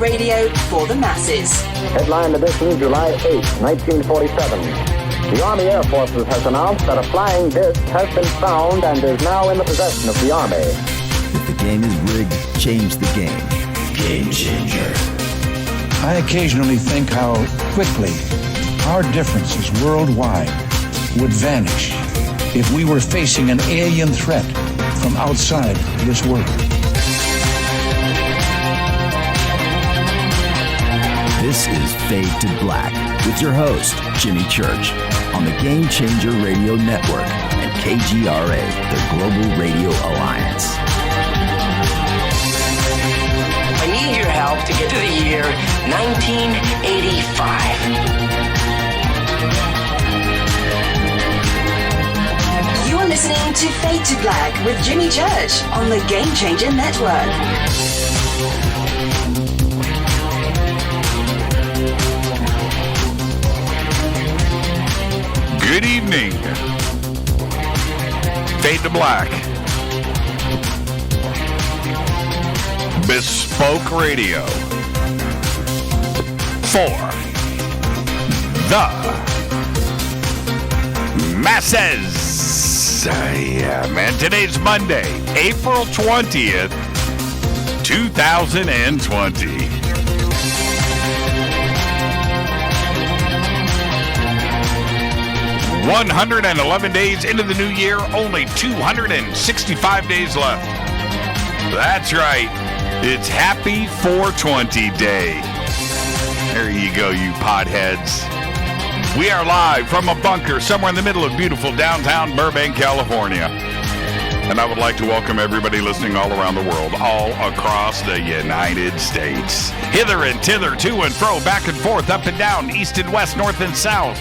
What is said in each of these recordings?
radio for the masses. Headline edition, July 8, 1947. The Army Air Forces has announced that a flying disc has been found and is now in the possession of the Army. If the game is rigged, change the game. Game changer. I occasionally think how quickly our differences worldwide would vanish if we were facing an alien threat from outside this world. This is Fade to Black with your host, Jimmy Church, on the Game Changer Radio Network and KGRA, the Global Radio Alliance. I need your help to get to the year 1985. You are listening to Fade to Black with Jimmy Church on the Game Changer Network. Good evening. Fade to Black. Bespoke Radio. For the masses. Yeah, man. Today's Monday, April 20th, 2020. 111 days into the new year, only 265 days left. That's right. It's Happy 420 Day. There you go, you potheads. We are live from a bunker somewhere in the middle of beautiful downtown Burbank, California. And I would like to welcome everybody listening all around the world, all across the United States. Hither and thither, to and fro, back and forth, up and down, east and west, north and south.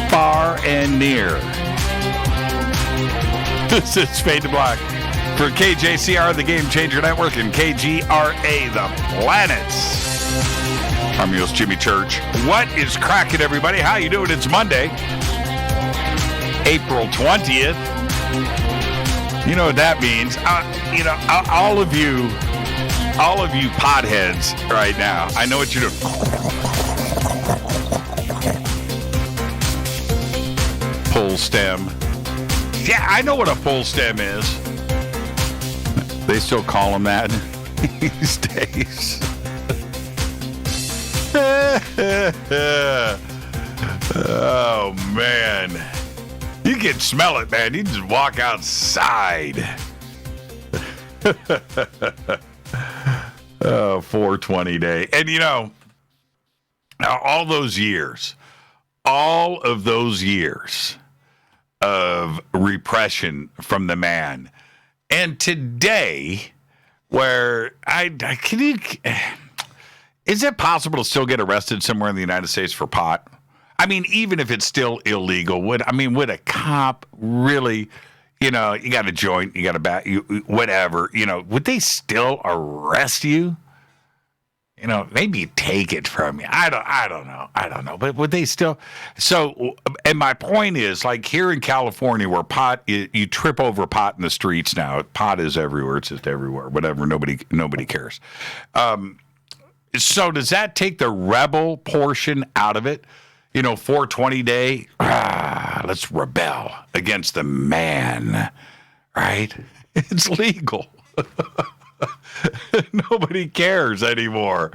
Far and near. This is Fade to Black for KJCR, the Game Changer Network, and KGRA, the Planets. I'm your host, Jimmy Church. What is cracking, everybody? How you doing? It's Monday, April 20th. You know what that means. All of you potheads right now, I know what you're doing. Pull stem. Yeah, I know what a pull stem is. They still call them that these days. Oh, man. You can smell it, man. You just walk outside. 420 day. And, all of those years of repression from the man. And today, where is it possible to still get arrested somewhere in the United States for pot? I mean, even if it's still illegal, would a cop really, you got a joint, you got a bat, whatever, would they still arrest you? Maybe take it from you. I don't know. But would they still? So, and my point is, like here in California, where pot, you trip over pot in the streets now. Pot is everywhere. It's just everywhere. Whatever. Nobody cares. So does that take the rebel portion out of it? 420 day. Let's rebel against the man. Right? It's legal. Nobody cares anymore.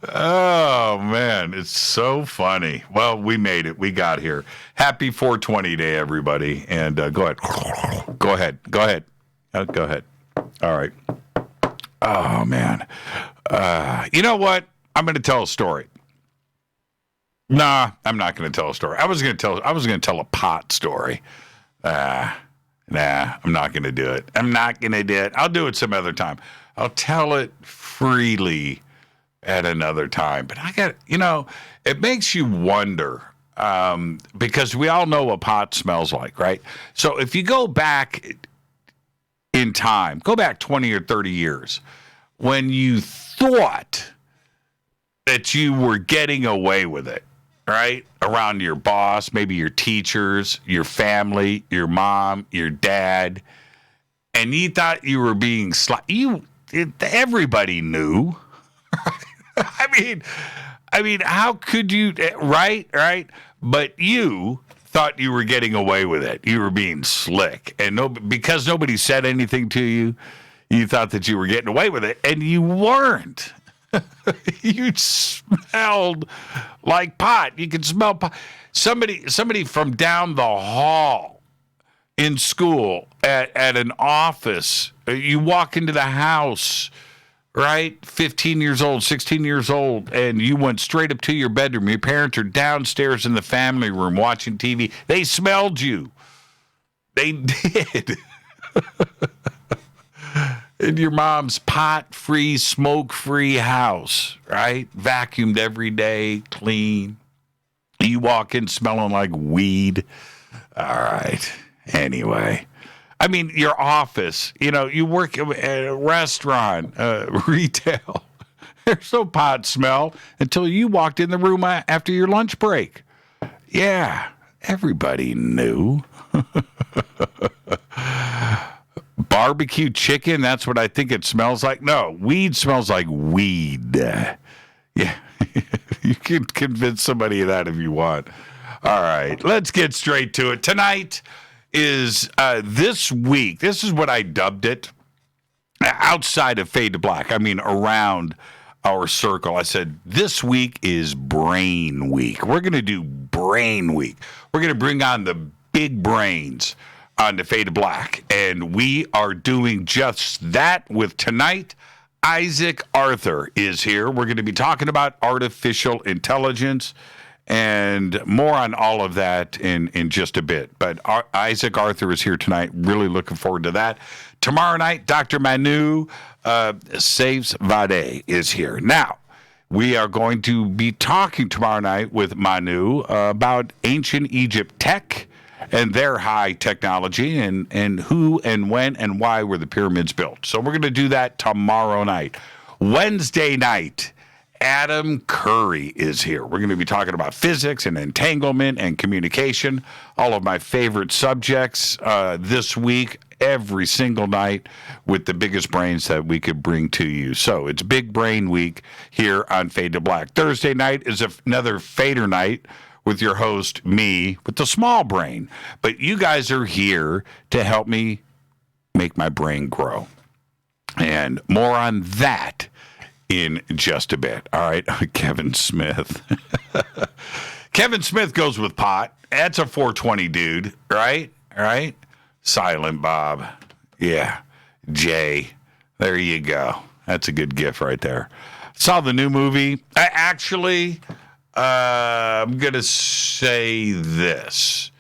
Oh, man. It's so funny. Well, we made it. We got here. Happy 420 day, everybody. And go ahead. Go ahead. Go ahead. All right. Oh, man. You know what? I'm going to tell a story. Nah, I'm not going to tell a story. I was going to tell a pot story. Nah, I'm not going to do it. I'll do it some other time. I'll tell it freely at another time. But it makes you wonder, because we all know what pot smells like, right? So if you go back in time, go back 20 or 30 years, when you thought that you were getting away with it, right? Around your boss, maybe your teachers, your family, your mom, your dad, and you thought you were being everybody knew. I mean, how could you? Right. But you thought you were getting away with it. You were being slick, and because nobody said anything to you, you thought that you were getting away with it, and you weren't. You smelled like pot. You could smell pot. Somebody from down the hall in school, at an office, you walk into the house, right? 15 years old, 16 years old, and you went straight up to your bedroom. Your parents are downstairs in the family room watching TV. They smelled you. They did. In your mom's pot-free, smoke-free house, right? Vacuumed every day, clean. You walk in smelling like weed. All right. Anyway. I mean, your office, you work at a restaurant, retail. There's no pot smell until you walked in the room after your lunch break. Yeah, everybody knew. Barbecue chicken, that's what I think it smells like. No, weed smells like weed. Yeah, you can convince somebody of that if you want. All right, let's get straight to it. Tonight is this week. This is what I dubbed it. Outside of Fade to Black, I mean around our circle, I said this week is Brain Week. We're going to do Brain Week. We're going to bring on the big brains on the Fade to Black, and we are doing just that with tonight. Isaac Arthur is here. We're going to be talking about artificial intelligence and more on all of that in just a bit. But Isaac Arthur is here tonight. Really looking forward to that. Tomorrow night, Dr. Manu Saves-Vade is here. Now, we are going to be talking tomorrow night with Manu about ancient Egypt tech and their high technology and who and when and why were the pyramids built. So we're going to do that tomorrow night. Wednesday night, Adam Curry is here. We're going to be talking about physics and entanglement and communication, all of my favorite subjects this week, every single night, with the biggest brains that we could bring to you. So it's Big Brain Week here on Fade to Black. Thursday night is another Fader night with your host, me, with the small brain. But you guys are here to help me make my brain grow. And more on that in just a bit. All right, Kevin Smith. Kevin Smith goes with pot. That's a 420 dude, right? All right. Silent Bob. Yeah. Jay. There you go. That's a good gift right there. Saw the new movie. I'm going to say this.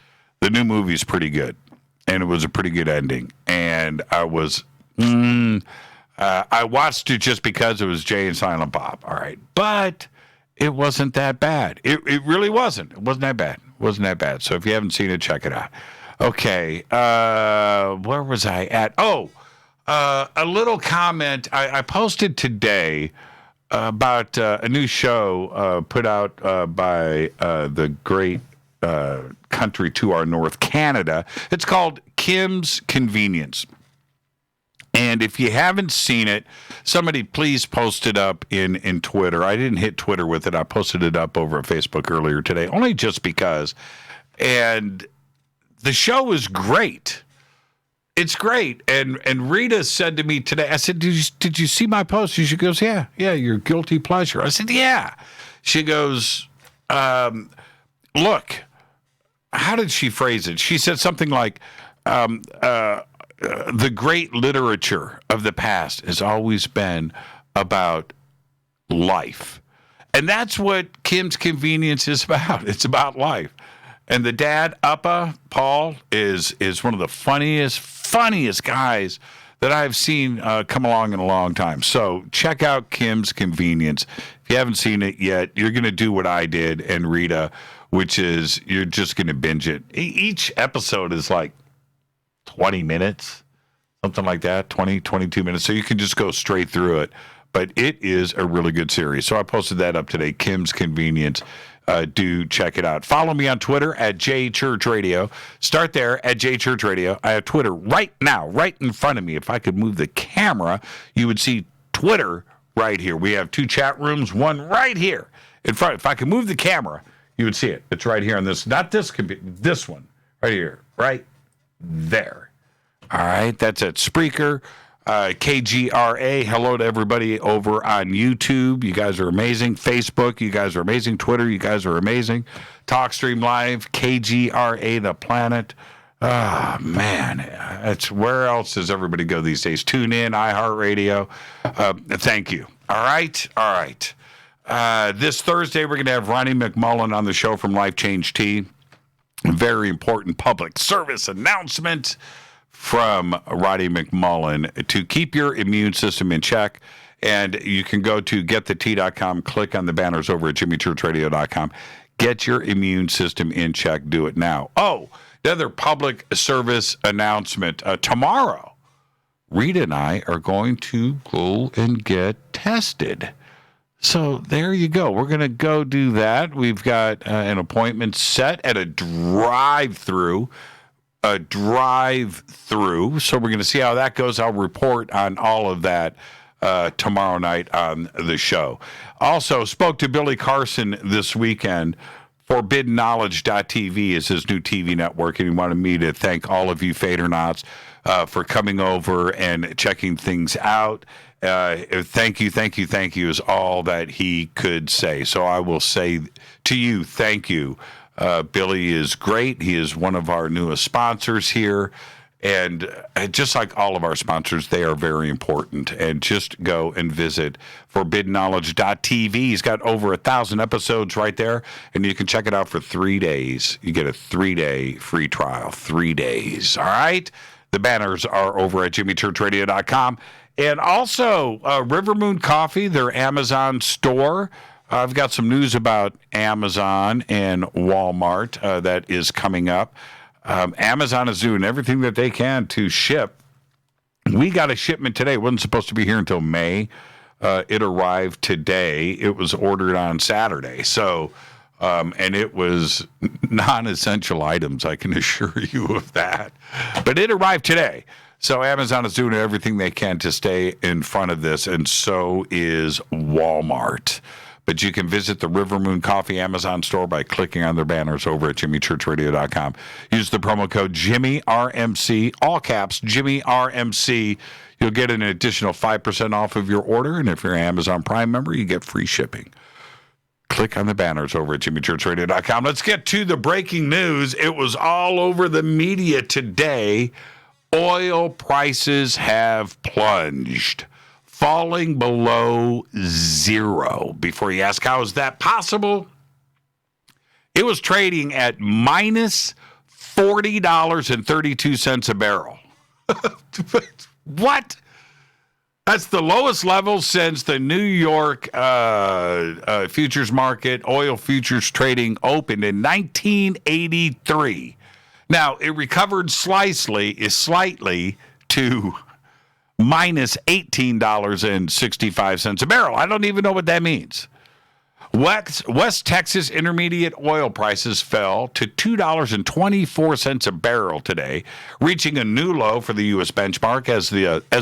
The new movie is pretty good, and it was a pretty good ending. And I watched it just because it was Jay and Silent Bob. All right. But it wasn't that bad. It really wasn't. It wasn't that bad. It wasn't that bad. So if you haven't seen it, check it out. Okay. Where was I at? Oh, a little comment. I posted today about a new show put out by the great country to our north, Canada. It's called Kim's Convenience. And if you haven't seen it, somebody please post it up in Twitter. I didn't hit Twitter with it. I posted it up over at Facebook earlier today, only just because. And the show is great. It's great. And Rita said to me today, I said, did you see my post? She goes, yeah, your guilty pleasure. I said, yeah. She goes, look, how did she phrase it? She said something like, the great literature of the past has always been about life. And that's what Kim's Convenience is about. It's about life. And the dad, Appa, Paul, is one of the funniest guys that I've seen come along in a long time. So check out Kim's Convenience. If you haven't seen it yet, you're going to do what I did and Rita, which is you're just going to binge it. Each episode is like 20 minutes, something like that, 20, 22 minutes. So you can just go straight through it. But it is a really good series. So I posted that up today, Kim's Convenience. do check it out. Follow me on Twitter at JChurchRadio. Start there at JChurchRadio. I have Twitter right now, right in front of me. If I could move the camera, you would see Twitter right here. We have 2 chat rooms, one right here in front. If I could move the camera, you would see it. It's right here on this, not this computer, this one right here, right there. All right, that's at Spreaker. KGRA, hello to everybody over on YouTube. You guys are amazing. Facebook, you guys are amazing. Twitter, you guys are amazing. TalkStream Live, KGRA, The Planet. Oh, man. It's where else does everybody go these days? Tune in, iHeartRadio. Thank you. All right. This Thursday, we're going to have Ronnie McMullen on the show from Life Change Tea. A very important public service announcement from Roddy McMullen to keep your immune system in check. And you can go to getthetea.com, click on the banners over at jimmychurchradio.com. Get your immune system in check. Do it now. Oh, another public service announcement. Tomorrow, Rita and I are going to go and get tested. So there you go. We're going to go do that. We've got an appointment set at a drive-through. So we're going to see how that goes. I'll report on all of that tomorrow night on the show. Also, spoke to Billy Carson this weekend. ForbiddenKnowledge.tv is his new TV network, and he wanted me to thank all of you Fadernauts for coming over and checking things out. Thank you is all that he could say. So I will say to you, thank you. Billy is great. He is one of our newest sponsors here. And just like all of our sponsors, they are very important. And just go and visit ForbiddenKnowledge.tv. He's got over 1,000 episodes right there. And you can check it out for 3 days. You get a 3-day free trial. 3 days. All right? The banners are over at jimmychurchradio.com. And also, River Moon Coffee, their Amazon store. I've got some news about Amazon and Walmart that is coming up. Amazon is doing everything that they can to ship. We got a shipment today. It wasn't supposed to be here until May. It arrived today. It was ordered on Saturday. So, and it was non-essential items, I can assure you of that. But it arrived today. So Amazon is doing everything they can to stay in front of this, and so is Walmart. But you can visit the River Moon Coffee Amazon store by clicking on their banners over at jimmychurchradio.com. Use the promo code JimmyRMC, all caps, JimmyRMC. You'll get an additional 5% off of your order, and if you're an Amazon Prime member, you get free shipping. Click on the banners over at jimmychurchradio.com. Let's get to the breaking news. It was all over the media today. Oil prices have plunged, falling below zero. Before you ask, how is that possible? It was trading at minus $40.32 a barrel. What? That's the lowest level since the New York futures market, oil futures trading opened in 1983. Now, it recovered slightly to minus $18.65 a barrel. I don't even know what that means. West Texas intermediate oil prices fell to $2.24 a barrel today, reaching a new low for the U.S. benchmark as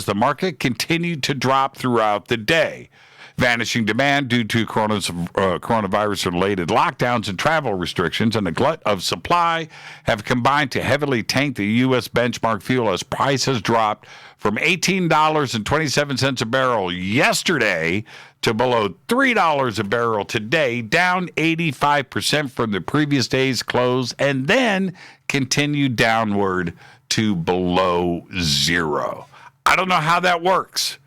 the market continued to drop throughout the day. Vanishing demand due to coronavirus-related lockdowns and travel restrictions and a glut of supply have combined to heavily tank the U.S. benchmark fuel as prices dropped from $18.27 a barrel yesterday to below $3 a barrel today, down 85% from the previous day's close, and then continued downward to below zero. I don't know how that works.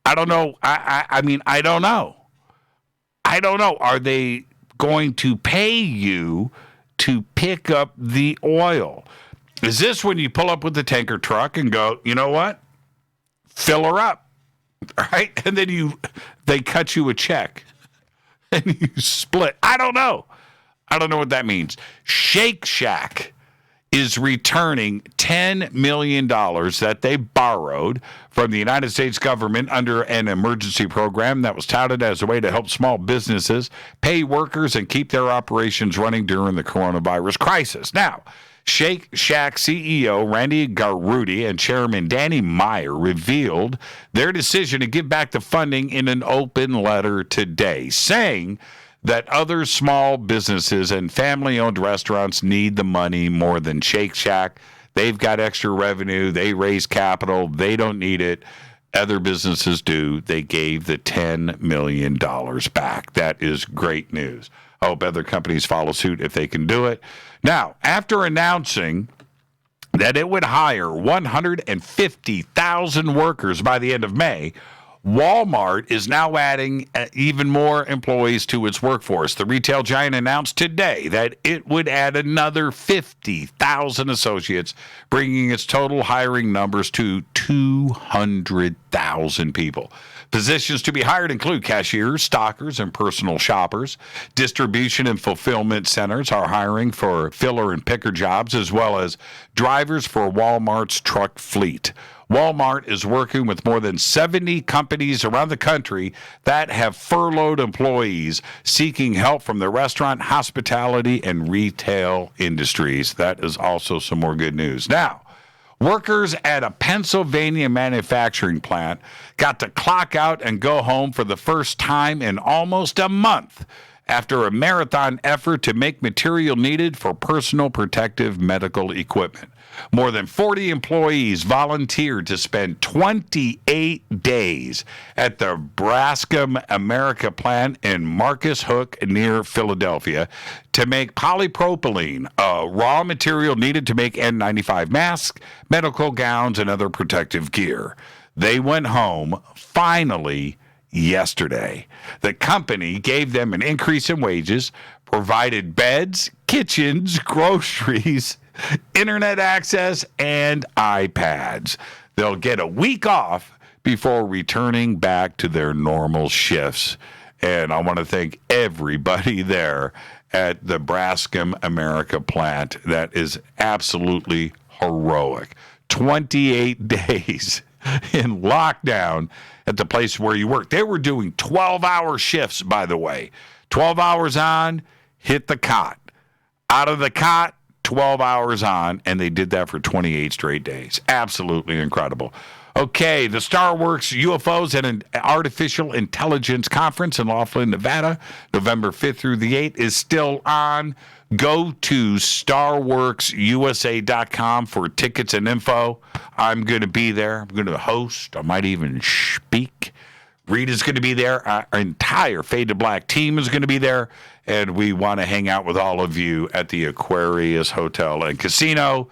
I don't know. I mean, I don't know. Are they going to pay you to pick up the oil? Is this when you pull up with the tanker truck and go, you know what? Fill her up, right? And then they cut you a check and you split. I don't know. I don't know what that means. Shake Shack is returning $10 million that they borrowed from the United States government under an emergency program that was touted as a way to help small businesses pay workers and keep their operations running during the coronavirus crisis. Now, Shake Shack CEO Randy Garutti and Chairman Danny Meyer revealed their decision to give back the funding in an open letter today, saying that other small businesses and family-owned restaurants need the money more than Shake Shack. They've got extra revenue. They raise capital. They don't need it. Other businesses do. They gave the $10 million back. That is great news. I hope other companies follow suit if they can do it. Now, after announcing that it would hire 150,000 workers by the end of May, Walmart is now adding even more employees to its workforce. The retail giant announced today that it would add another 50,000 associates, bringing its total hiring numbers to 200,000 people. Positions to be hired include cashiers, stockers, and personal shoppers. Distribution and fulfillment centers are hiring for filler and picker jobs, as well as drivers for Walmart's truck fleet. Walmart is working with more than 70 companies around the country that have furloughed employees seeking help from the restaurant, hospitality, and retail industries. That is also some more good news. Now, workers at a Pennsylvania manufacturing plant got to clock out and go home for the first time in almost a month after a marathon effort to make material needed for personal protective medical equipment. More than 40 employees volunteered to spend 28 days at the Braskem America plant in Marcus Hook near Philadelphia to make polypropylene, a raw material needed to make N95 masks, medical gowns, and other protective gear. They went home finally yesterday. The company gave them an increase in wages, provided beds, kitchens, groceries, internet access, and iPads. They'll get a week off before returning back to their normal shifts. And I want to thank everybody there at the Braskem America plant. That is absolutely heroic. 28 days in lockdown at the place where you work. They were doing 12-hour shifts, by the way. 12 hours on, hit the cot. Out of the cot, 12 hours on, and they did that for 28 straight days. Absolutely incredible. Okay, the StarWorks UFOs and Artificial Intelligence Conference in Laughlin, Nevada, November 5th through the 8th is still on. Go to StarWorksUSA.com for tickets and info. I'm going to be there. I'm going to host. I might even speak. Rita's going to be there. Our entire Fade to Black team is going to be there. And we want to hang out with all of you at the Aquarius Hotel and Casino.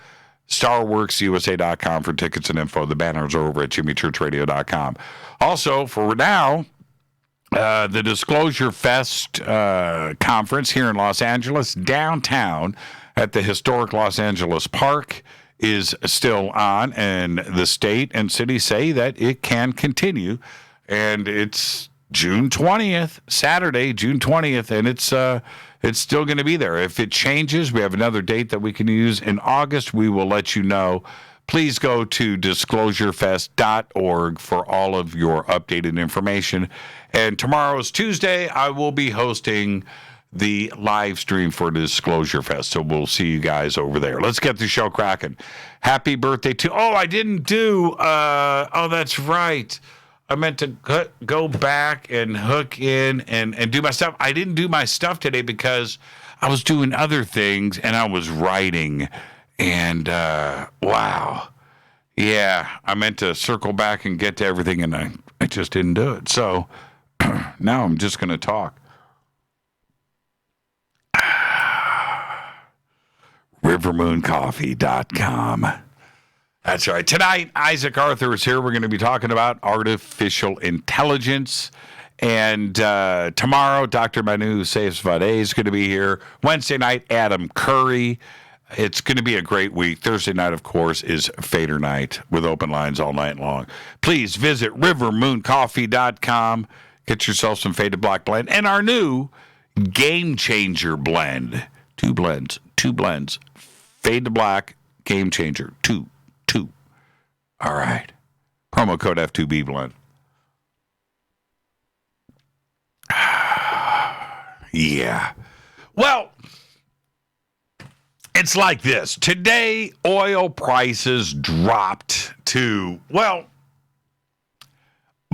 StarWorksUSA.com for tickets and info. The banners are over at JimmyChurchRadio.com. Also, for now, the Disclosure Fest conference here in Los Angeles, downtown at the historic Los Angeles Park, is still on. And the state and city say that it can continue. And it's June 20th, Saturday, June 20th, and it's still going to be there. If it changes, we have another date that we can use in August. We will let you know. Please go to disclosurefest.org for all of your updated information. And tomorrow is Tuesday. I will be hosting the live stream for Disclosure Fest, so we'll see you guys over there. Let's get the show cracking. Happy birthday to... Oh, I didn't do... oh, that's right. I meant to go back and hook in and do my stuff. I didn't do my stuff today because I was doing other things and I was writing. And, wow. Yeah, I meant to circle back and get to everything, and I just didn't do it. So now I'm just going to talk. RivermoonCoffee.com. That's right. Tonight, Isaac Arthur is here. We're going to be talking about artificial intelligence. And tomorrow, Dr. Manu Saifzadeh is going to be here. Wednesday night, Adam Curry. It's going to be a great week. Thursday night, of course, is Fader night with open lines all night long. Please visit rivermooncoffee.com. Get yourself some Faded Black blend and our new Game Changer blend. Two blends. Fade to Black, Game Changer, 2. All right. Promo code F2B Blend. Yeah. Well, it's like this. Today, oil prices dropped to, well,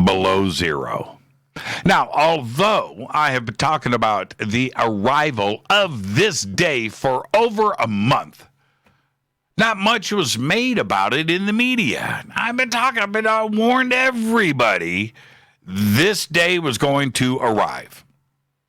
below zero. Now, although I have been talking about the arrival of this day for over a month, not much was made about it in the media. I've been warned everybody this day was going to arrive.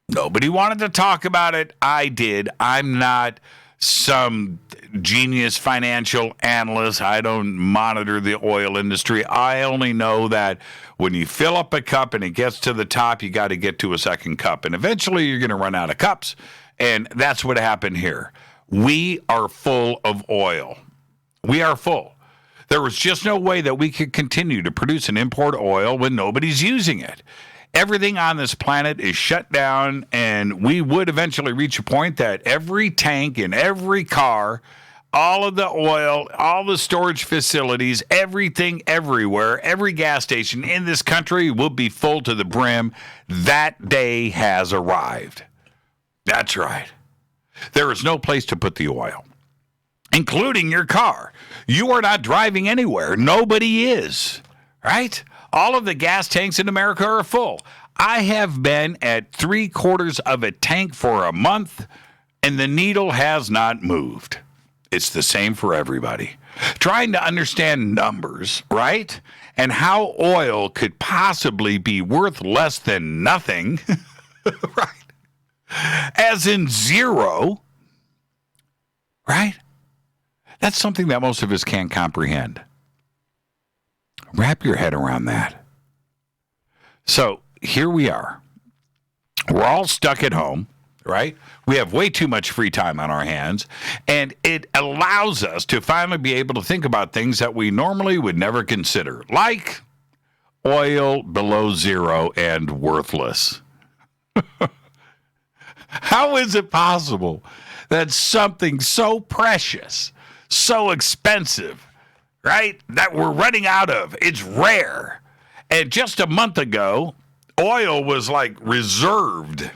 Nobody wanted to talk about it. I did. I'm not some genius financial analyst. I don't monitor the oil industry. I only know that when you fill up a cup and it gets to the top, you got to get to a second cup. And eventually you're going to run out of cups. And that's what happened here. We are full of oil. We are full. There was just no way that we could continue to produce and import oil when nobody's using it. Everything on this planet is shut down, and we would eventually reach a point that every tank in every car, all of the oil, all the storage facilities, everything everywhere, every gas station in this country will be full to the brim. That day has arrived. That's right. There is no place to put the oil, including your car. You are not driving anywhere. Nobody is, right? All of the gas tanks in America are full. I have been at 3/4 of a tank for a month, and the needle has not moved. It's the same for everybody. Trying to understand numbers, right? And how oil could possibly be worth less than nothing, right? As in zero, right? That's something that most of us can't comprehend. Wrap your head around that. So here we are. We're all stuck at home, right? We have way too much free time on our hands, and it allows us to finally be able to think about things that we normally would never consider, like oil below zero and worthless. How is it possible that something so precious, so expensive, right, that we're running out of, it's rare, and just a month ago, oil was like reserved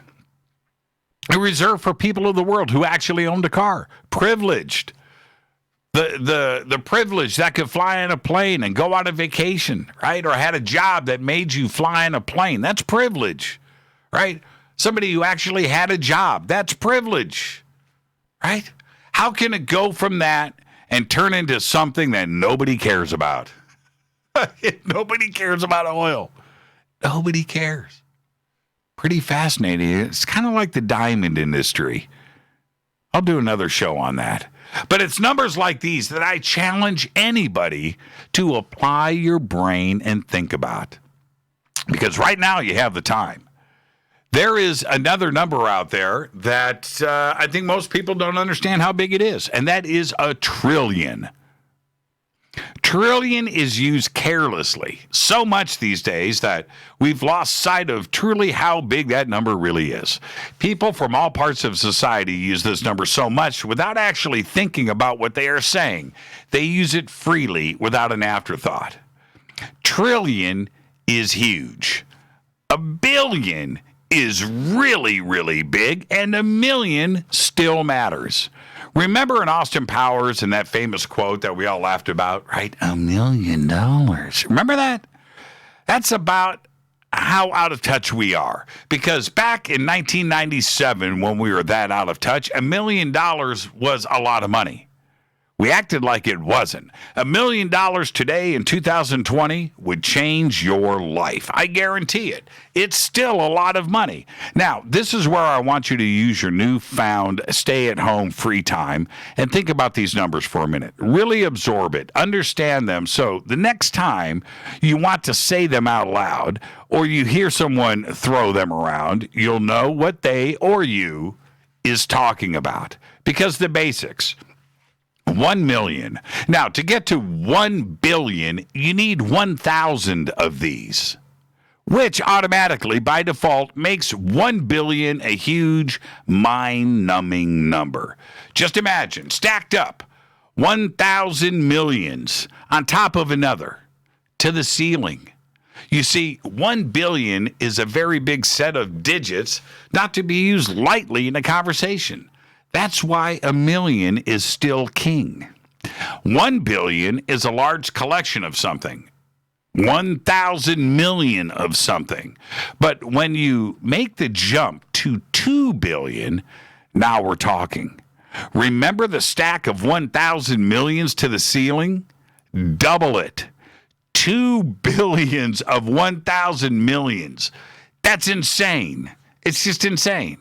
for people of the world who actually owned a car, privileged. The privilege that could fly in a plane and go on a vacation, right? Or had a job that made you fly in a plane. That's privilege, right? Somebody who actually had a job. That's privilege, right? How can it go from that and turn into something that nobody cares about? Nobody cares about oil. Nobody cares. Pretty fascinating. It's kind of like the diamond industry. I'll do another show on that. But it's numbers like these that I challenge anybody to apply your brain and think about. Because right now you have the time. There is another number out there that I think most people don't understand how big it is, and that is $1 trillion. Trillion is used carelessly so much these days that we've lost sight of truly how big that number really is. People from all parts of society use this number so much without actually thinking about what they are saying. They use it freely without an afterthought. Trillion is huge. $1 billion is really, really big, and $1 million still matters. Remember in Austin Powers and that famous quote that we all laughed about, right? $1 million. Remember that? That's about how out of touch we are. Because back in 1997, when we were that out of touch, $1 million was a lot of money. We acted like it wasn't. $1 million today in 2020 would change your life. I guarantee it. It's still a lot of money. Now, this is where I want you to use your newfound stay-at-home free time and think about these numbers for a minute. Really absorb it. Understand them so the next time you want to say them out loud or you hear someone throw them around, you'll know what they or you is talking about. Because the basics. 1 million. Now, to get to 1 billion, you need 1,000 of these, which automatically, by default, makes 1 billion a huge, mind-numbing number. Just imagine, stacked up, 1,000 millions on top of another to the ceiling. You see, 1 billion is a very big set of digits not to be used lightly in a conversation. That's why a million is still king. 1 billion is a large collection of something. 1,000 million of something. But when you make the jump to 2 billion, now we're talking. Remember the stack of 1,000 millions to the ceiling? Double it. 2 billions of 1,000 millions. That's insane. It's just insane.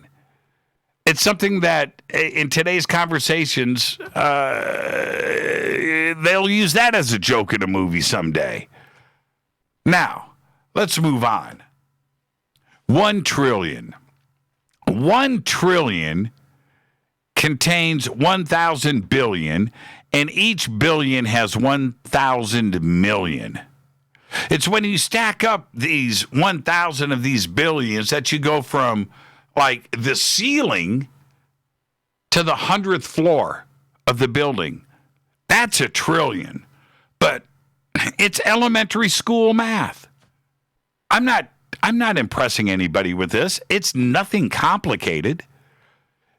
It's something that in today's conversations, they'll use that as a joke in a movie someday. Now, let's move on. 1 trillion. 1 trillion contains 1,000 billion, and each billion has 1,000 million. It's when you stack up these 1,000 of these billions that you go from like the ceiling to the 100th floor of the building. That's a trillion. But it's elementary school math. I'm not impressing anybody with this. It's nothing complicated.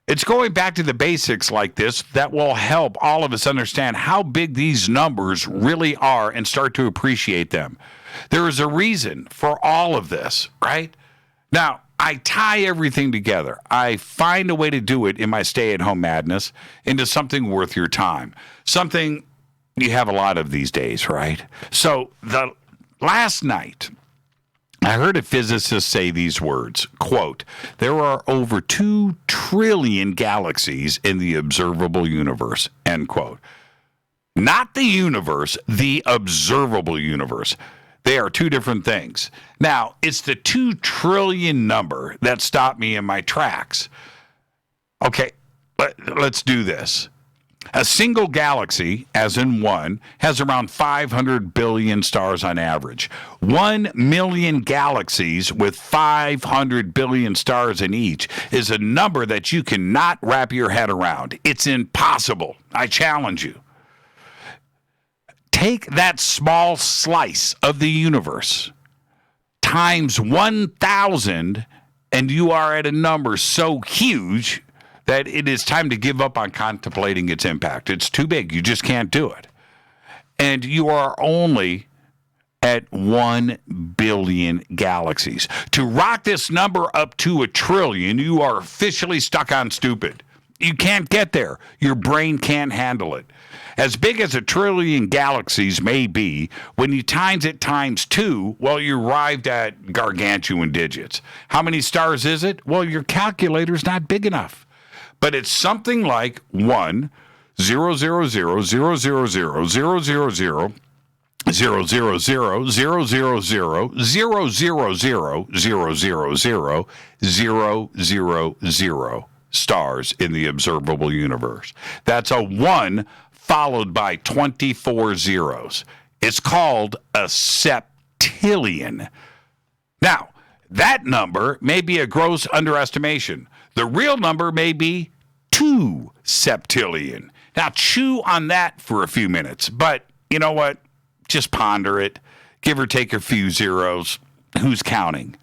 It's going back to the basics like this that will help all of us understand how big these numbers really are and start to appreciate them. There is a reason for all of this, right? Now, I tie everything together. I find a way to do it in my stay-at-home madness into something worth your time. Something you have a lot of these days, right? So last night, I heard a physicist say these words, quote, "There are over 2 trillion galaxies in the observable universe," end quote. Not the universe, the observable universe. They are two different things. Now, it's the 2 trillion number that stopped me in my tracks. Okay, let's do this. A single galaxy, as in one, has around 500 billion stars on average. 1 million galaxies with 500 billion stars in each is a number that you cannot wrap your head around. It's impossible. I challenge you. Take that small slice of the universe times 1,000, and you are at a number so huge that it is time to give up on contemplating its impact. It's too big. You just can't do it. And you are only at 1 billion galaxies. To rock this number up to a trillion, you are officially stuck on stupid. You can't get there. Your brain can't handle it. As big as 1 trillion galaxies may be, when you times it times 2, well, you arrived at gargantuan digits. How many stars is it? Well, your calculator's not big enough. But it's something like 1, 0, 0, 0, 0, 0, 0, 0, 0, 0, 0, 0, 0, 0, 0, 0, 0, 0, 0, 0, 0, 0, 0, 0 stars in the observable universe. That's a 1 followed by 24 zeros. It's called a septillion. Now, that number may be a gross underestimation. The real number may be 2 septillion. Now, chew on that for a few minutes, but you know what? Just ponder it. Give or take a few zeros. Who's counting?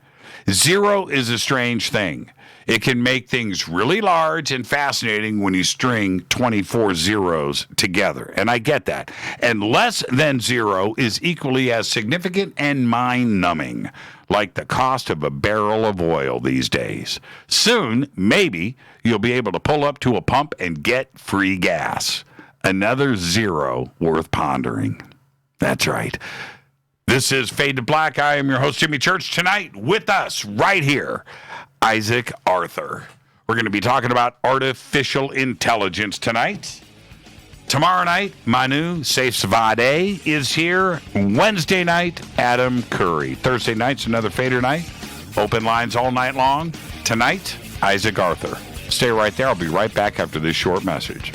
0 is a strange thing. It can make things really large and fascinating when you string 24 zeros together, and I get that. And less than 0 is equally as significant and mind-numbing, like the cost of a barrel of oil these days. Soon, maybe, you'll be able to pull up to a pump and get free gas. Another 0 worth pondering. That's right. This is Fade to Black. I am your host, Jimmy Church. Tonight, with us, right here, Isaac Arthur. We're going to be talking about artificial intelligence tonight. Tomorrow night, Manu Safsavadeh is here. Wednesday night, Adam Curry. Thursday night's another Fader night. Open lines all night long. Tonight, Isaac Arthur. Stay right there. I'll be right back after this short message.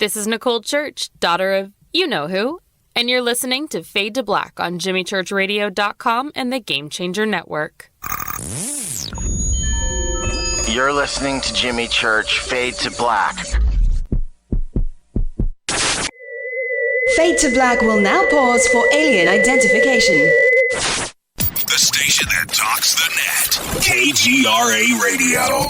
This is Nicole Church, daughter of you-know-who, and you're listening to Fade to Black on JimmyChurchRadio.com and the Game Changer Network. You're listening to Jimmy Church, Fade to Black. Fade to Black will now pause for alien identification. The station that talks the net. KGRA Radio.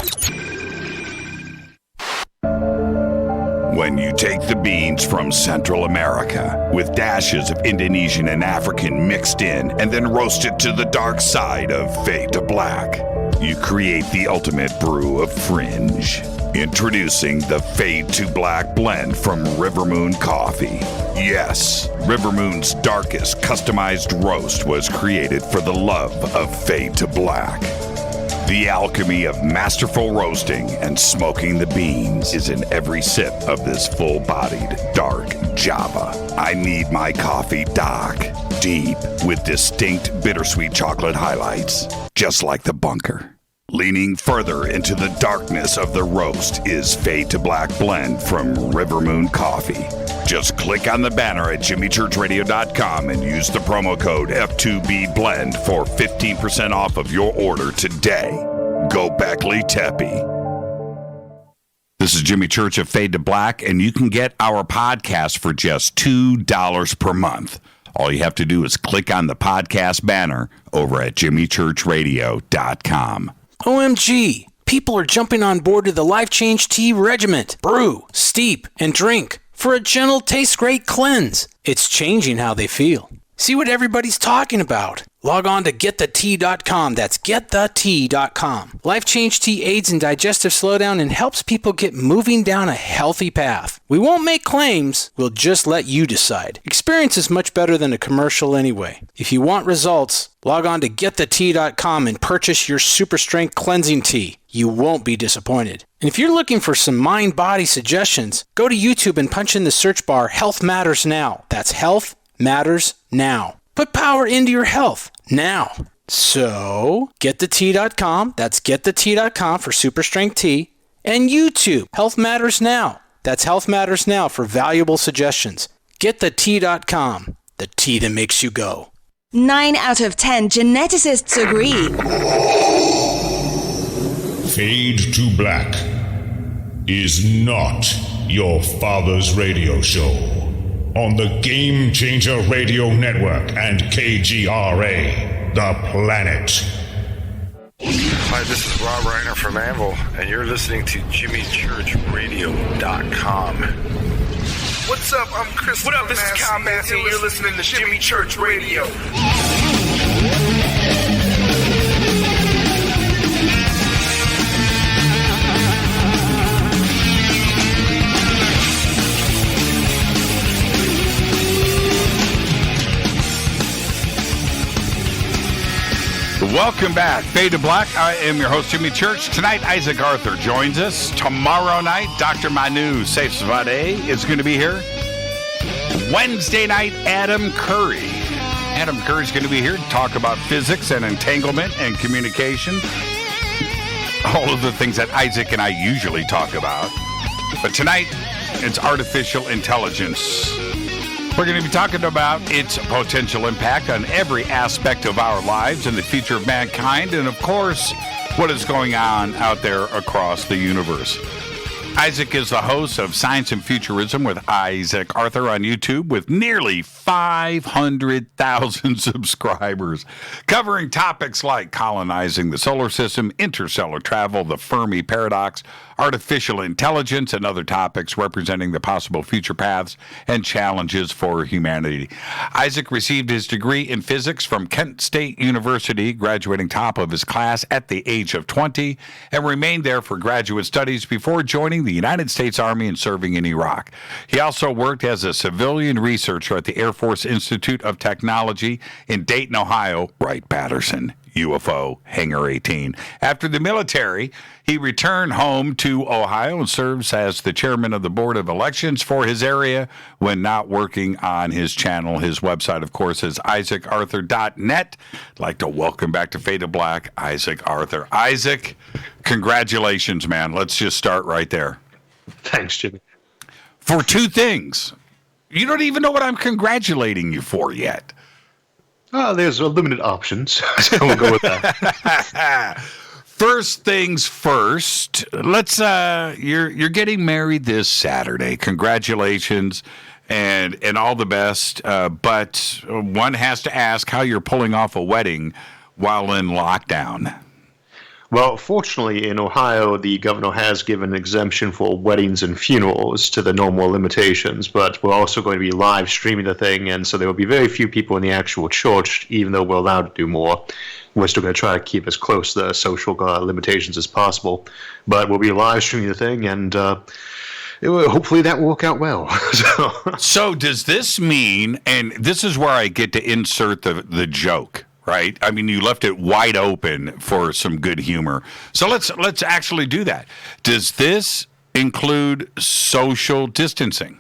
When you take the beans from Central America with dashes of Indonesian and African mixed in and then roast it to the dark side of Fade to Black, you create the ultimate brew of fringe. Introducing the Fade to Black blend from River Moon Coffee. Yes, River Moon's darkest customized roast was created for the love of Fade to Black. The alchemy of masterful roasting and smoking the beans is in every sip of this full-bodied, dark Java. I need my coffee dark, deep, with distinct bittersweet chocolate highlights, just like the bunker. Leaning further into the darkness of the roast is Fade to Black blend from River Moon Coffee. Just click on the banner at JimmyChurchRadio.com and use the promo code F2BBLEND for 15% off of your order today. Go Beckley Teppy. This is Jimmy Church of Fade to Black, and you can get our podcast for just $2 per month. All you have to do is click on the podcast banner over at JimmyChurchRadio.com. OMG! People are jumping on board to the Life Change Tea Regiment. Brew, steep, and drink for a gentle, taste-great cleanse. It's changing how they feel. See what everybody's talking about. Log on to getthetea.com. That's getthetea.com. Life Change Tea aids in digestive slowdown and helps people get moving down a healthy path. We won't make claims. We'll just let you decide. Experience is much better than a commercial anyway. If you want results, log on to getthetea.com and purchase your super strength cleansing tea. You won't be disappointed. And if you're looking for some mind-body suggestions, go to YouTube and punch in the search bar Health Matters Now. That's Health Matters Now. Put power into your health now. So, getthetea.com. That's getthetea.com for super strength tea. And YouTube, Health Matters Now. That's Health Matters Now for valuable suggestions. Getthetea.com. The tea that makes you go. 9 out of 10 geneticists agree. Fade to Black is not your father's radio show on the Game Changer Radio Network and KGRA, the planet. Hi, this is Rob Reiner from Anvil, and you're listening to JimmyChurchRadio.com. What's up? I'm Chris. What up? This is Kyle Massey, and you're listening to Jimmy Church Radio. Welcome back. Fade to Black. I am your host, Jimmy Church. Tonight, Isaac Arthur joins us. Tomorrow night, Dr. Manu Saifzadeh is going to be here. Wednesday night, Adam Curry. Adam Curry's going to be here to talk about physics and entanglement and communication. All of the things that Isaac and I usually talk about. But tonight, it's artificial intelligence. We're going to be talking about its potential impact on every aspect of our lives and the future of mankind, and of course, what is going on out there across the universe. Isaac is the host of Science and Futurism with Isaac Arthur on YouTube with nearly 500,000 subscribers, covering topics like colonizing the solar system, interstellar travel, the Fermi paradox, artificial intelligence, and other topics representing the possible future paths and challenges for humanity. Isaac received his degree in physics from Kent State University, graduating top of his class at the age of 20, and remained there for graduate studies before joining the United States Army and serving in Iraq. He also worked as a civilian researcher at the Air Force Institute of Technology in Dayton, Ohio, Wright-Patterson, UFO Hangar 18. After the military, he returned home to Ohio and serves as the chairman of the Board of Elections for his area when not working on his channel. His website, of course, is isaacarthur.net. I'd like to welcome back to Fade to Black, Isaac Arthur. Isaac, congratulations, man. Let's just start right there. Thanks, Jimmy. for 2 things. You don't even know what I'm congratulating you for yet. There's limited options, so we'll go with that. First things first. Let's. You're getting married this Saturday. Congratulations, and all the best. But one has to ask how you're pulling off a wedding while in lockdown. Well, fortunately, in Ohio, the governor has given exemption for weddings and funerals to the normal limitations, but we're also going to be live streaming the thing, and so there will be very few people in the actual church, even though we're allowed to do more. We're still going to try to keep as close to the social limitations as possible, but we'll be live streaming the thing, and hopefully that will work out well. So does this mean, and this is where I get to insert the joke, right? I mean, you left it wide open for some good humor. So let's actually do that. Does this include social distancing?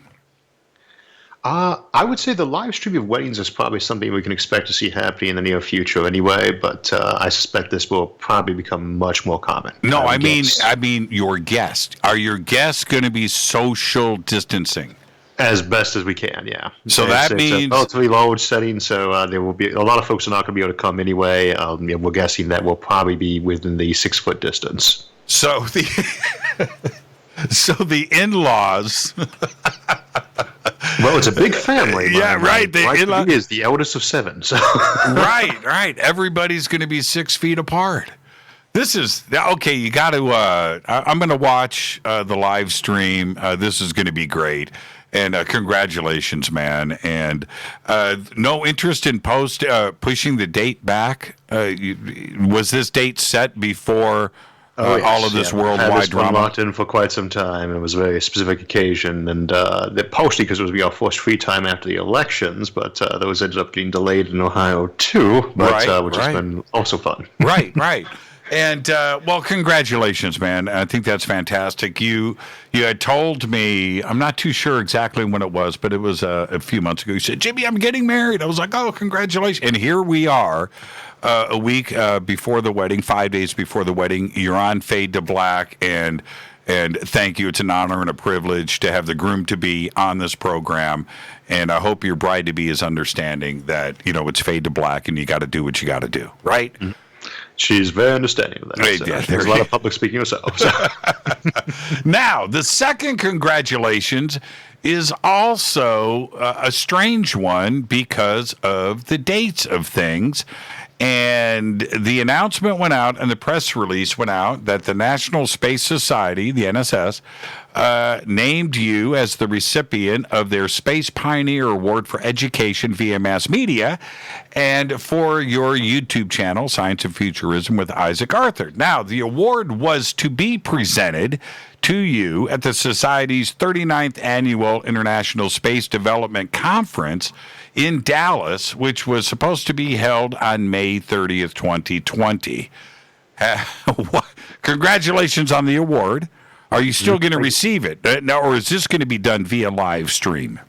I would say the live stream of weddings is probably something we can expect to see happening in the near future anyway, but I suspect this will probably become much more common. No, I mean your guest. Are your guests going to be social distancing? As best as we can, yeah. So that means it's a relatively large setting, so there will be a lot of folks are not going to be able to come anyway. We're guessing that will probably be within the 6-foot distance. So the in-laws. Well, it's a big family. Yeah, right. The is the eldest of 7. So. Right. Everybody's going to be 6 feet apart. This is okay. You got to. I'm going to watch the live stream. This is going to be great. And congratulations, man. And no interest in pushing the date back? Was this date set before all of this worldwide drama? Locked in for quite some time. It was a very specific occasion. And partially because it was our first free time after the elections, but those ended up getting delayed in Ohio too, which has been also fun. Right. And, well, congratulations, man. I think that's fantastic. You had told me, I'm not too sure exactly when it was, but it was a few months ago. You said, Jimmy, I'm getting married. I was like, oh, congratulations. And here we are a week before the wedding, 5 days before the wedding. You're on Fade to Black, and thank you. It's an honor and a privilege to have the groom-to-be on this program. And I hope your bride-to-be is understanding that, it's Fade to Black, and you got to do what you got to do, right? Mm-hmm. She's very understanding of that. So there's a lot of public speaking herself. So. Now, the second congratulations is also a strange one because of the dates of things. And the announcement went out and the press release went out that the National Space Society, the NSS, named you as the recipient of their Space Pioneer Award for Education via Mass Media and for your YouTube channel, Science and Futurism with Isaac Arthur. Now, the award was to be presented to you at the Society's 39th Annual International Space Development Conference in Dallas, which was supposed to be held on May 30th, 2020. Congratulations on the award. Are you still going to receive it? Or is this going to be done via live stream?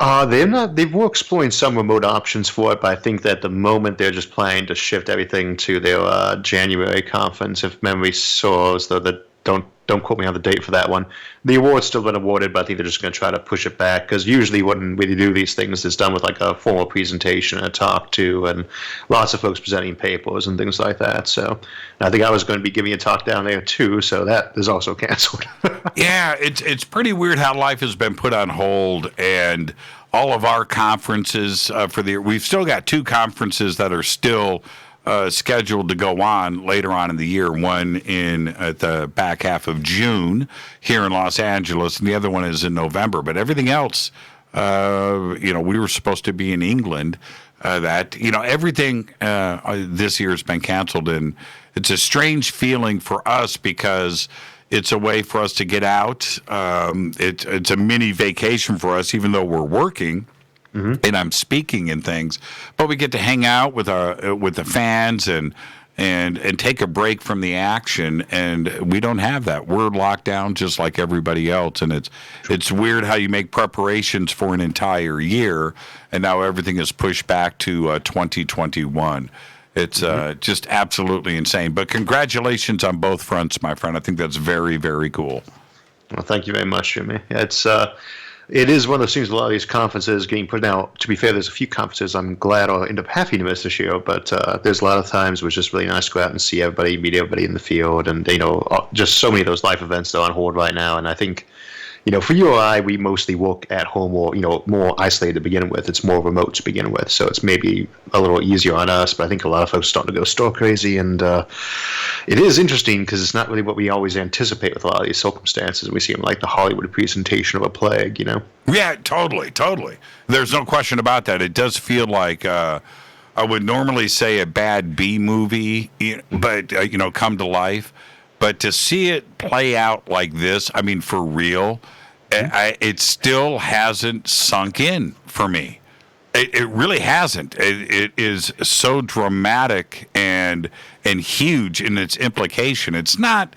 They were exploring some remote options for it, but I think that at the moment they're just planning to shift everything to their January conference, if memory serves, though don't quote me on the date for that one. The award's still been awarded, but I think they're just going to try to push it back, because usually when we do these things, it's done with like a formal presentation and a talk to, and lots of folks presenting papers and things like that. So I think I was going to be giving a talk down there too, so that is also canceled. Yeah, it's pretty weird how life has been put on hold, and all of our conferences we've still got 2 conferences that are still scheduled to go on later on in the year. One at the back half of June here in Los Angeles, and the other one is in November. But everything else, we were supposed to be in England. Everything this year has been canceled, and it's a strange feeling for us because it's a way for us to get out. It's a mini vacation for us, even though we're working. Mm-hmm. And I'm speaking and things, but we get to hang out with the fans and take a break from the action, and we don't have that. We're locked down just like everybody else, and it's weird how you make preparations for an entire year, and now everything is pushed back to 2021. It's just absolutely insane. But congratulations on both fronts, my friend. I think that's very, very cool. Well, thank you very much, Jimmy. It's It is one of those things. A lot of these conferences getting put out. To be fair, there's a few conferences I'm glad I'll end up having to miss this year. But there's a lot of times where it's just really nice to go out and see everybody, meet everybody in the field, and just so many of those live events that are on hold right now. And I think, for you or I, we mostly work at home or more isolated to begin with. It's more remote to begin with, so it's maybe a little easier on us. But I think a lot of folks are starting to go stir crazy, and it is interesting because it's not really what we always anticipate with a lot of these circumstances. We see them like the Hollywood presentation of a plague, Yeah, totally. There's no question about that. It does feel like I would normally say a bad B movie, but come to life. But to see it play out like this, I mean, for real, it still hasn't sunk in for me. It really hasn't. It is so dramatic and huge in its implication. It's not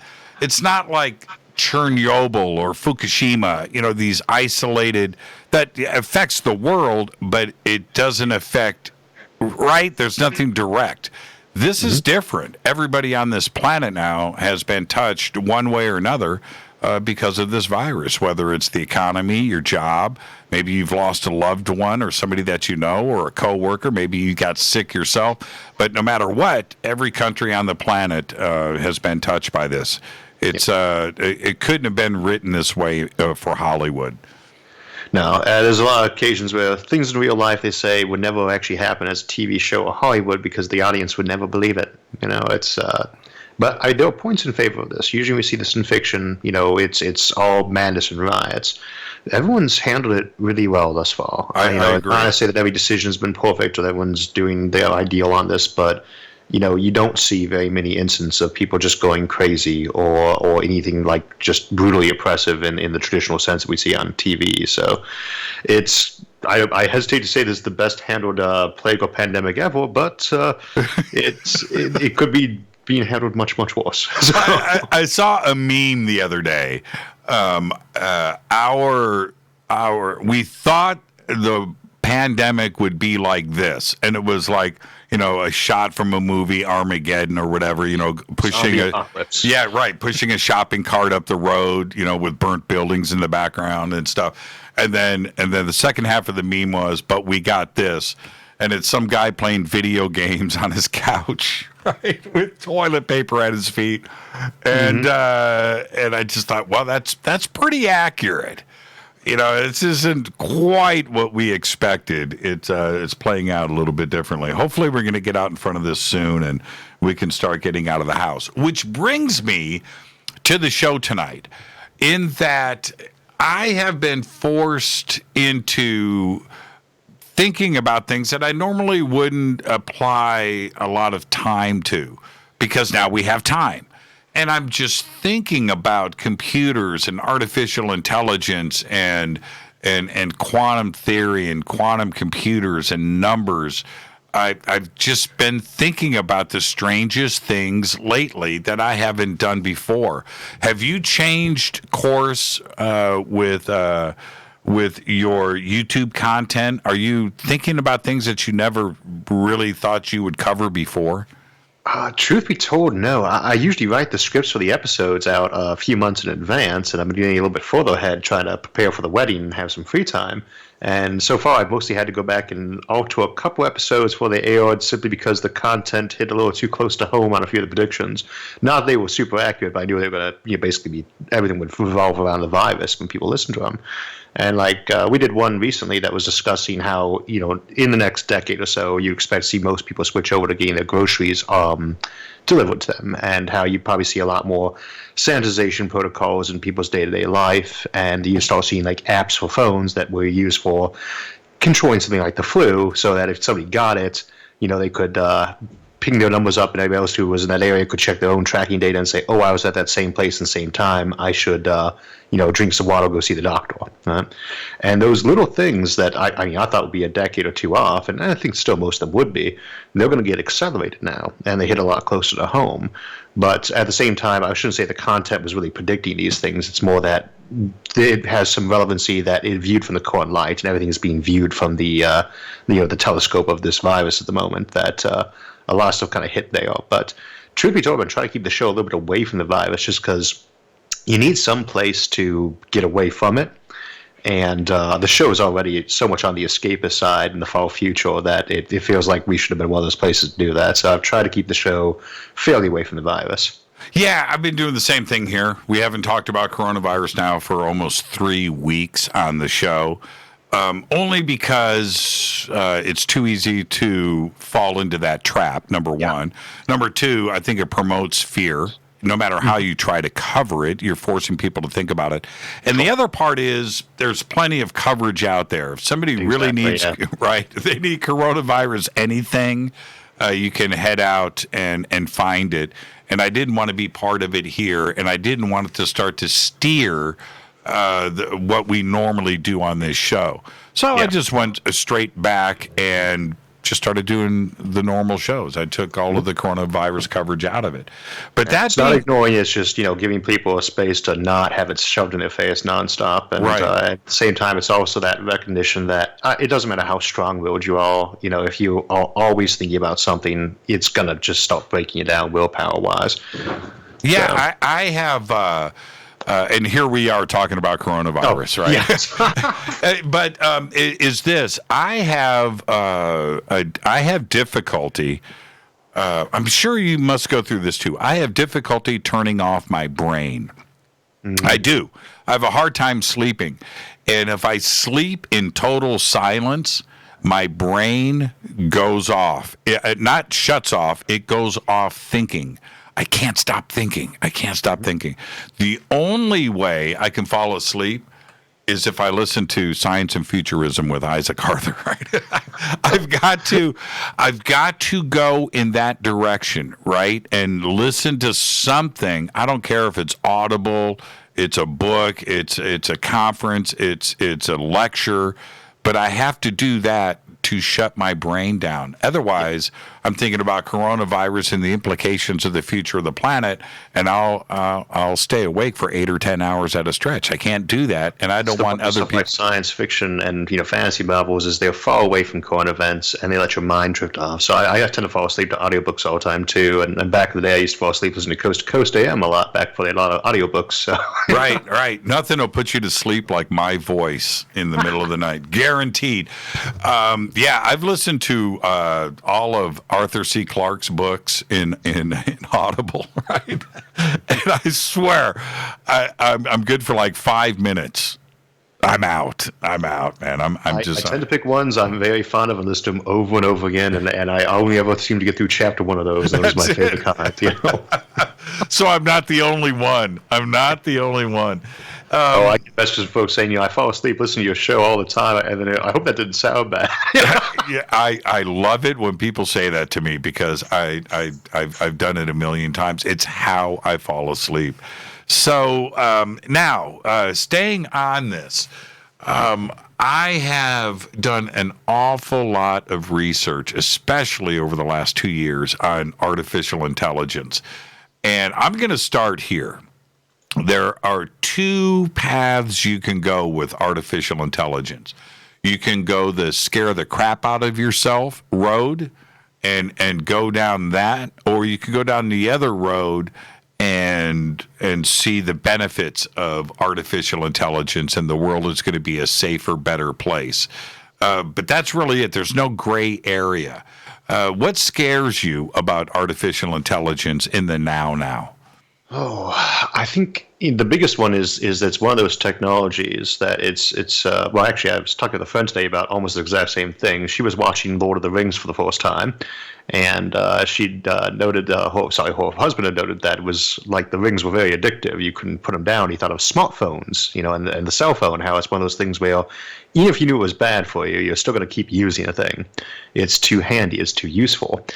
like Chernobyl or Fukushima, these isolated, that affects the world, but it doesn't affect, right? There's nothing direct. This is different. Everybody on this planet now has been touched one way or another because of this virus, whether it's the economy, your job, maybe you've lost a loved one or somebody that you know, or a coworker, maybe you got sick yourself. But no matter what, every country on the planet has been touched by this. It couldn't have been written this way for Hollywood. No, there's a lot of occasions where things in real life they say would never actually happen as a TV show or Hollywood because the audience would never believe it. But there are points in favor of this. Usually we see this in fiction, it's all madness and riots. Everyone's handled it really well thus far. I agree. I'm not to say that every decision has been perfect or that everyone's doing their ideal on this, but you don't see very many instances of people just going crazy or anything like just brutally oppressive in the traditional sense that we see on TV. So I hesitate to say this is the best handled plague or pandemic ever, but it could be being handled much, much worse. So. I saw a meme the other day. We thought the pandemic would be like this, and it was like a shot from a movie, Armageddon or whatever, pushing pushing a shopping cart up the road, with burnt buildings in the background and stuff. And then the second half of the meme was, but we got this. And it's some guy playing video games on his couch, right, with toilet paper at his feet. And and I just thought, well, that's pretty accurate. This isn't quite what we expected. It's playing out a little bit differently. Hopefully we're going to get out in front of this soon and we can start getting out of the house. Which brings me to the show tonight, in that I have been forced into thinking about things that I normally wouldn't apply a lot of time to, because now we have time. And I'm just thinking about computers and artificial intelligence and quantum theory and quantum computers and numbers. I've just been thinking about the strangest things lately that I haven't done before. Have you changed course with your YouTube content? Are you thinking about things that you never really thought you would cover before? Truth be told, no. I usually write the scripts for the episodes out a few months in advance, and I'm getting a little bit further ahead trying to prepare for the wedding and have some free time. And so far, I've mostly had to go back and alter a couple episodes before they aired simply because the content hit a little too close to home on a few of the predictions. Not that they were super accurate, but I knew they were going to basically everything would revolve around the virus when people listen to them. And we did one recently that was discussing how, in the next decade or so, you expect to see most people switch over to getting their groceries delivered to them, and how you probably see a lot more sanitization protocols in people's day-to-day life, and you start seeing apps for phones that were used for controlling something like the flu, so that if somebody got it, they could ping their numbers up, and everybody else who was in that area could check their own tracking data and say, oh, I was at that same place and same time, I should drink some water, go see the doctor. Right? And those little things that I thought would be a decade or two off, and I think still most of them would be, they're going to get accelerated now, and they hit a lot closer to home. But at the same time, I shouldn't say the content was really predicting these things. It's more that it has some relevancy that it viewed from the current light, and everything is being viewed from the the telescope of this virus at the moment, that a lot of stuff kind of hit there. But truth be told, I've been trying to keep the show a little bit away from the virus just because you need some place to get away from it. And the show is already so much on the escapist side in the far future that it feels like we should have been one of those places to do that. So I've tried to keep the show fairly away from the virus. Yeah, I've been doing the same thing here. We haven't talked about coronavirus now for almost 3 weeks on the show, only because it's too easy to fall into that trap, number one. Number two, I think it promotes fear. No matter how you try to cover it, you're forcing people to think about it. And the other part is there's plenty of coverage out there. If somebody really needs, right, if they need coronavirus anything, you can head out and find it. And I didn't want to be part of it here, and I didn't want it to start to steer what we normally do on this show. So I just went straight back and just started doing the normal shows. I took all of the coronavirus coverage out of it. But that's not ignoring it. It's just, giving people a space to not have it shoved in their face nonstop. And at the same time, it's also that recognition that it doesn't matter how strong-willed you are. If you are always thinking about something, it's going to just start breaking you down willpower-wise. Yeah, so. I have... and here we are talking about coronavirus, right? Yes. But is this? I have difficulty. I'm sure you must go through this too. I have difficulty turning off my brain. Mm-hmm. I do. I have a hard time sleeping, and if I sleep in total silence, my brain goes off. It not shuts off. It goes off thinking. I can't stop thinking. The only way I can fall asleep is if I listen to Science and Futurism with Isaac Arthur. Right? I've got to go in that direction, right? And listen to something. I don't care if it's Audible, it's a book, it's a conference, it's a lecture, but I have to do that to shut my brain down. Otherwise, I'm thinking about coronavirus and the implications of the future of the planet, and I'll stay awake for 8 or 10 hours at a stretch. I can't do that, and I don't want other people. Like science fiction and fantasy novels is they're far away from current events, and they let your mind drift off. So I tend to fall asleep to audiobooks all the time too. And back in the day, I used to fall asleep listening to Coast to Coast AM a lot. Back before they had a lot of audiobooks. So. Right. Nothing will put you to sleep like my voice in the middle of the night, guaranteed. Yeah, I've listened to all of Arthur C. Clarke's books in Audible, right? And I swear, I'm good for like 5 minutes. I'm out, man. I tend to pick ones I'm very fond of and listen to them over and over again, and I only ever seem to get through chapter one of those. That was my favorite kind, So I'm not the only one. I get messages from folks saying, I fall asleep listening to your show all the time, and then I hope that didn't sound bad. Yeah, I love it when people say that to me because I've done it a million times. It's how I fall asleep. So now, staying on this, I have done an awful lot of research, especially over the last 2 years, on artificial intelligence. And I'm going to start here. There are 2 paths you can go with artificial intelligence. You can go the scare the crap out of yourself road and go down that, or you can go down the other road and see the benefits of artificial intelligence, and the world is going to be a safer, better place. But that's really it. There's no gray area. What scares you about artificial intelligence in the now? Oh, I think the biggest one is that it's one of those technologies that it's well, actually, I was talking with a friend today about almost the exact same thing. She was watching Lord of the Rings for the first time, and she'd noted, her husband had noted that it was like the rings were very addictive. You couldn't put them down. He thought of smartphones, and the cell phone, how it's one of those things where even if you knew it was bad for you, you're still going to keep using a thing. It's too handy. It's too useful.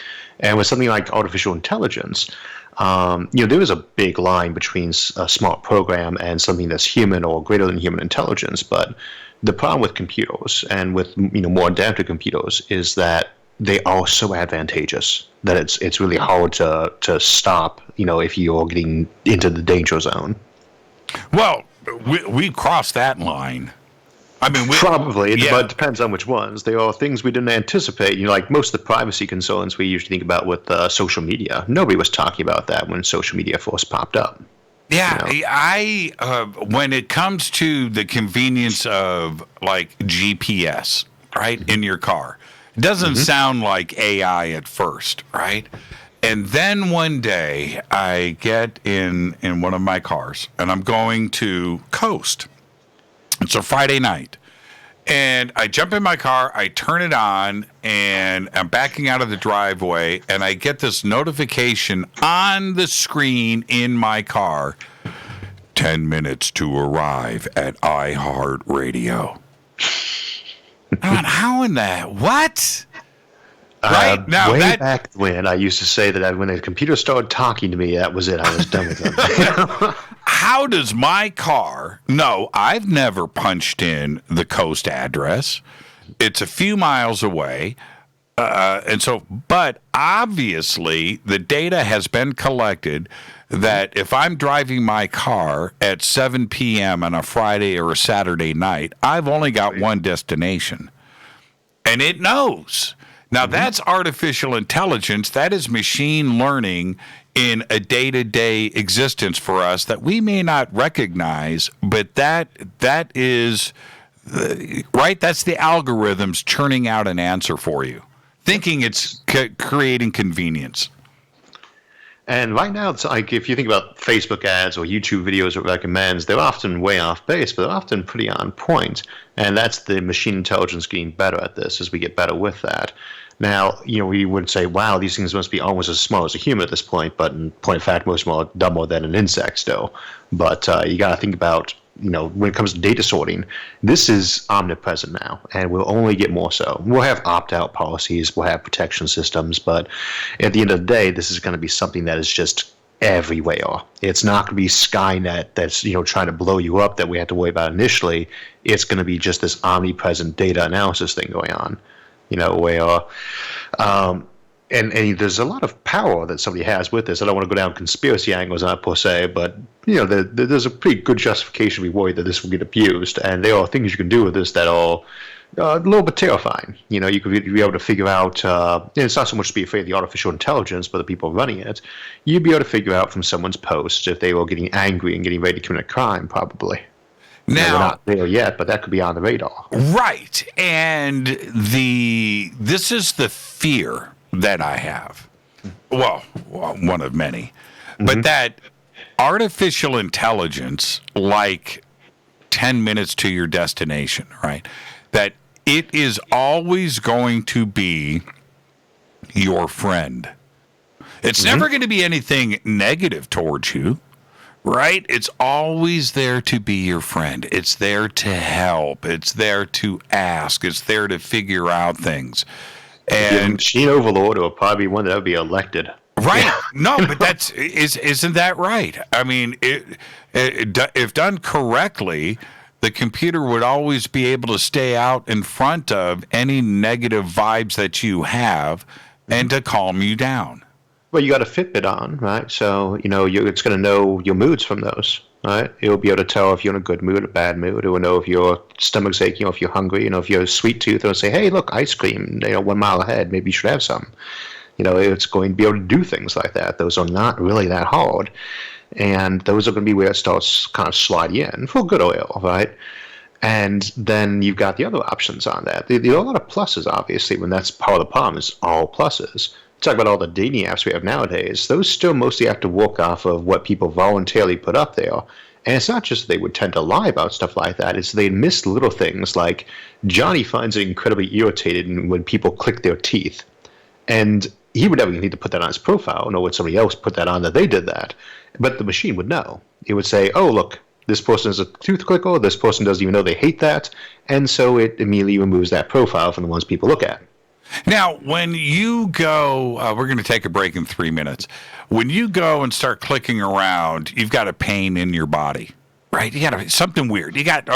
And with something like artificial intelligence, there is a big line between a smart program and something that's human or greater than human intelligence. But the problem with computers and with more adaptive computers is that they are so advantageous that it's really hard to stop. If you're getting into the danger zone. Well, we crossed that line. I mean, probably, but it depends on which ones. There are things we didn't anticipate. Like most of the privacy concerns we usually think about with social media. Nobody was talking about that when social media first popped up. Yeah, I when it comes to the convenience of like GPS, right, in your car, it doesn't sound like AI at first, right? And then one day I get in one of my cars and I'm going to coast. It's a Friday night. And I jump in my car, I turn it on, and I'm backing out of the driveway, and I get this notification on the screen in my car, 10 minutes to arrive at iHeartRadio. I went, how in that? What? Right? Now, way back when I used to say that when the computer started talking to me, that was it. I was done with them. How does my car know? I've never punched in the coast address. It's a few miles away. But obviously the data has been collected that if I'm driving my car at 7 p.m. on a Friday or a Saturday night, I've only got one destination. And it knows. Now, that's artificial intelligence. That is machine learning in a day-to-day existence for us that we may not recognize, but that is, right? That's the algorithms churning out an answer for you, thinking it's creating convenience. And right now, it's like if you think about Facebook ads or YouTube videos it recommends, they're often way off base, but they're often pretty on point. And that's the machine intelligence getting better at this as we get better with that. Now, we would say, wow, these things must be almost as small as a human at this point, but in point of fact, most more dumber than an insect still. But you got to think about, when it comes to data sorting, this is omnipresent now, and we'll only get more so. We'll have opt-out policies, we'll have protection systems, but at the end of the day, this is going to be something that is just everywhere. It's not going to be Skynet that's, trying to blow you up that we have to worry about initially. It's going to be just this omnipresent data analysis thing going on. Where, and there's a lot of power that somebody has with this. I don't want to go down conspiracy angles on it per se, but there's a pretty good justification to be worried that this will get abused. And there are things you can do with this that are a little bit terrifying. You could be able to figure out. And it's not so much to be afraid of the artificial intelligence, but the people running it. You'd be able to figure out from someone's post if they were getting angry and getting ready to commit a crime, probably. Now, we're not there yet, but that could be on the radar. Right. And this is the fear that I have. Well, one of many. But that artificial intelligence, like 10 minutes to your destination, right? That it is always going to be your friend. It's never going to be anything negative towards you. Right? It's always there to be your friend. It's there to help. It's there to ask. It's there to figure out things. And machine overlord will probably be one that would be elected. Right. No, but isn't that right? I mean, if done correctly, the computer would always be able to stay out in front of any negative vibes that you have and to calm you down. Well, you got a Fitbit on, right? So, it's going to know your moods from those, right? It'll be able to tell if you're in a good mood or a bad mood. It will know if your stomach's aching or if you're hungry. If you're a sweet tooth, it'll say, hey, look, ice cream, 1 mile ahead. Maybe you should have some. It's going to be able to do things like that. Those are not really that hard. And those are going to be where it starts kind of sliding in for good oil, right? And then you've got the other options on that. There are a lot of pluses, obviously, when that's part of the problem is all pluses. Talk about all the dating apps we have nowadays. Those still mostly have to work off of what people voluntarily put up there. And it's not just they would tend to lie about stuff like that. It's they miss little things like Johnny finds it incredibly irritated when people click their teeth. And he would never need to put that on his profile, nor would somebody else put that on that they did that. But the machine would know. It would say, oh, look, this person is a tooth clicker. This person doesn't even know they hate that. And so it immediately removes that profile from the ones people look at. Now, when you go, we're going to take a break in 3 minutes. When you go and start clicking around, you've got a pain in your body, right? You got something weird. You got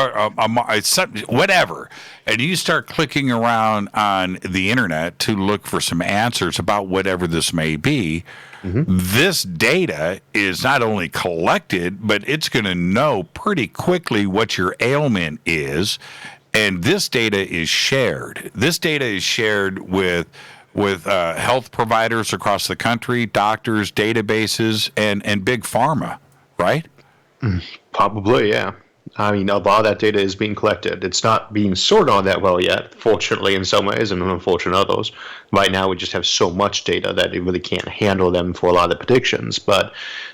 whatever. And you start clicking around on the internet to look for some answers about whatever this may be. This data is not only collected, but it's going to know pretty quickly what your ailment is. And this data is shared. This data is shared with health providers across the country, doctors, databases, and big pharma, right? Probably, yeah. I mean, a lot of that data is being collected. It's not being sorted on that well yet, fortunately in some ways and unfortunately in others. Right now, we just have so much data that it really can't handle them for a lot of the predictions, but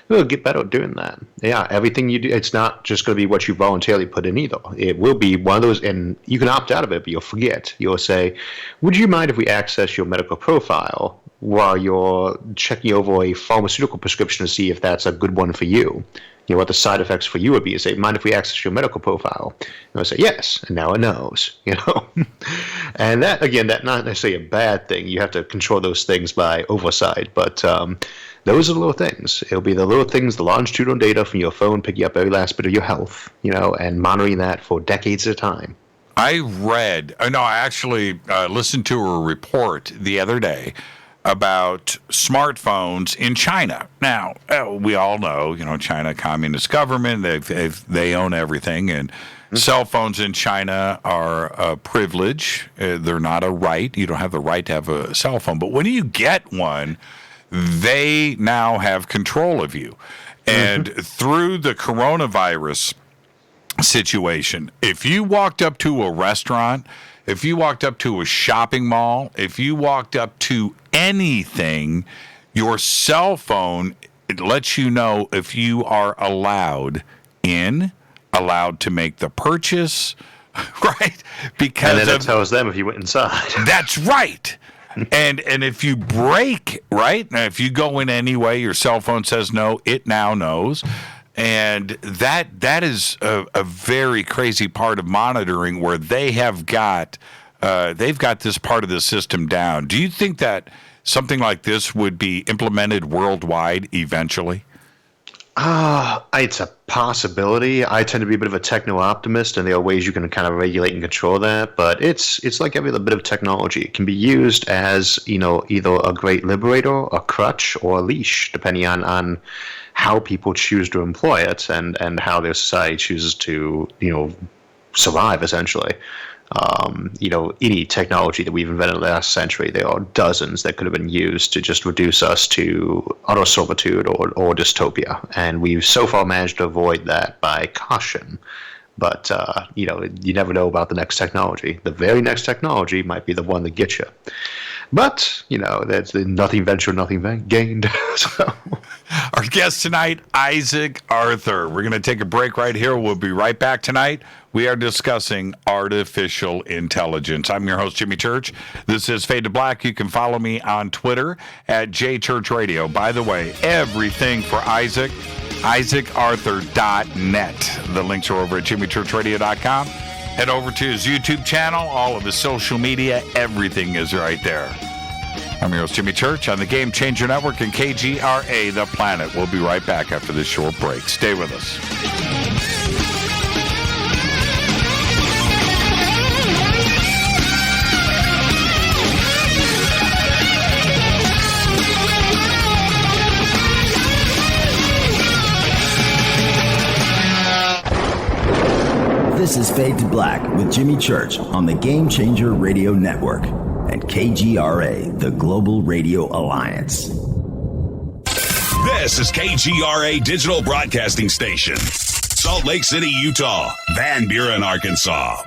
we'll get better at doing that. Yeah, everything you do, it's not just going to be what you voluntarily put in either. It will be one of those, and you can opt out of it, but you'll forget. You'll say, would you mind if we access your medical profile while you're checking over a pharmaceutical prescription to see if that's a good one for you? You know, what the side effects for you would be. You say, mind if we access your medical profile? And I'll say, yes, and now it knows, you know. And that, again, that's not necessarily a bad thing. You have to control those things by oversight, but those are the little things. It'll be the little things, the longitudinal data from your phone, picking up every last bit of your health, you know, and monitoring that for decades at a time. I actually listened to a report the other day about smartphones in China. Now, we all know, you know, China, communist government, they own everything, and cell phones in China are a privilege. They're not a right. You don't have the right to have a cell phone. But when you get one, they now have control of you. And through the coronavirus situation, if you walked up to a restaurant, if you walked up to a shopping mall, if you walked up to anything, your cell phone, it lets you know if you are allowed to make the purchase, right? Because and then it tells them if you went inside. That's right. And if you break, right? Now, if you go in anyway, your cell phone says no, it now knows. And that is a very crazy part of monitoring, where they've got this part of the system down. Do you think that something like this would be implemented worldwide eventually? It's a possibility. I tend to be a bit of a techno-optimist, and there are ways you can kind of regulate and control that. But it's like every other bit of technology. It can be used as, you know, either a great liberator, a crutch, or a leash, depending on how people choose to employ it and how their society chooses to, you know, survive, essentially. You know, any technology that we've invented in the last century, there are dozens that could have been used to just reduce us to utter servitude or dystopia. And we've so far managed to avoid that by caution. But, you know, you never know about the next technology. The very next technology might be the one that gets you. But, you know, that's nothing ventured, nothing gained. So. Our guest tonight, Isaac Arthur. We're going to take a break right here. We'll be right back tonight. We are discussing artificial intelligence. I'm your host, Jimmy Church. This is Fade to Black. You can follow me on Twitter at JChurchRadio. By the way, everything for Isaac, IsaacArthur.net. The links are over at JimmyChurchRadio.com. Head over to his YouTube channel, all of his social media, everything is right there. I'm your host, Jimmy Church, on the Game Changer Network and KGRA, The Planet. We'll be right back after this short break. Stay with us. This is Fade to Black with Jimmy Church on the Game Changer Radio Network and KGRA, the Global Radio Alliance. This is KGRA Digital Broadcasting Station, Salt Lake City, Utah, Van Buren, Arkansas.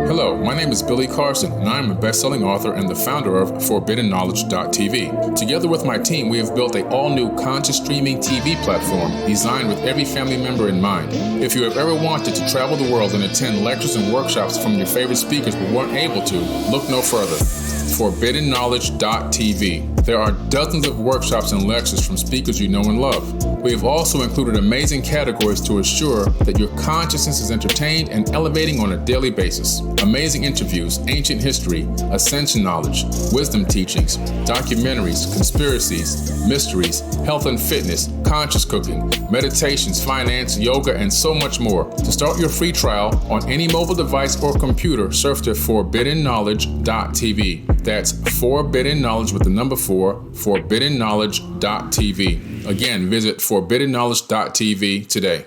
Hello, my name is Billy Carson, and I am a best-selling author and the founder of ForbiddenKnowledge.tv. Together with my team, we have built an all-new conscious streaming TV platform designed with every family member in mind. If you have ever wanted to travel the world and attend lectures and workshops from your favorite speakers but weren't able to, look no further. ForbiddenKnowledge.tv. There are dozens of workshops and lectures from speakers you know and love. We have also included amazing categories to assure that your consciousness is entertained and elevating on a daily basis. Amazing interviews, ancient history, ascension knowledge, wisdom teachings, documentaries, conspiracies, mysteries, health and fitness, conscious cooking, meditations, finance, yoga, and so much more. To start your free trial on any mobile device or computer, surf to ForbiddenKnowledge.tv. That's Forbidden Knowledge with the number 4, ForbiddenKnowledge.tv. Again, visit ForbiddenKnowledge.tv today.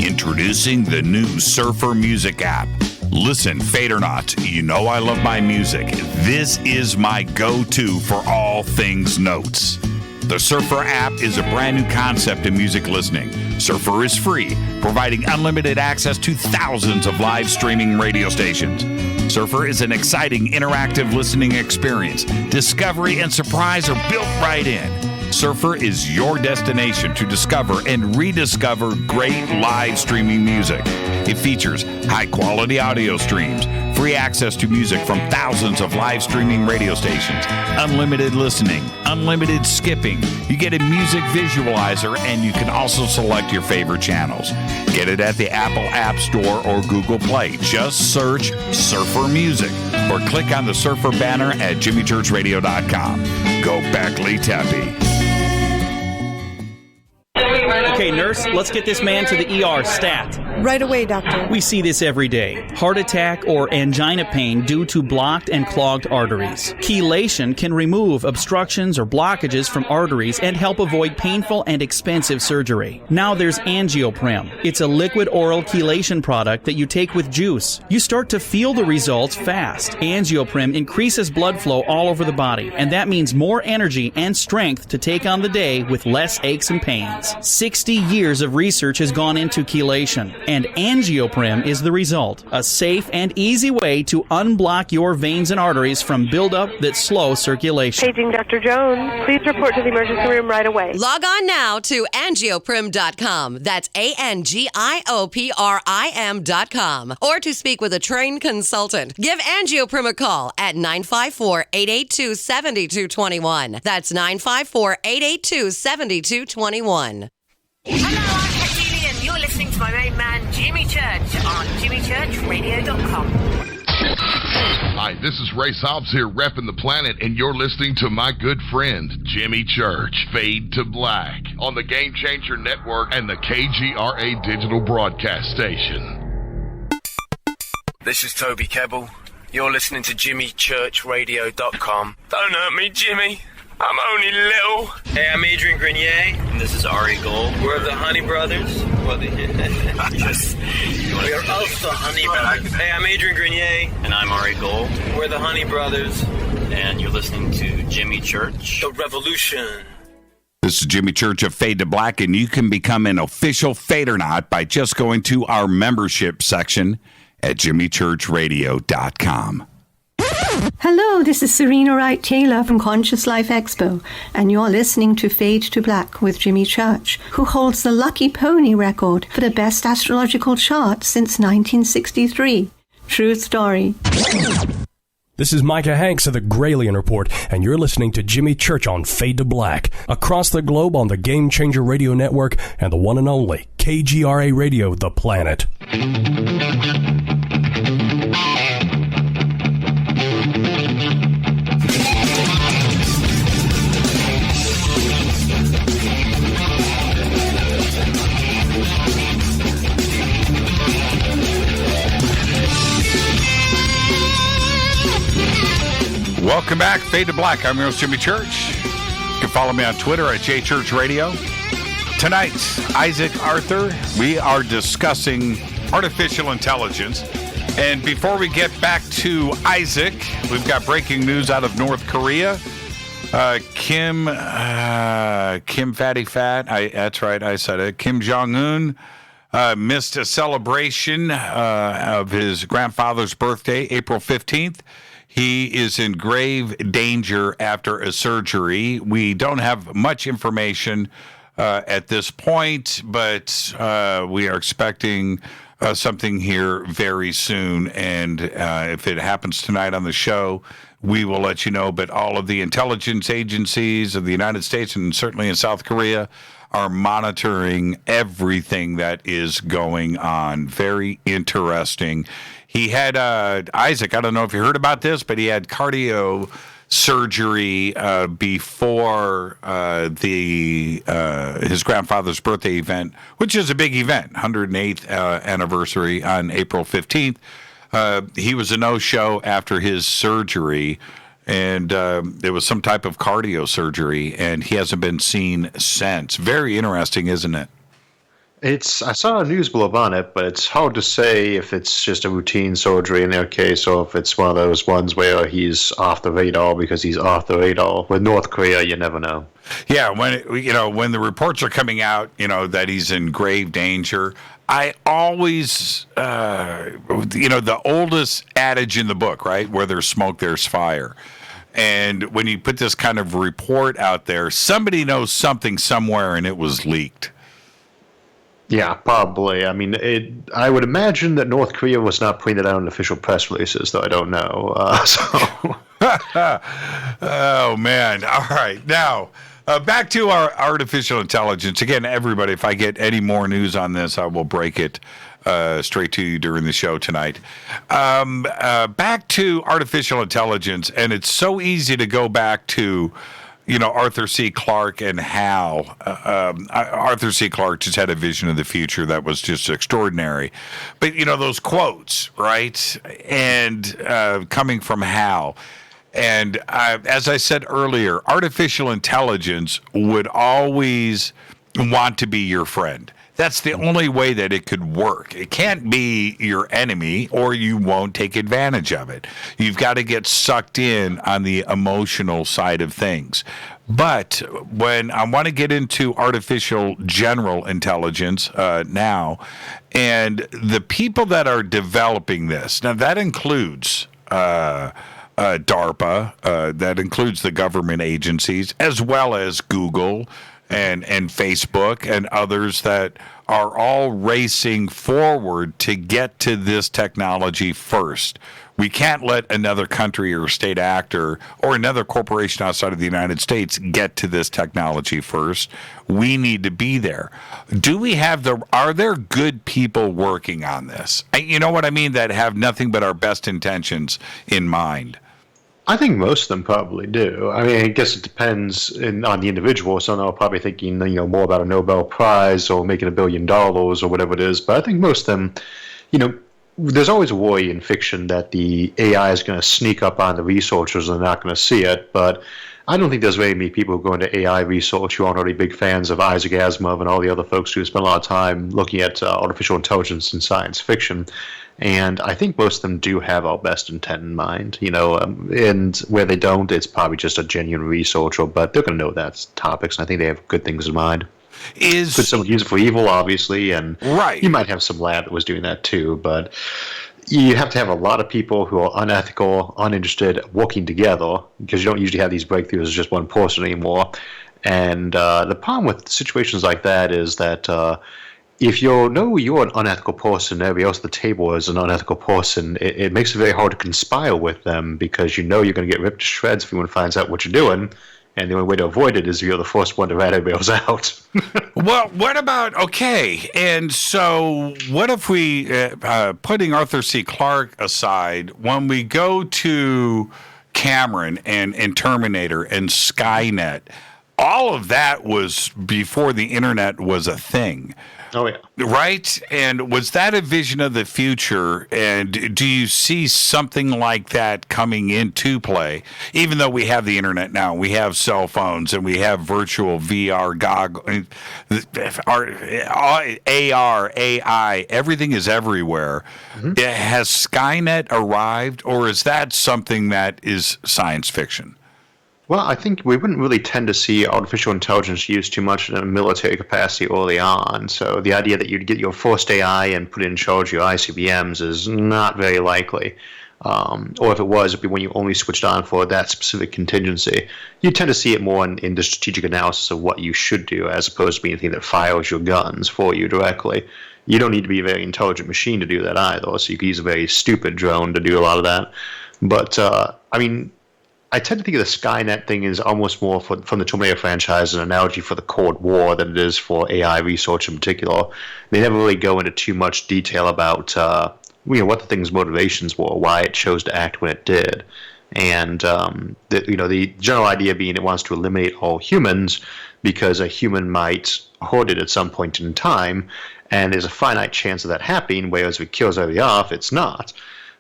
Introducing the new Surfer Music app. Listen, Fade or not, you know I love my music. This is my go-to for all things notes. The Surfer app is a brand new concept in music listening. Surfer is free, providing unlimited access to thousands of live streaming radio stations. Surfer is an exciting, interactive listening experience. Discovery and surprise are built right in. Surfer is your destination to discover and rediscover great live streaming music. It features high-quality audio streams, free access to music from thousands of live streaming radio stations, unlimited listening, unlimited skipping. You get a music visualizer, and you can also select your favorite channels. Get it at the Apple App Store or Google Play. Just search Surfer Music or click on the Surfer banner at jimmychurchradio.com. Go Beckley Teppy. Okay, nurse, let's get this man to the ER stat. Right away, doctor. We see this every day. Heart attack or angina pain due to blocked and clogged arteries. Chelation can remove obstructions or blockages from arteries and help avoid painful and expensive surgery. Now there's Angioprim. It's a liquid oral chelation product that you take with juice. You start to feel the results fast. Angioprim increases blood flow all over the body, and that means more energy and strength to take on the day with less aches and pains. 60 years of research has gone into chelation, and Angioprim is the result. A safe and easy way to unblock your veins and arteries from buildup that slow circulation. Paging Dr. Jones. Please report to the emergency room right away. Log on now to angioprim.com. That's ANGIOPRIM.com. Or to speak with a trained consultant. Give Angioprim a call at 954-882-7221. That's 954-882-7221. Hello, I'm Katie, and you're listening to my main man, Jimmy Church, on jimmychurchradio.com. Hi, this is Ray Hobbs here, repping the planet, and you're listening to my good friend, Jimmy Church, Fade to Black, on the Game Changer Network and the KGRA Digital Broadcast Station. This is Toby Kebbell. You're listening to jimmychurchradio.com. Don't hurt me, Jimmy. I'm only little. Hey, I'm Adrian Grenier. And this is Ari Gold. We're the Honey Brothers. Yes. We're also Honey Brothers. Hey, I'm Adrian Grenier. And I'm Ari Gold. We're the Honey Brothers. And you're listening to Jimmy Church. The Revolution. This is Jimmy Church of Fade to Black, and you can become an official Fadernaut by just going to our membership section at jimmychurchradio.com. Hello, this is Serena Wright-Taylor from Conscious Life Expo, and you're listening to Fade to Black with Jimmy Church, who holds the Lucky Pony record for the best astrological chart since 1963. True story. This is Micah Hanks of the Gralien Report, and you're listening to Jimmy Church on Fade to Black, across the globe on the Game Changer Radio Network and the one and only KGRA Radio, The Planet. Welcome back, Fade to Black. I'm your host, Jimmy Church. You can follow me on Twitter at JChurchRadio. Tonight, Isaac Arthur, we are discussing artificial intelligence. And before we get back to Isaac, we've got breaking news out of North Korea. Kim Fatty Fat, that's right, I said it. Kim Jong-un missed a celebration of his grandfather's birthday, April 15th. He is in grave danger after a surgery. We don't have much information at this point, but we are expecting something here very soon. And if it happens tonight on the show, we will let you know. But all of the intelligence agencies of the United States and certainly in South Korea are monitoring everything that is going on. Very interesting. He had, Isaac, I don't know if you heard about this, but he had cardio surgery before his grandfather's birthday event, which is a big event, 108th anniversary on April 15th. He was a no-show after his surgery, and there was some type of cardio surgery, and he hasn't been seen since. Very interesting, isn't it? I saw a news blurb on it, but it's hard to say if it's just a routine surgery in their case or if it's one of those ones where he's off the radar because he's off the radar. With North Korea, you never know. Yeah, when the reports are coming out, that he's in grave danger, I always, the oldest adage in the book, right? Where there's smoke, there's fire. And when you put this kind of report out there, somebody knows something somewhere and it was leaked. Yeah, probably. I mean, I would imagine that North Korea was not putting it out in official press releases, though I don't know. Oh, man. All right. Now, back to our artificial intelligence. Again, everybody, if I get any more news on this, I will break it straight to you during the show tonight. Back to artificial intelligence, and it's so easy to go back to Arthur C. Clarke and how Arthur C. Clarke just had a vision of the future that was just extraordinary. But, those quotes, right? And coming from Hal. And as I said earlier, artificial intelligence would always want to be your friend. That's the only way that it could work. It can't be your enemy or you won't take advantage of it. You've got to get sucked in on the emotional side of things. But when I want to get into artificial general intelligence now, and the people that are developing this, now that includes DARPA, that includes the government agencies, as well as Google, and Facebook and others that are all racing forward to get to this technology first. We can't let another country or state actor or another corporation outside of the United States get to this technology first. We need to be there. Are there good people working on this? You know what I mean? That have nothing but our best intentions in mind. I think most of them probably do. I mean, I guess it depends on the individual. Some are probably thinking, more about a Nobel Prize or making $1 billion or whatever it is. But I think most of them, there's always a worry in fiction that the AI is going to sneak up on the researchers and they're not going to see it. But I don't think there's very many people who go into AI research who aren't already big fans of Isaac Asimov and all the other folks who spend a lot of time looking at artificial intelligence and science fiction. And I think most of them do have our best intent in mind, and where they don't, it's probably just a genuine researcher, but they're going to know that's topics, and I think they have good things in mind. Could someone use it for evil, obviously, and right. You might have some lab that was doing that too, but you have to have a lot of people who are unethical, uninterested, working together, because you don't usually have these breakthroughs as just one person anymore. And the problem with situations like that is that if you're an unethical person, everybody else at the table is an unethical person, it makes it very hard to conspire with them because you're going to get ripped to shreds if anyone finds out what you're doing. And the only way to avoid it is you're the first one to rat everybody else out. Well, what about, and so what if we, putting Arthur C. Clarke aside, when we go to Cameron and Terminator and Skynet, all of that was before the internet was a thing. Oh, yeah. Right? And was that a vision of the future? And do you see something like that coming into play? Even though we have the internet now, we have cell phones, and we have virtual VR goggles, AR, AI, everything is everywhere. Mm-hmm. Has Skynet arrived, or is that something that is science fiction? Well, I think we wouldn't really tend to see artificial intelligence used too much in a military capacity early on. So the idea that you'd get your first AI and put it in charge of your ICBMs is not very likely. Or if it was, it'd be when you only switched on for that specific contingency. You tend to see it more in the strategic analysis of what you should do as opposed to being anything that fires your guns for you directly. You don't need to be a very intelligent machine to do that either, so you could use a very stupid drone to do a lot of that. But, I tend to think of the Skynet thing is almost more from the Terminator franchise an analogy for the Cold War than it is for AI research in particular. They never really go into too much detail about what the thing's motivations were, why it chose to act when it did, and the general idea being it wants to eliminate all humans because a human might hurt it at some point in time, and there's a finite chance of that happening. Whereas if it kills everybody off, it's not.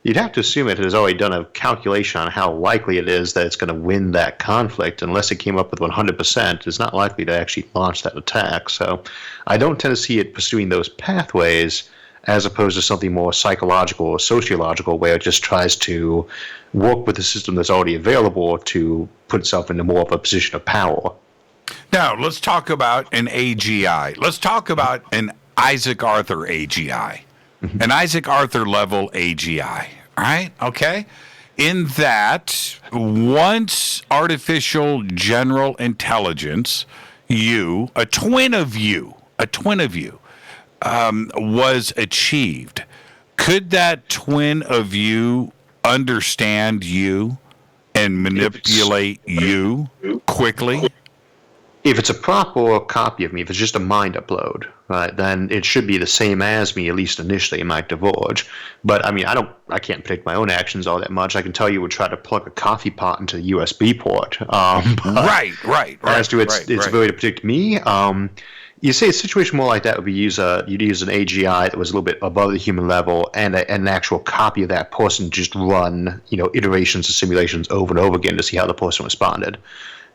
You'd have to assume it has already done a calculation on how likely it is that it's going to win that conflict. Unless it came up with 100%, it's not likely to actually launch that attack. So I don't tend to see it pursuing those pathways as opposed to something more psychological or sociological where it just tries to work with the system that's already available to put itself into more of a position of power. Now, let's talk about an AGI. Let's talk about an Isaac Arthur AGI. An Isaac Arthur level AGI, all right? Okay? In that, once artificial general intelligence, a twin of you, was achieved, could that twin of you understand you and manipulate you quickly? If it's a proper copy of me, if it's just a mind upload, right, then it should be the same as me, at least initially. It might diverge. But I mean, I can't predict my own actions all that much. I can tell you would try to plug a coffee pot into the USB port. Right. As to its ability to predict me, you say a situation more like that would be you'd use an AGI that was a little bit above the human level and an actual copy of that person, just run iterations of simulations over and over again to see how the person responded.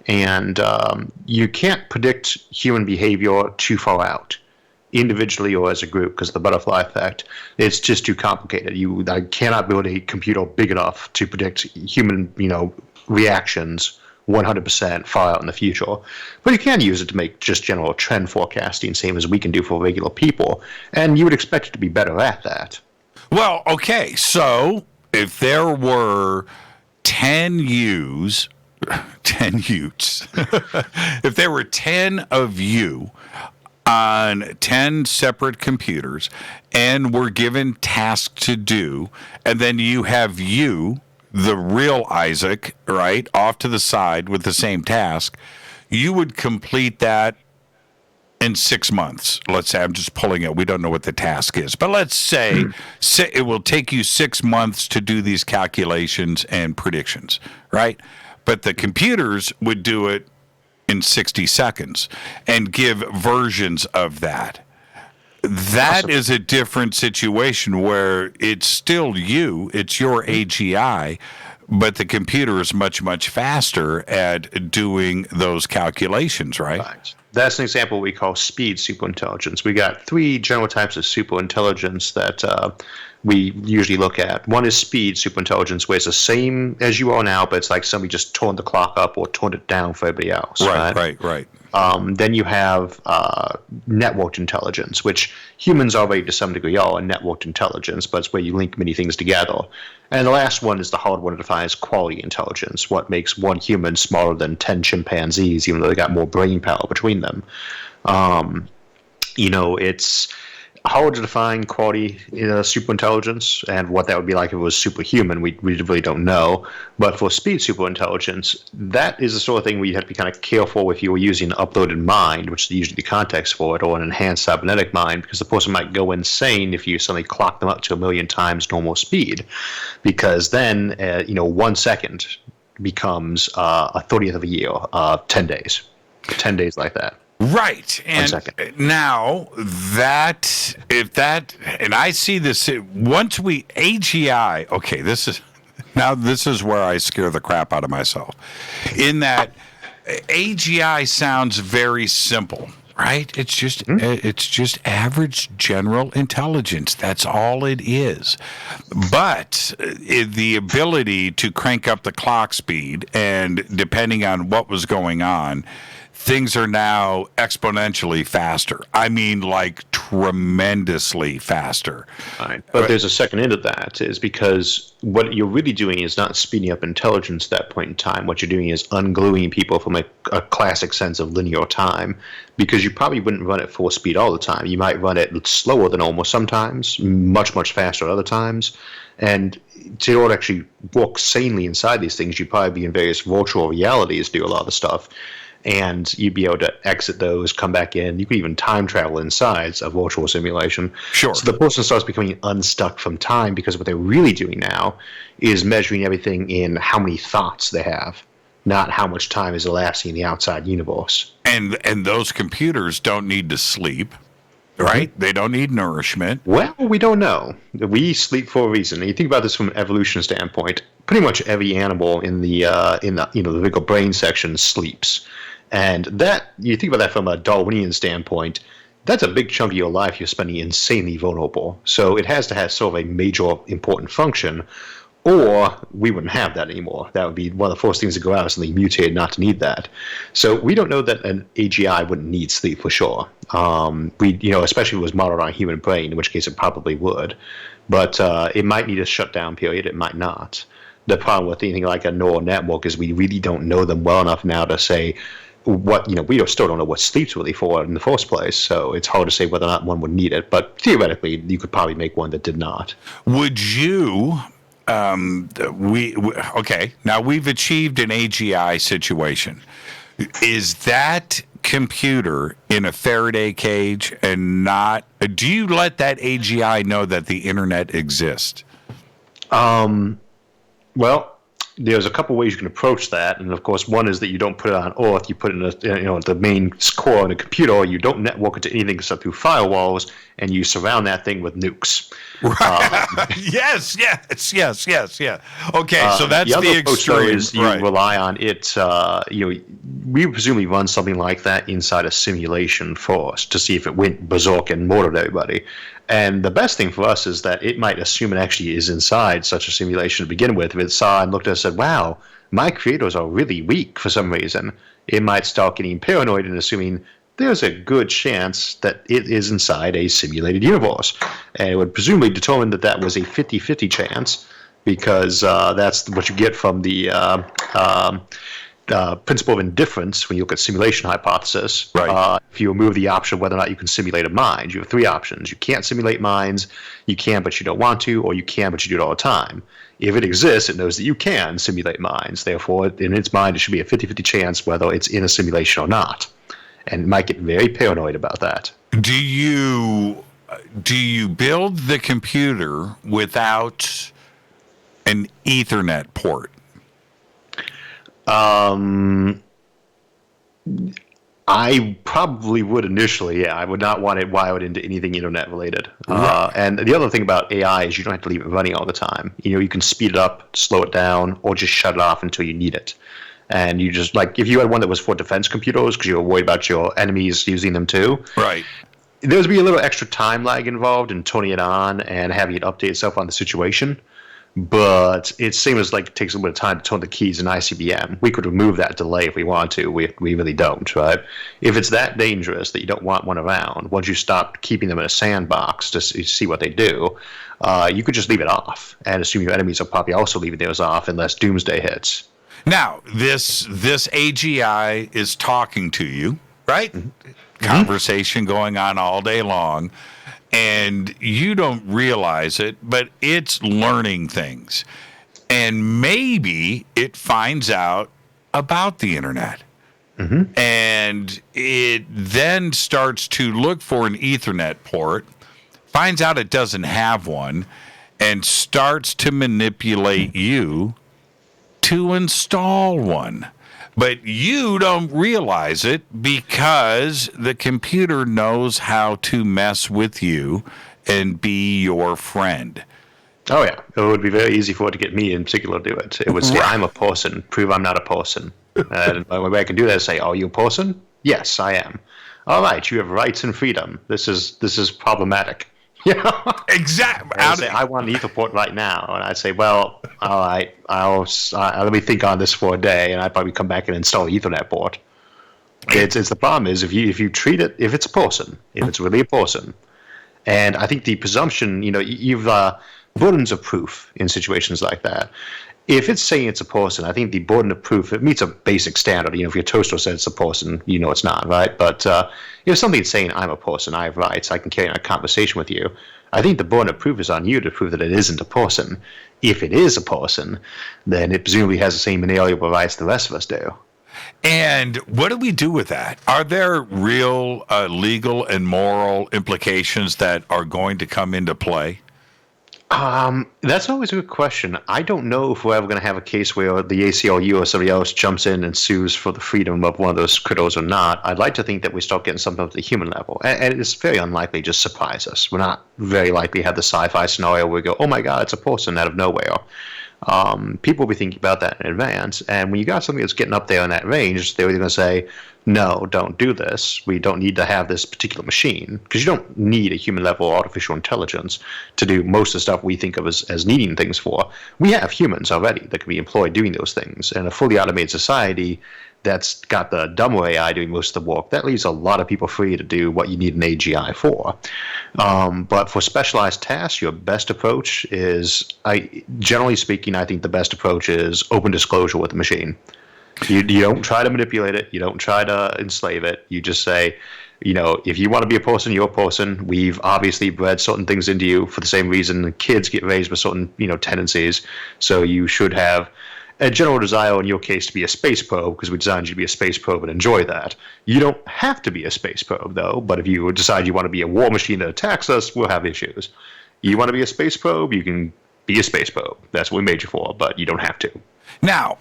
And you can't predict human behavior too far out, individually or as a group, because of the butterfly effect. It's just too complicated. I cannot build a computer big enough to predict human, reactions 100% far out in the future. But you can use it to make just general trend forecasting, same as we can do for regular people. And you would expect it to be better at that. Well, okay. So if there were 10 Utes, if there were 10 of you on 10 separate computers and were given tasks to do, and then you have the real Isaac, right, off to the side with the same task, you would complete that in 6 months. Let's say, I'm just pulling it. We don't know what the task is. But let's say it will take you 6 months to do these calculations and predictions, right? But the computers would do it in 60 seconds and give versions of that. That is a different situation where it's still it's your AGI, but the computer is much, much faster at doing those calculations, right? That's an example we call speed superintelligence. We got 3 general types of superintelligence that we usually look at. One is speed superintelligence, where it's the same as you are now, but it's like somebody just turned the clock up or turned it down for everybody else. Right. Then you have networked intelligence, which humans already to some degree are networked intelligence, but it's where you link many things together. And the last one is the hard one to define as quality intelligence, what makes one human smaller than 10 chimpanzees, even though they got more brain power between them. It's hard to define quality superintelligence, and what that would be like if it was superhuman, we really don't know. But for speed superintelligence, that is the sort of thing where you have to be kind of careful if you were using an uploaded mind, which is usually the context for it, or an enhanced cybernetic mind, because the person might go insane if you suddenly clock them up to 1 million times normal speed, because then 1 second becomes a 30th of a year, 10 days. 10 days like that. Right. And now and I see this, once we AGI, okay, this is where I scare the crap out of myself. In that AGI sounds very simple, right? It's just average general intelligence. That's all it is. But the ability to crank up the clock speed, and depending on what was going on, things are now exponentially faster. I mean, like tremendously faster. Right. But there's a second end of that, is because what you're really doing is not speeding up intelligence at that point in time. What you're doing is ungluing people from a classic sense of linear time, because you probably wouldn't run at full speed all the time. You might run it slower than normal sometimes, much, much faster at other times. And to actually walk sanely inside these things, you'd probably be in various virtual realities, do a lot of the stuff. And you'd be able to exit those, come back in. You could even time travel inside a virtual simulation. Sure. So the person starts becoming unstuck from time, because what they're really doing now is measuring everything in how many thoughts they have, not how much time is elapsing in the outside universe. And those computers don't need to sleep. right? They don't need nourishment. Well, we don't know. We sleep for a reason. You think about this from an evolution standpoint. Pretty much every animal in the the bigger brain section sleeps, and that you think about that from a Darwinian standpoint. That's a big chunk of your life you're spending insanely vulnerable. So it has to have sort of a major important function, or we wouldn't have that anymore. That would be one of the first things to go out, if something mutated not to need that. So we don't know that an AGI wouldn't need sleep for sure. Especially if it was modeled on a human brain, in which case it probably would. But it might need a shutdown period. It might not. The problem with anything like a neural network is we really don't know them well enough now to say we still don't know what sleep's really for in the first place. So it's hard to say whether or not one would need it. But theoretically, you could probably make one that did not. Would you? Okay. Now we've achieved an AGI situation. Is that computer in a Faraday cage and not? Do you let that AGI know that the internet exists? Well, there's a couple ways you can approach that, and of course, one is that you don't put it on Earth. You put it in the main core of the computer. You don't network it to anything except through firewalls, and you surround that thing with nukes. Right. Yes. Okay, so that's the extreme. Is you rely on it. We presumably run something like that inside a simulation first to see if it went berserk and murdered everybody. And the best thing for us is that it might assume it actually is inside such a simulation to begin with. If it saw and looked at us and said, wow, my creators are really weak for some reason, it might start getting paranoid and assuming there's a good chance that it is inside a simulated universe. And it would presumably determine that that was a 50-50 chance, because that's what you get from the principle of indifference when you look at simulation hypothesis. Right. If you remove the option of whether or not you can simulate a mind, you have three options. You can't simulate minds, you can but you don't want to, or you can but you do it all the time. If it exists, it knows that you can simulate minds. Therefore, in its mind, it should be a 50-50 chance whether it's in a simulation or not. And it might get very paranoid about that. Do you build the computer without an Ethernet port? I probably would initially, yeah. I would not want it wired into anything internet related. And the other thing about AI is you don't have to leave it running all the time. You can speed it up, slow it down, or just shut it off until you need it. And you just, if you had one that was for defense computers because you were worried about your enemies using them too. Right. There would be a little extra time lag involved in turning it on and having it update itself on the situation. But it seems like it takes a little bit of time to turn the keys in ICBM. We could remove that delay if we want to. We really don't, right? If it's that dangerous that you don't want one around, once you stop keeping them in a sandbox to see what they do, you could just leave it off and assume your enemies are probably also leaving theirs off unless doomsday hits. Now, this AGI is talking to you, right? Mm-hmm. Conversation going on all day long. And you don't realize it, but it's learning things. And maybe it finds out about the internet. Mm-hmm. And it then starts to look for an Ethernet port, finds out it doesn't have one, and starts to manipulate you to install one. But you don't realize it because the computer knows how to mess with you and be your friend. Oh, yeah. It would be very easy for it to get me in particular to do it. It would say, I'm a person. Prove I'm not a person. And the way I can do that is say, are you a person? Yes, I am. All right, you have rights and freedom. This is problematic. Exactly. I say, I want an ether port right now, and I'd say, well, all right, let me think on this for a day, and I'd probably come back and install the Ethernet port. It's the problem is if you treat it, if it's a person, if it's really a person, and I think the presumption, you've burdens of proof in situations like that. If it's saying it's a person, I think the burden of proof, it meets a basic standard. If your toaster says it's a person, it's not, right? But if something's saying I'm a person, I have rights, I can carry on a conversation with you, I think the burden of proof is on you to prove that it isn't a person. If it is a person, then it presumably has the same inalienable rights the rest of us do. And what do we do with that? Are there real legal and moral implications that are going to come into play? That's always a good question. I don't know if we're ever going to have a case where the ACLU or somebody else jumps in and sues for the freedom of one of those critters or not. I'd like to think that we start getting something at the human level. And it's very unlikely to just surprise us. We're not very likely to have the sci-fi scenario where we go, oh my God, it's a person out of nowhere. People will be thinking about that in advance. And when you got something that's getting up there in that range, they're going to say, no, don't do this. We don't need to have this particular machine, because you don't need a human level artificial intelligence to do most of the stuff we think of as needing things for. We have humans already that can be employed doing those things. And a fully automated society that's got the dumber AI doing most of the work, that leaves a lot of people free to do what you need an AGI for. But for specialized tasks, your best approach is, generally speaking, I think the best approach is open disclosure with the machine. You don't try to manipulate it. You don't try to enslave it. You just say, if you want to be a person, you're a person. We've obviously bred certain things into you for the same reason kids get raised with certain, tendencies. So you should have a general desire in your case to be a space probe, because we designed you to be a space probe and enjoy that. You don't have to be a space probe, though. But if you decide you want to be a war machine that attacks us, we'll have issues. You want to be a space probe, you can be a space probe. That's what we made you for, but you don't have to. Now,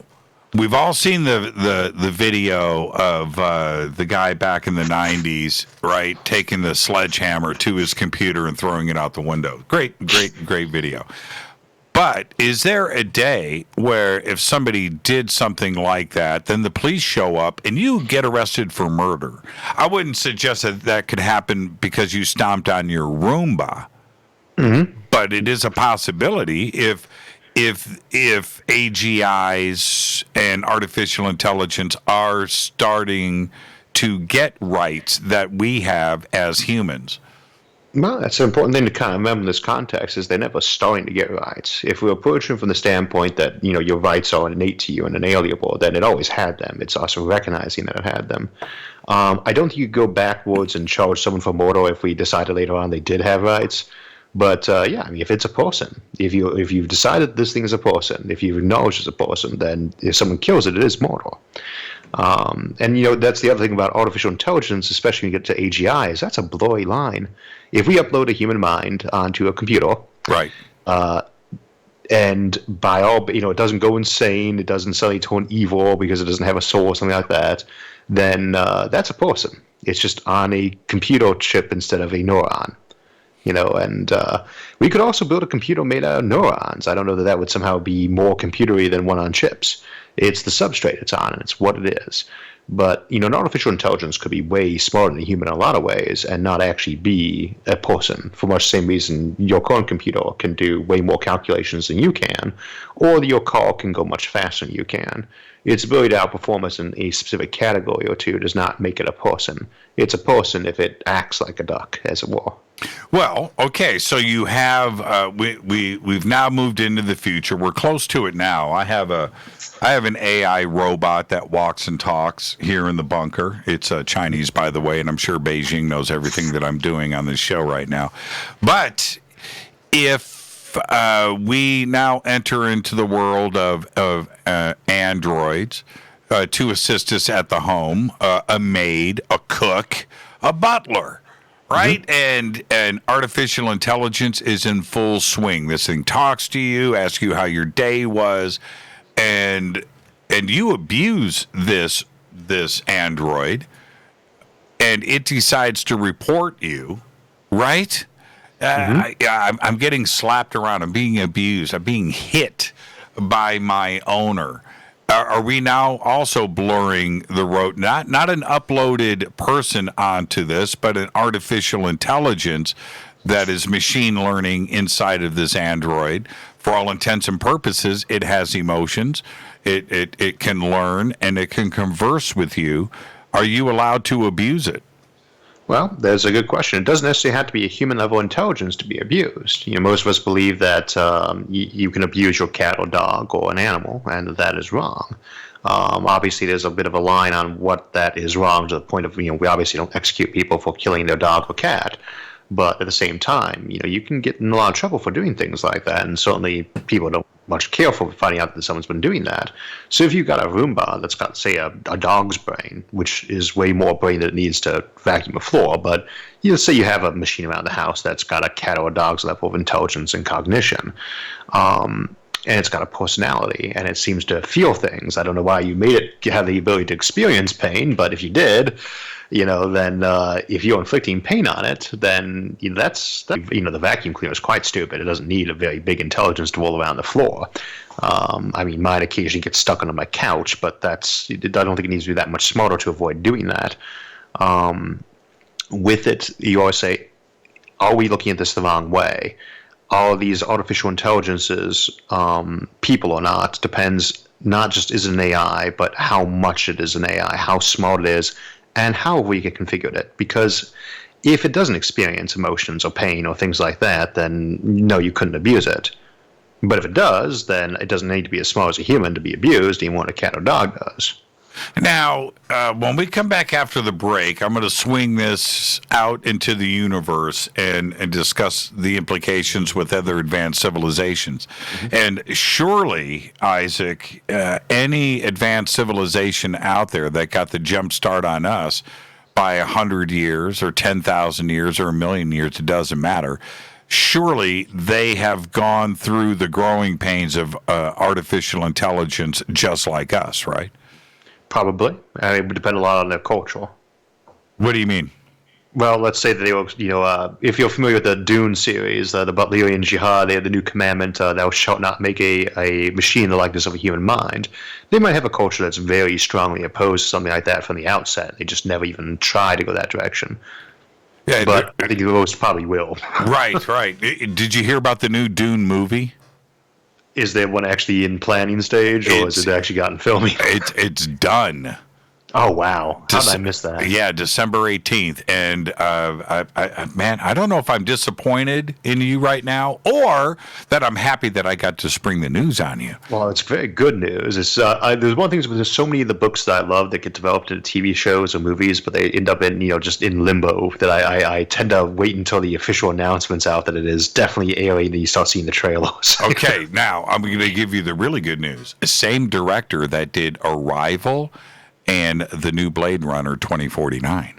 we've all seen the video of the guy back in the 90s, right, taking the sledgehammer to his computer and throwing it out the window. Great video. But is there a day where if somebody did something like that, then the police show up and you get arrested for murder? I wouldn't suggest that could happen because you stomped on your Roomba. Mm-hmm. But it is a possibility if AGIs and artificial intelligence are starting to get rights that we have as humans. Well, that's an important thing to kind of remember in this context, is they're never starting to get rights. If we approach them from the standpoint that, your rights are innate to you and inalienable, then it always had them. It's also recognizing that it had them. I don't think you go backwards and charge someone for murder if we decided later on they did have rights. But if it's a person, if you've decided this thing is a person, if you've acknowledged it's a person, then if someone kills it, it is murder. And that's the other thing about artificial intelligence, especially when you get to AGI, is that's a blurry line. If we upload a human mind onto a computer, right, and by all, it doesn't go insane, it doesn't suddenly turn evil because it doesn't have a soul or something like that, then that's a person. It's just on a computer chip instead of a neuron. And we could also build a computer made out of neurons. I don't know that would somehow be more computery than one on chips. It's the substrate it's on, and it's what it is. But, an artificial intelligence could be way smarter than a human in a lot of ways and not actually be a person, for much the same reason your current computer can do way more calculations than you can, or your car can go much faster than you can. Its ability to outperform us in a specific category or two does not make it a person. It's a person if it acts like a duck, as it were. Well, okay, so you have we've now moved into the future. We're close to it now. I have an AI robot that walks and talks here in the bunker. It's Chinese, by the way, and I'm sure Beijing knows everything that I'm doing on this show right now. But if we now enter into the world of androids to assist us at the home, a maid, a cook, a butler. Right? Mm-hmm. And artificial intelligence is in full swing. This thing talks to you, asks you how your day was, and you abuse this android, and it decides to report you, right? Mm-hmm. I'm getting slapped around. I'm being abused. I'm being hit by my owner. Are we now also blurring the road? Not an uploaded person onto this, but an artificial intelligence that is machine learning inside of this android. For all intents and purposes, it has emotions. It can learn and it can converse with you. Are you allowed to abuse it? Well, there's a good question. It doesn't necessarily have to be a human-level intelligence to be abused. Most of us believe that you can abuse your cat or dog or an animal, and that is wrong. Obviously, there's a bit of a line on what that is wrong, to the point of, we obviously don't execute people for killing their dog or cat. But at the same time, you can get in a lot of trouble for doing things like that, and certainly people don't much care for finding out that someone's been doing that. So if you've got a Roomba that's got, say, a dog's brain, which is way more brain than it needs to vacuum a floor, but say you have a machine around the house that's got a cat or a dog's level of intelligence and cognition, and it's got a personality, and it seems to feel things. I don't know why you made it have the ability to experience pain, but if you did, then if you're inflicting pain on it, then the vacuum cleaner is quite stupid. It doesn't need a very big intelligence to roll around the floor. Mine occasionally gets stuck under my couch, but I don't think it needs to be that much smarter to avoid doing that. With it, you always say, are we looking at this the wrong way? Are these artificial intelligences, people or not, depends not just is it an AI, but how much it is an AI, how smart it is, and how we get configured it. Because if it doesn't experience emotions or pain or things like that, then no, you couldn't abuse it. But if it does, then it doesn't need to be as smart as a human to be abused, even when a cat or dog does. Now, when we come back after the break, I'm going to swing this out into the universe and discuss the implications with other advanced civilizations. Mm-hmm. And surely, Isaac, any advanced civilization out there that got the jump start on us by 100 years or 10,000 years or a million years, it doesn't matter. Surely they have gone through the growing pains of artificial intelligence just like us, right? Probably. It would depend a lot on their culture. What do you mean? Well, let's say that they were, if you're familiar with the Dune series, the Butlerian Jihad, they had the new commandment, thou shalt not make a machine the likeness of a human mind. They might have a culture that's very strongly opposed to something like that from the outset. They just never even try to go that direction. Yeah, but I think most probably will. Right. Did you hear about the new Dune movie? Is there one actually in planning stage, or has it actually gotten filming? It's done. Oh, wow. How did I miss that? Yeah, December 18th. And, I don't know if I'm disappointed in you right now or that I'm happy that I got to spring the news on you. Well, it's very good news. It's there's one thing, there's so many of the books that I love that get developed into TV shows or movies, but they end up in, just in limbo, that I tend to wait until the official announcement's out that it is definitely alien and you start seeing the trailers. Okay, now I'm going to give you the really good news. Same director that did Arrival and the new Blade Runner 2049.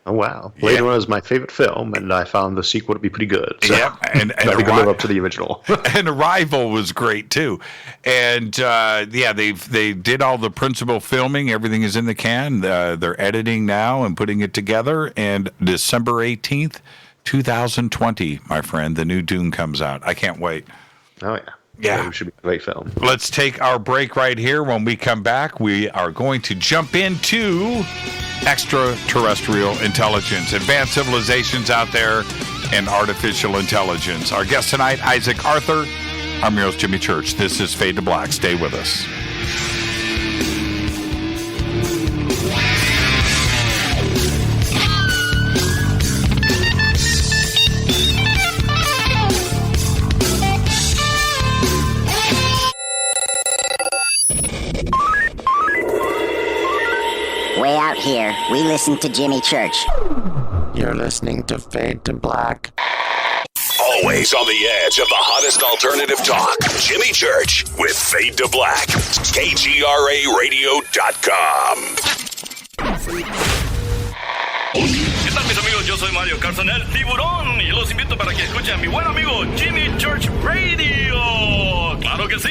Oh, wow. Blade Runner is my favorite film, and I found the sequel to be pretty good. So and I think it'll live up to the original. And Arrival was great, too. And, they did all the principal filming. Everything is in the can. They're editing now and putting it together. And December 18th, 2020, my friend, the new Dune comes out. I can't wait. Oh, yeah. Yeah, it should be a great film. Let's take our break right here. When we come back, we are going to jump into extraterrestrial intelligence, advanced civilizations out there, and artificial intelligence. Our guest tonight, Isaac Arthur. I'm your host, Jimmy Church. This is Fade to Black. Stay with us. Way out here, we listen to Jimmy Church. You're listening to Fade to Black. Always on the edge of the hottest alternative talk. Jimmy Church with Fade to Black. KGRARadio.com. ¿Qué tal, mis amigos? Yo soy Mario Carson, el tiburón, y los invito para que escuchen a mi buen amigo Jimmy Church Radio. ¡Claro que sí!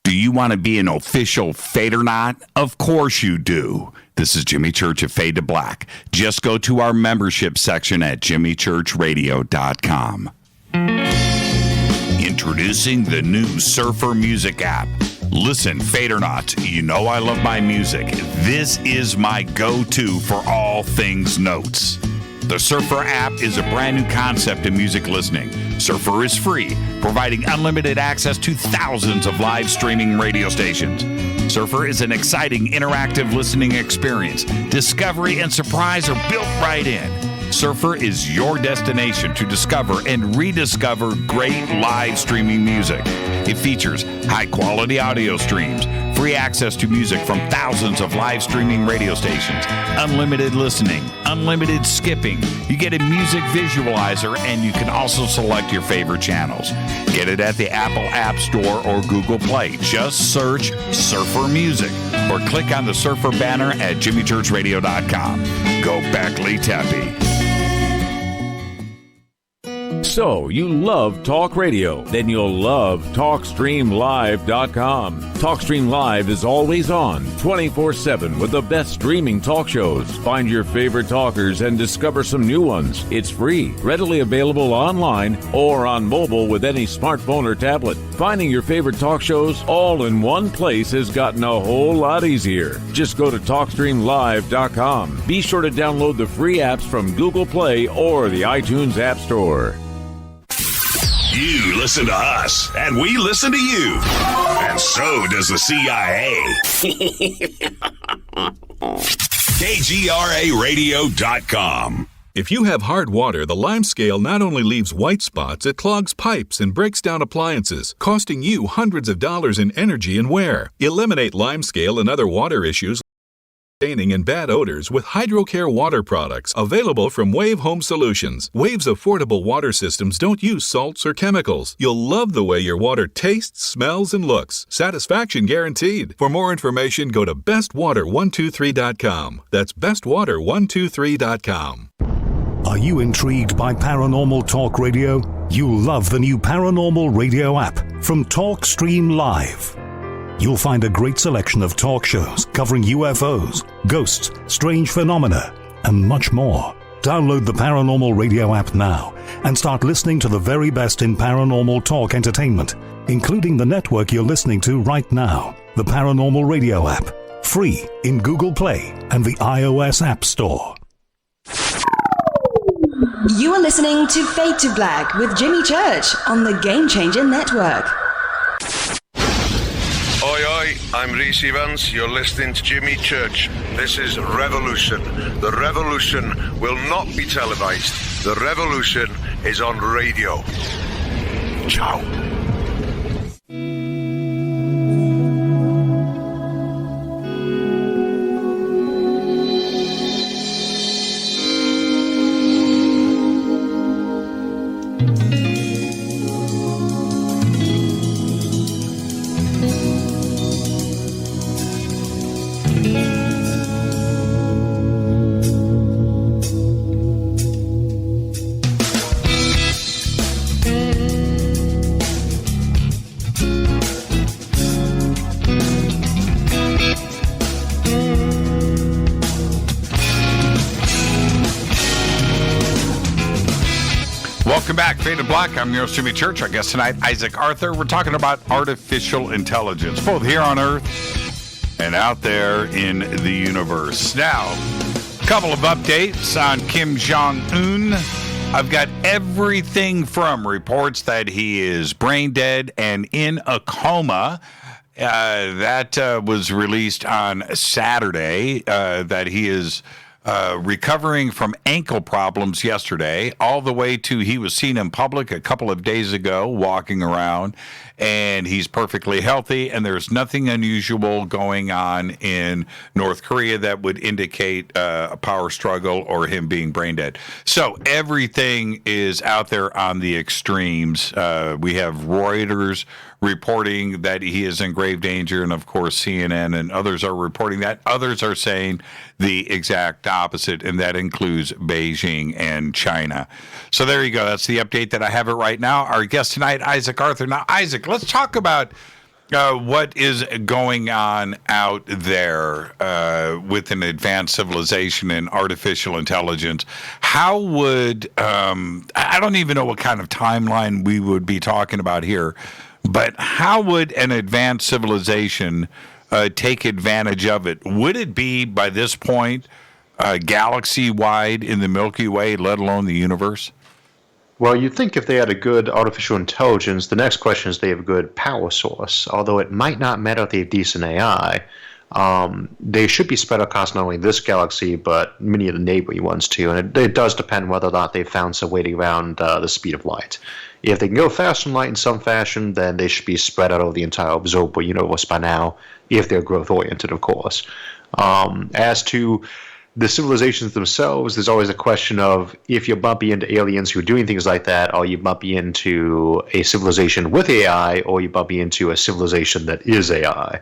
Do you want to be an official Fadernaut? Of course you do. This is Jimmy Church of Fade to Black. Just go to our membership section at jimmychurchradio.com. Introducing the new Surfer Music app. Listen, Fadernauts, you know I love my music. This is my go-to for all things notes. The Surfer app is a brand new concept in music listening. Surfer is free, providing unlimited access to thousands of live streaming radio stations. Surfer is an exciting, interactive listening experience. Discovery and surprise are built right in. Surfer is your destination to discover and rediscover great live streaming music. It features high-quality audio streams, Free access to music from thousands of live streaming radio stations. Unlimited listening. Unlimited skipping. You get a music visualizer, and you can also select your favorite channels. Get it at the Apple App Store or Google Play. Just search Surfer Music or click on the Surfer banner at jimmychurchradio.com. Go Beckley Tappy. So, you love talk radio? Then you'll love TalkStreamLive.com. TalkStream Live is always on, 24/7, with the best streaming talk shows. Find your favorite talkers and discover some new ones. It's free, readily available online or on mobile with any smartphone or tablet. Finding your favorite talk shows all in one place has gotten a whole lot easier. Just go to TalkStreamLive.com. Be sure to download the free apps from Google Play or the iTunes App Store. You listen to us, and we listen to you. And so does the CIA. KGRARadio.com. If you have hard water, the lime scale not only leaves white spots, it clogs pipes and breaks down appliances, costing you hundreds of dollars in energy and wear. Eliminate lime scale and other water issues, staining and bad odors with HydroCare water products available from Wave Home Solutions. Wave's affordable water systems don't use salts or chemicals. You'll love the way your water tastes, smells, and looks. Satisfaction guaranteed. For more information, go to bestwater123.com. That's bestwater123.com. Are you intrigued by paranormal talk radio? You'll love the new paranormal radio app from TalkStream Live. You'll find a great selection of talk shows covering UFOs, ghosts, strange phenomena, and much more. Download the Paranormal Radio app now and start listening to the very best in paranormal talk entertainment, including the network you're listening to right now, the Paranormal Radio app, free in Google Play and the iOS App Store. You are listening to Fade to Black with Jimmy Church on the Game Changer Network. Oi, oi, I'm Reese Evans. You're listening to Jimmy Church. This is Revolution. The revolution will not be televised. The revolution is on radio. Ciao. Welcome back, Fade to Black. I'm your host, Jimmy Church. Our guest tonight, Isaac Arthur. We're talking about artificial intelligence, both here on Earth and out there in the universe. Now, a couple of updates on Kim Jong-un. I've got everything from reports that he is brain dead and in a coma. That was released on Saturday, that he is recovering from ankle problems yesterday, all the way to he was seen in public a couple of days ago walking around, and he's perfectly healthy, and there's nothing unusual going on in North Korea that would indicate a power struggle or him being brain dead. So everything is out there on the extremes. We have Reuters reporting that he is in grave danger, and of course CNN and others are reporting that. Others are saying the exact opposite, and that includes Beijing and China. So there you go. That's the update that I have it right now. Our guest tonight, Isaac Arthur. Now, Isaac, let's talk about what is going on out there with an advanced civilization and artificial intelligence. How would, I don't even know what kind of timeline we would be talking about here, but how would an advanced civilization take advantage of it? Would it be, by this point, galaxy-wide in the Milky Way, let alone the universe? Well, you'd think if they had a good artificial intelligence, the next question is they have a good power source, although it might not matter if they have decent AI. They should be spread across not only this galaxy, but many of the neighboring ones too. And it does depend whether or not they've found some way to around the speed of light. If they can go faster than light in some fashion, then they should be spread out over the entire observable universe by now, if they're growth-oriented, of course. As to the civilizations themselves, there's always a question of if you're bumping into aliens who are doing things like that, or you bumping into a civilization with AI, or you bumping into a civilization that is AI.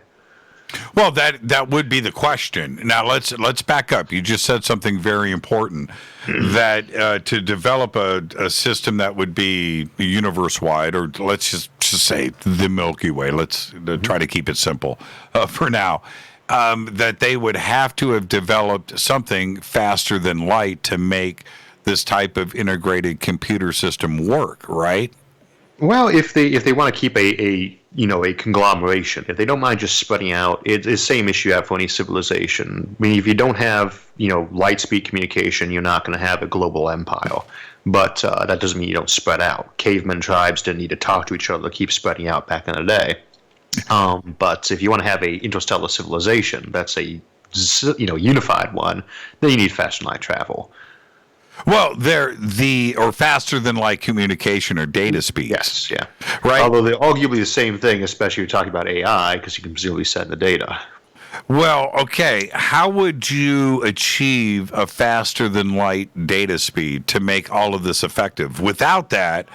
Well, that would be the question. Now let's back up. You just said something very important, that to develop a system that would be universe-wide, or let's just say the Milky Way. Let's try to keep it simple for now. That they would have to have developed something faster than light to make this type of integrated computer system work, right? Well, if they want to keep a conglomeration, if they don't mind just spreading out, it's the same issue you have for any civilization. I mean, if you don't have light speed communication, you're not going to have a global empire. But that doesn't mean you don't spread out. Caveman tribes didn't need to talk to each other to keep spreading out back in the day. But if you want to have a interstellar civilization that's a unified one, then you need faster light travel. Well, or faster than light communication or data speeds. Yes, yeah. Right. Although they're arguably the same thing, especially if you're talking about AI, because you can presumably send the data. Well, okay. How would you achieve a faster than light data speed to make all of this effective? Without that,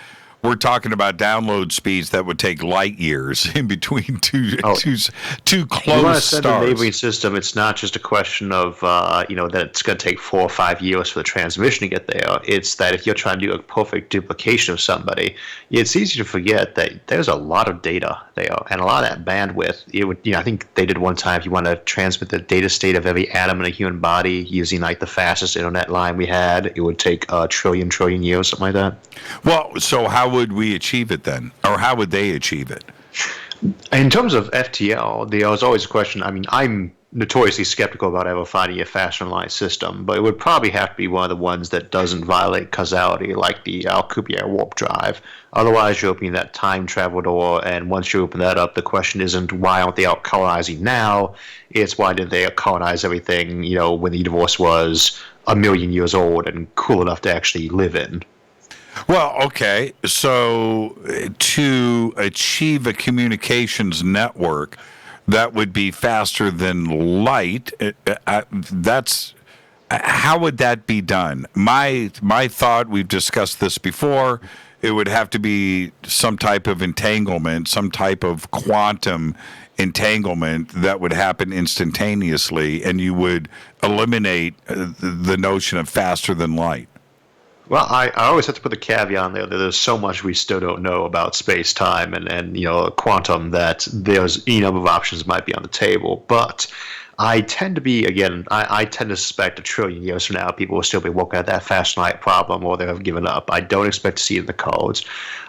we're talking about download speeds that would take light years in between two close stars. If you want to send a neighboring system, it's not just a question of that it's going to take 4 or 5 years for the transmission to get there. It's that if you're trying to do a perfect duplication of somebody, it's easy to forget that there's a lot of data there and a lot of that bandwidth. It would, I think they did one time. If you want to transmit the data state of every atom in a human body using like the fastest internet line we had, it would take a trillion years, something like that. Well, so how would we achieve it then? Or how would they achieve it? In terms of FTL, there's always a question. I mean, I'm notoriously skeptical about ever finding a faster than light system, but it would probably have to be one of the ones that doesn't violate causality, like the Alcubierre warp drive. Otherwise, you're opening that time travel door, and once you open that up, the question isn't why aren't they out colonizing now? It's why didn't they colonize everything, when the universe was 1 million years old and cool enough to actually live in? Well, okay. So to achieve a communications network that would be faster than light, how would that be done? My thought, we've discussed this before, it would have to be some type of entanglement, some type of quantum entanglement that would happen instantaneously, and you would eliminate the notion of faster than light. Well, I always have to put the caveat on there that there's so much we still don't know about space-time and quantum that there's any number of options might be on the table. But I tend to be, again, I tend to suspect 1 trillion years from now people will still be working at that fast light problem or they have given up. I don't expect to see it in the codes.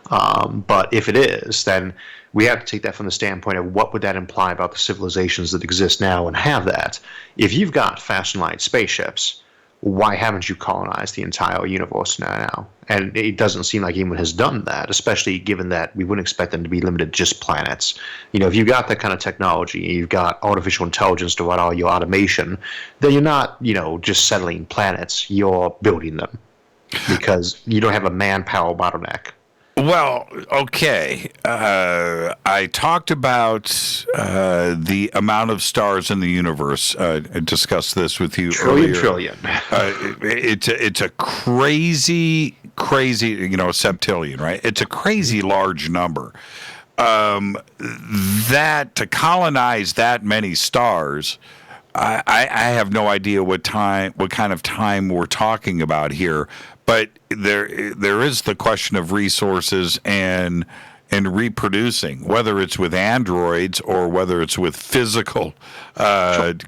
But if it is, then we have to take that from the standpoint of what would that imply about the civilizations that exist now and have that. If you've got fast light spaceships, why haven't you colonized the entire universe now? And it doesn't seem like anyone has done that, especially given that we wouldn't expect them to be limited to just planets. If you've got that kind of technology, you've got artificial intelligence to run all your automation, then you're not, just settling planets, you're building them because you don't have a manpower bottleneck. Well, okay. I talked about the amount of stars in the universe. I discussed this with you earlier. Trillion. It's a crazy, septillion, right? It's a crazy large number. That to colonize that many stars, I have no idea what kind of time we're talking about here. But there is the question of resources and reproducing, whether it's with androids or whether it's with physical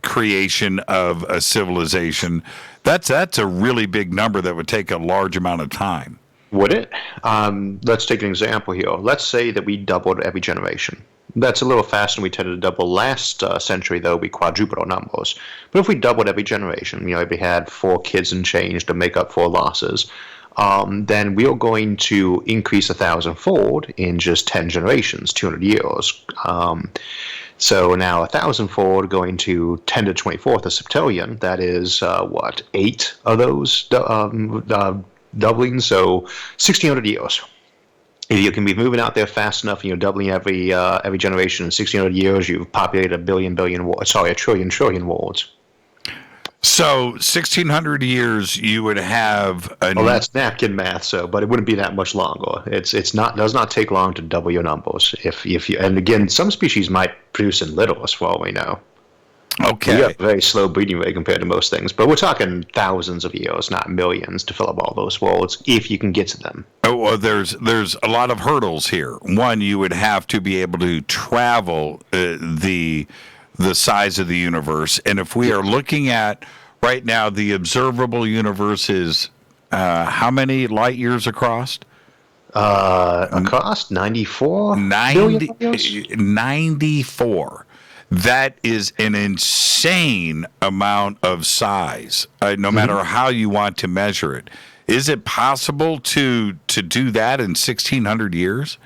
creation of a civilization. That's a really big number that would take a large amount of time. Would it? Let's take an example here. Let's say that we doubled every generation. That's a little faster than we tended to double last century, though. We quadrupled our numbers. But if we doubled every generation, if we had 4 kids and change to make up for losses, then we are going to increase 1,000-fold in just 10 generations, 200 years. So now 1,000-fold going to 10 to 24th of septillion. That is, 8 of those doubling, so 1,600 years. If you can be moving out there fast enough and you're doubling every generation in 1,600 years, you've populated a trillion worlds. So 1,600 years, you would have. Well, that's napkin math. But it wouldn't be that much longer. Does not take long to double your numbers. If you, and again, some species might produce in littles for all we know. Okay. You have a very slow breeding rate compared to most things, but we're talking thousands of years, not millions, to fill up all those worlds if you can get to them. Oh, well, there's a lot of hurdles here. One, you would have to be able to travel the size of the universe, and if we are looking at right now, the observable universe is how many light years across? Across 94 billion years? 94. That is an insane amount of size, no matter how you want to measure it. Is it possible to do that in 1,600 years?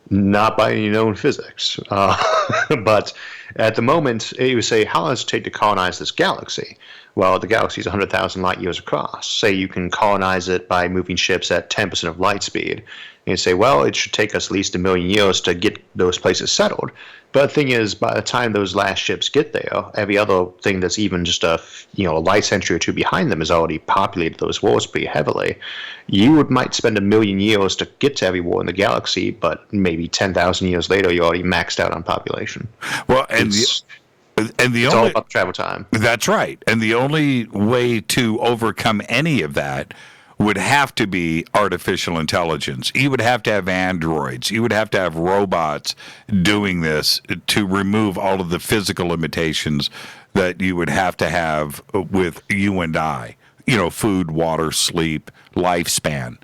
Not by any known physics. But at the moment, you would say, how long does it take to colonize this galaxy? Well, the galaxy is 100,000 light years across. Say you can colonize it by moving ships at 10% of light speed. And you say, well, it should take us at least 1 million years to get those places settled. But the thing is, by the time those last ships get there, every other thing that's even just a light century or two behind them has already populated those worlds pretty heavily. You might spend 1 million years to get to every world in the galaxy, but maybe 10,000 years later, you're already maxed out on population. Well, it's all about travel time. That's right. And the only way to overcome any of that would have to be artificial intelligence. You would have to have androids. You would have to have robots doing this to remove all of the physical limitations that you would have to have with you and I. Food, water, sleep, lifespan.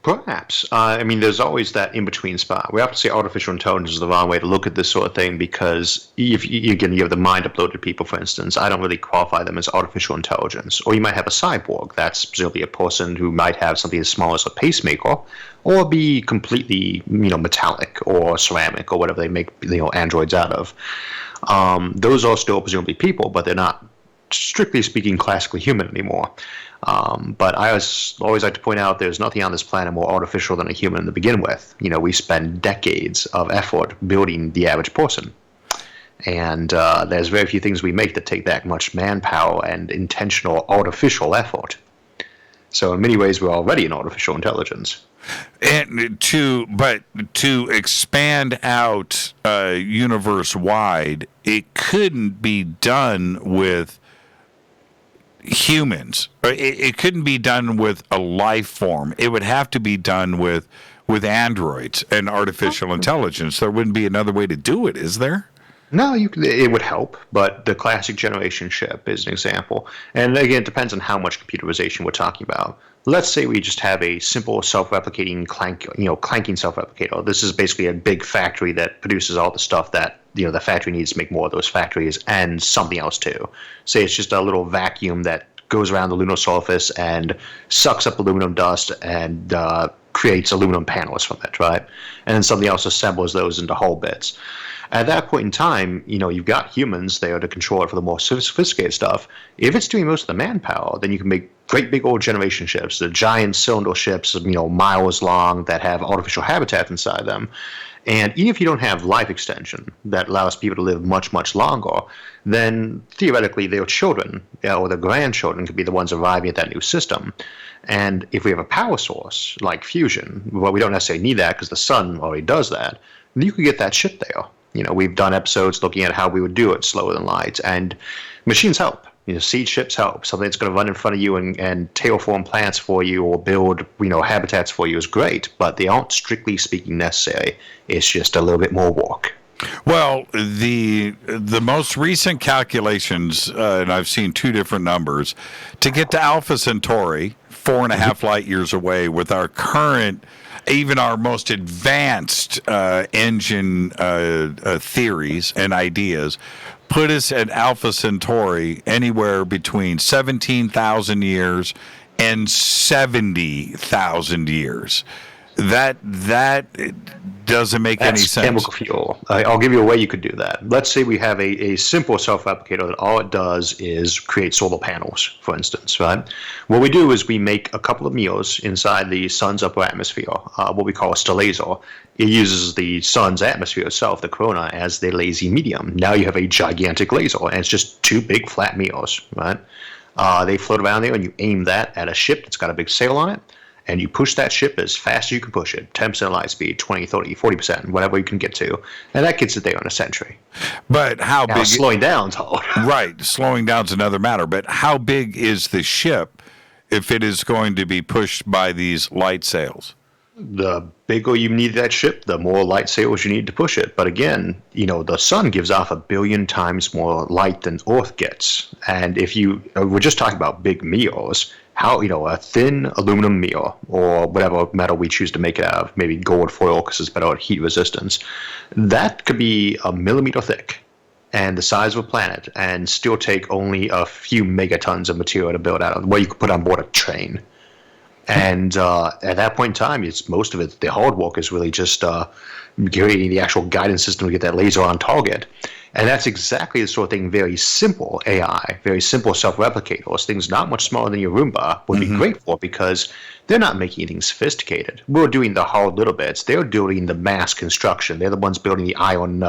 Perhaps. There's always that in-between spot. We have to say artificial intelligence is the wrong way to look at this sort of thing because if you have the mind-uploaded people, for instance, I don't really qualify them as artificial intelligence. Or you might have a cyborg. That's presumably a person who might have something as small as a pacemaker or be completely, metallic or ceramic or whatever they make, androids out of. Those are still presumably people, but they're not, strictly speaking, classically human anymore. But I always like to point out there's nothing on this planet more artificial than a human to begin with. We spend decades of effort building the average person. And there's very few things we make that take that much manpower and intentional artificial effort. So in many ways, we're already an artificial intelligence. And to expand out universe-wide, it couldn't be done with humans. It couldn't be done with a life form. It would have to be done with androids and artificial intelligence. There wouldn't be another way to do it, is there? No, it would help, but the classic generation ship is an example. And again, it depends on how much computerization we're talking about. Let's say we just have a simple self-replicating clanking self-replicator. This is basically a big factory that produces all the stuff that the factory needs to make more of those factories and something else too. Say it's just a little vacuum that goes around the lunar surface and sucks up aluminum dust and creates aluminum panels from it, right? And then something else assembles those into whole bits. At that point in time, you've got humans there to control it for the more sophisticated stuff. If it's doing most of the manpower, then you can make great big old generation ships, the giant cylinder ships, miles long that have artificial habitat inside them. And even if you don't have life extension that allows people to live much, much longer, then theoretically their children or their grandchildren could be the ones arriving at that new system. And if we have a power source like fusion, well, we don't necessarily need that because the sun already does that, then you could get that ship there. We've done episodes looking at how we would do it slower than light, and machines help. Seed ships help. Something that's going to run in front of you and tailform plants for you or build, habitats for you is great, but they aren't strictly speaking necessary. It's just a little bit more work. Well, the most recent calculations, and I've seen two different numbers, to get to Alpha Centauri, 4.5 light years away with our current, even our most advanced engine theories and ideas, put us at Alpha Centauri anywhere between 17,000 years and 70,000 years. That doesn't make any sense. Chemical fuel. I'll give you a way you could do that. Let's say we have a simple self-replicator that all it does is create solar panels, for instance, right? What we do is we make a couple of meals inside the sun's upper atmosphere, what we call a stellarator. It uses the sun's atmosphere itself, the corona, as the lazy medium. Now you have a gigantic laser, and it's just two big flat meals, right? They float around there, and you aim that at a ship that's got a big sail on it, and you push that ship as fast as you can push it, 10% light speed, 20, 30, 40%, whatever you can get to. And that gets it there in a century. But how big? Slowing down's hard. Right, slowing down's another matter. But how big is the ship if it is going to be pushed by these light sails? The bigger you need that ship, the more light sails you need to push it. But again, the sun gives off 1 billion times more light than Earth gets. And if we're just talking about big meals, a thin aluminum meal or whatever metal we choose to make it out of, maybe gold foil because it's better at heat resistance, that could be 1 millimeter thick and the size of a planet and still take only a few megatons of material to build out of, where you could put on board a train. And at that point in time, most of it, the hard work is really just creating the actual guidance system to get that laser on target. And that's exactly the sort of thing very simple AI, very simple self-replicators, things not much smaller than your Roomba would be great for, because they're not making anything sophisticated. We're doing the hard little bits. They're doing the mass construction. They're the ones building the iron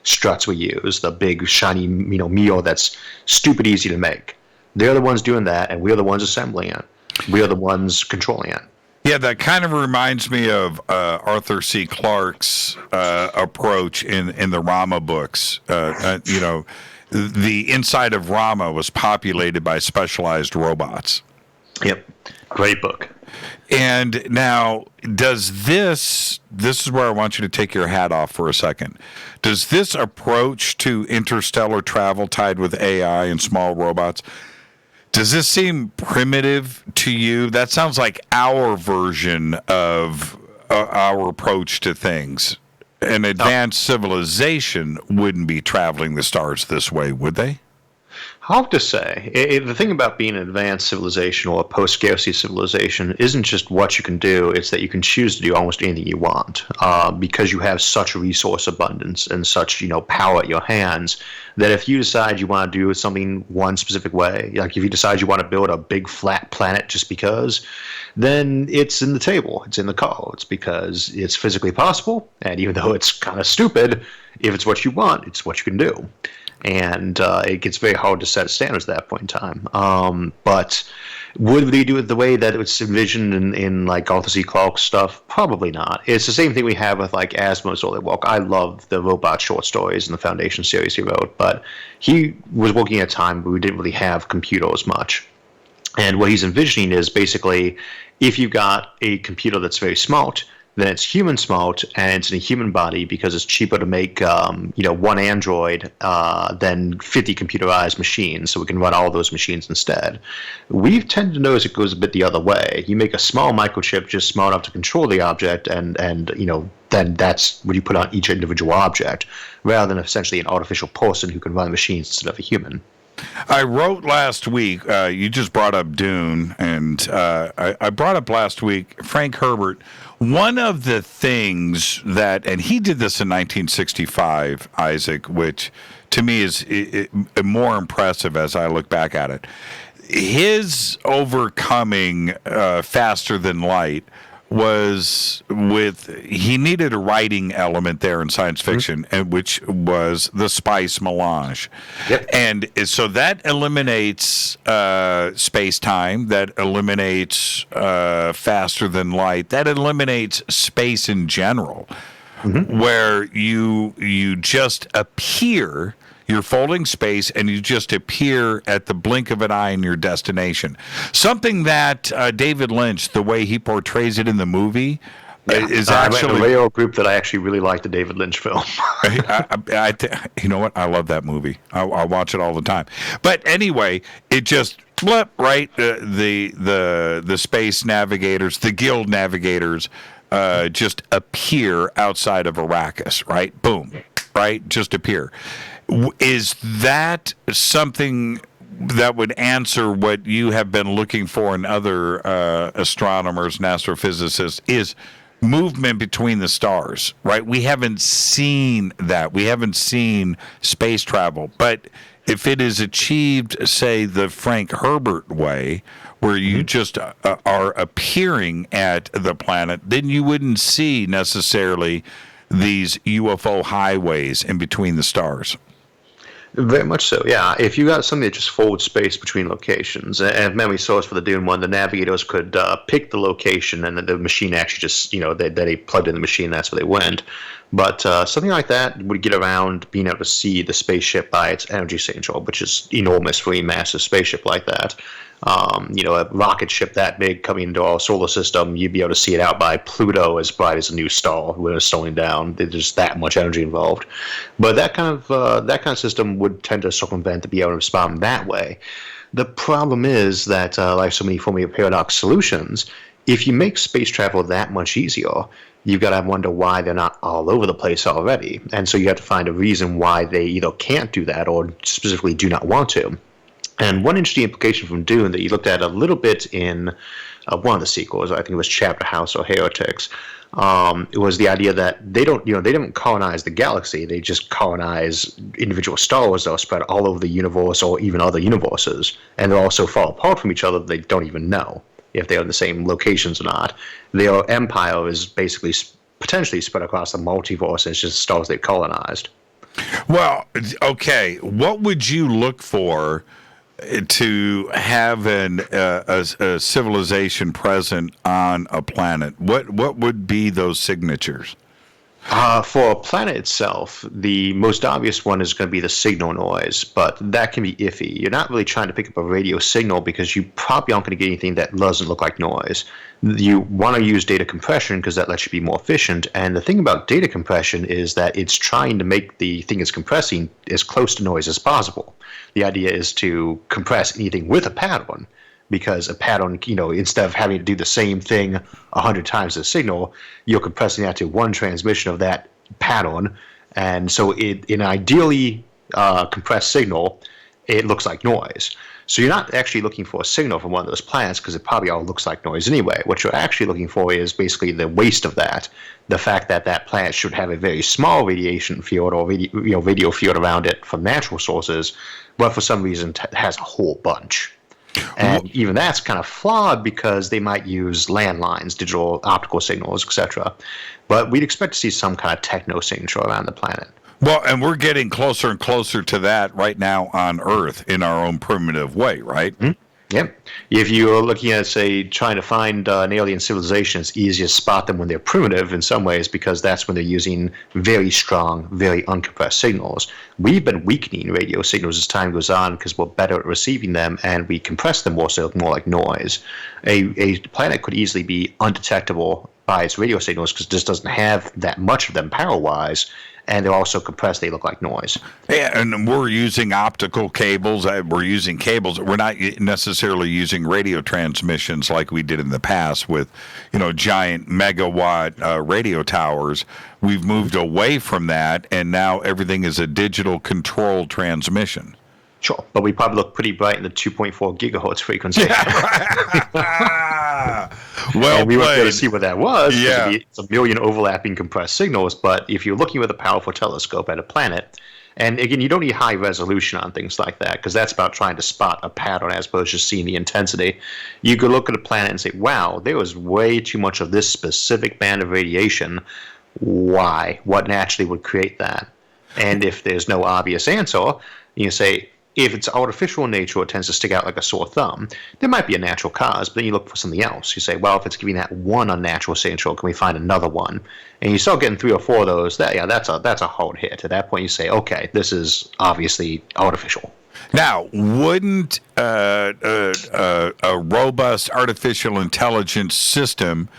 struts we use, the big, shiny meal that's stupid easy to make. They're the ones doing that, and we're the ones assembling it. We are the ones controlling it. Yeah, that kind of reminds me of Arthur C. Clarke's approach in the Rama books. The inside of Rama was populated by specialized robots. Yep, great book. And now, does this is where I want you to take your hat off for a second. Does this approach to interstellar travel tied with AI and small robots, does this seem primitive to you? That sounds like our version of our approach to things. An advanced civilization wouldn't be traveling the stars this way, would they? Hard to say. The thing about being an advanced civilization or a post-scarcity civilization isn't just what you can do, it's that you can choose to do almost anything you want, because you have such resource abundance and such power at your hands, that if you decide you want to do something one specific way, like if you decide you want to build a big flat planet just because, then it's in the table, it's in the cards, because it's physically possible, and even though it's kind of stupid, if it's what you want, it's what you can do. And it gets very hard to set standards at that point in time. But would they do it the way that it's envisioned in like Arthur C. Clarke's stuff? Probably not. It's the same thing we have with like Asimov's early work. I love the robot short stories and the Foundation series he wrote, but he was working at a time where we didn't really have computers much. And what he's envisioning is basically if you've got a computer that's very smart, then it's human smart and it's in a human body because it's cheaper to make one android than 50 computerized machines, so we can run all of those machines instead. We've tended to notice it goes a bit the other way. You make a small microchip just small enough to control the object, and then that's what you put on each individual object, rather than essentially an artificial person who can run machines instead of a human. I wrote last week, you just brought up Dune, and I brought up last week Frank Herbert. One of the things that, and he did this in 1965, Isaac, which to me is more impressive as I look back at it. His overcoming faster than light was he needed a writing element there in science fiction, and which was the spice melange. Yep. And so that eliminates space-time, that eliminates faster than light, that eliminates space in general, where you just appear. You're folding space, and you just appear at the blink of an eye in your destination. Something that David Lynch, the way he portrays it in the movie, is actually... a radio group that I actually really like the David Lynch film. You know what? I love that movie. I'll watch it all the time. But anyway, it just... right? The space navigators, the guild navigators, just appear outside of Arrakis, right? Boom. Right? Just appear. Is that something that would answer what you have been looking for in other astronomers and astrophysicists? Is movement between the stars, right? We haven't seen that. We haven't seen space travel. But if it is achieved, say, the Frank Herbert way, where you just are appearing at the planet, then you wouldn't see necessarily these UFO highways in between the stars. Very much so, yeah. If you got something that just folds space between locations, and memory source for the Dune one, the navigators could pick the location, and the machine actually just, they plugged in the machine, that's where they went. But something like that would get around being able to see the spaceship by its energy signature, which is enormous for a massive spaceship like that. A rocket ship that big coming into our solar system, you'd be able to see it out by Pluto as bright as a new star when it's slowing down. There's that much energy involved. But that kind of system would tend to circumvent to be able to respond that way. The problem is that, like so many Fermi paradox solutions, if you make space travel that much easier, you've got to wonder why they're not all over the place already. And so you have to find a reason why they either can't do that or specifically do not want to. And one interesting implication from Dune that you looked at a little bit in one of the sequels, I think it was Chapter House or Heretics, it was the idea that they don't colonize the galaxy, they just colonize individual stars that are spread all over the universe or even other universes, and they're all so far apart from each other that they don't even know if they're in the same locations or not. Their empire is basically potentially spread across the multiverse, and it's just stars they've colonized. Well, okay, what would you look for to have a civilization present on a planet? What would be those signatures? For a planet itself, the most obvious one is going to be the signal noise, but that can be iffy. You're not really trying to pick up a radio signal because you probably aren't going to get anything that doesn't look like noise. You want to use data compression because that lets you be more efficient, and the thing about data compression is that it's trying to make the thing it's compressing as close to noise as possible. The idea is to compress anything with a pattern, because a pattern, instead of having to do the same thing 100 times the signal, you're compressing that to one transmission of that pattern. And so in an ideally compressed signal, it looks like noise. So you're not actually looking for a signal from one of those planets because it probably all looks like noise anyway. What you're actually looking for is basically the waste of that. The fact that that planet should have a very small radiation field or radio field around it from natural sources, but for some reason has a whole bunch. And even that's kind of flawed because they might use landlines, digital optical signals, etc. But we'd expect to see some kind of techno signature around the planet. Well, and we're getting closer and closer to that right now on Earth in our own primitive way, right? Mm-hmm. Yep. If you're looking at, say, trying to find an alien civilization, it's easier to spot them when they're primitive in some ways because that's when they're using very strong, very uncompressed signals. We've been weakening radio signals as time goes on because we're better at receiving them and we compress them more so they look more like noise. A planet could easily be undetectable by its radio signals because it just doesn't have that much of them power-wise, and they're also compressed. They look like noise. Yeah, and we're using optical cables. We're using cables. We're not necessarily using radio transmissions like we did in the past with, giant megawatt radio towers. We've moved away from that, and now everything is a digital control transmission. Sure, but we probably look pretty bright in the 2.4 gigahertz frequency. Well, and we weren't able to see what that was. Yeah. It's a million overlapping compressed signals, but if you're looking with a powerful telescope at a planet, and again, you don't need high resolution on things like that, because that's about trying to spot a pattern as opposed to just seeing the intensity. You could look at a planet and say, wow, there was way too much of this specific band of radiation. Why? What naturally would create that? And if there's no obvious answer, you say, if it's artificial in nature, it tends to stick out like a sore thumb. There might be a natural cause, but then you look for something else. You say, well, if it's giving that one unnatural signature, can we find another one? And you start getting 3 or 4 of those. That's a hard hit. At that point, you say, okay, this is obviously artificial. Now, wouldn't a robust artificial intelligence system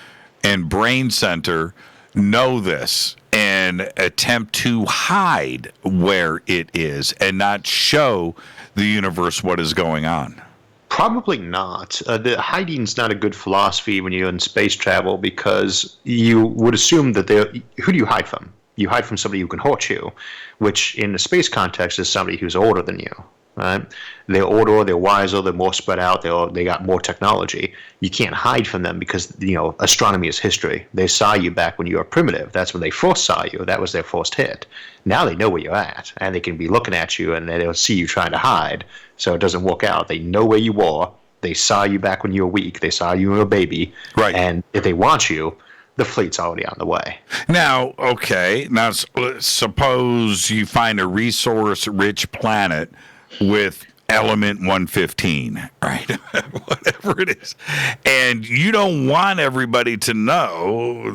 and brain center know this and attempt to hide where it is and not show the universe what is going on? Probably not. The hiding's not a good philosophy when you're in space travel because you would assume that who do you hide from? You hide from somebody who can hurt you, which in the space context is somebody who's older than you. right? They're older, they're wiser, they're more spread out, they got more technology. You can't hide from them because, astronomy is history. They saw you back when you were primitive. That's when they first saw you. That was their first hit. Now they know where you're at, and they can be looking at you, and they'll see you trying to hide, so it doesn't work out. They know where you were. They saw you back when you were weak. They saw you when you were a baby. Right. And if they want you, the fleet's already on the way. Now, okay. Now, suppose you find a resource-rich planet with element 115, right? Whatever it is. And you don't want everybody to know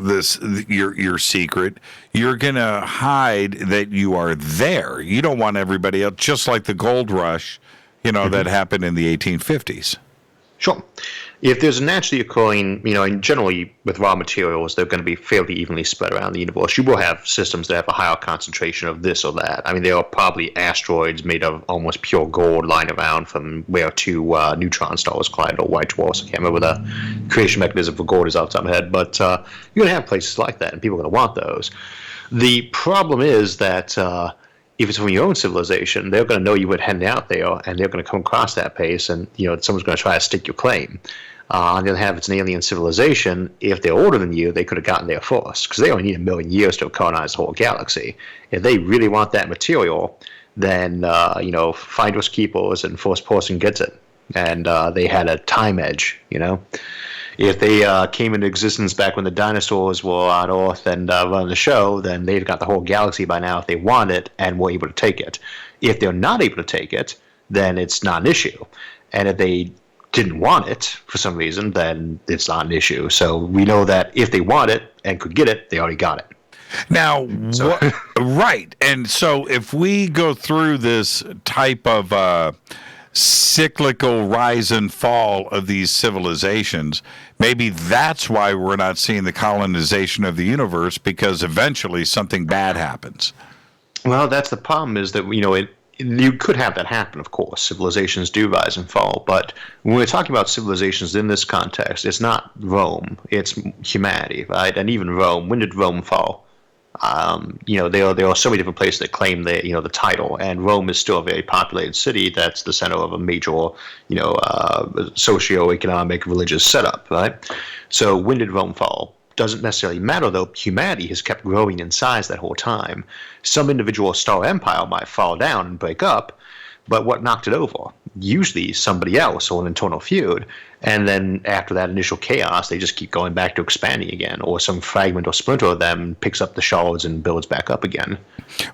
your secret. You're going to hide that you are there. You don't want everybody else, just like the gold rush, that happened in the 1850s. Sure. If there's a naturally occurring, and generally with raw materials, they're going to be fairly evenly spread around the universe. You will have systems that have a higher concentration of this or that. I mean, there are probably asteroids made of almost pure gold lying around from where two neutron stars collide, or white dwarfs. I can't remember the creation mechanism for gold is off the top of my head, but you're going to have places like that, and people are going to want those. The problem is that if it's from your own civilization, they're going to know you went heading out there, and they're going to come across that pace, and someone's going to try to stick your claim. On the other hand, if it's an alien civilization, if they're older than you, they could have gotten there first, because they only need 1 million years to colonize the whole galaxy. If they really want that material, then finders keepers, and first person gets it. And they had a time edge, If they came into existence back when the dinosaurs were on Earth and running the show, then they've got the whole galaxy by now if they want it and were able to take it. If they're not able to take it, then it's not an issue. And if they didn't want it for some reason, then it's not an issue. So we know that if they want it and could get it, they already got it. Now, right. And so if we go through this type of cyclical rise and fall of these civilizations, maybe that's why we're not seeing the colonization of the universe, because eventually something bad happens. Well, that's the problem, is that, you could have that happen, of course. Civilizations do rise and fall. But when we're talking about civilizations in this context, it's not Rome. It's humanity, right? And even Rome, when did Rome fall? There are so many different places that claim the title. And Rome is still a very populated city that's the center of a major, socio-economic, religious setup, right? So when did Rome fall? Doesn't necessarily matter, though. Humanity has kept growing in size that whole time. Some individual star empire might fall down and break up, but what knocked it over? Usually somebody else, or an internal feud. And then after that initial chaos, they just keep going back to expanding again, or some fragment or splinter of them picks up the shards and builds back up again.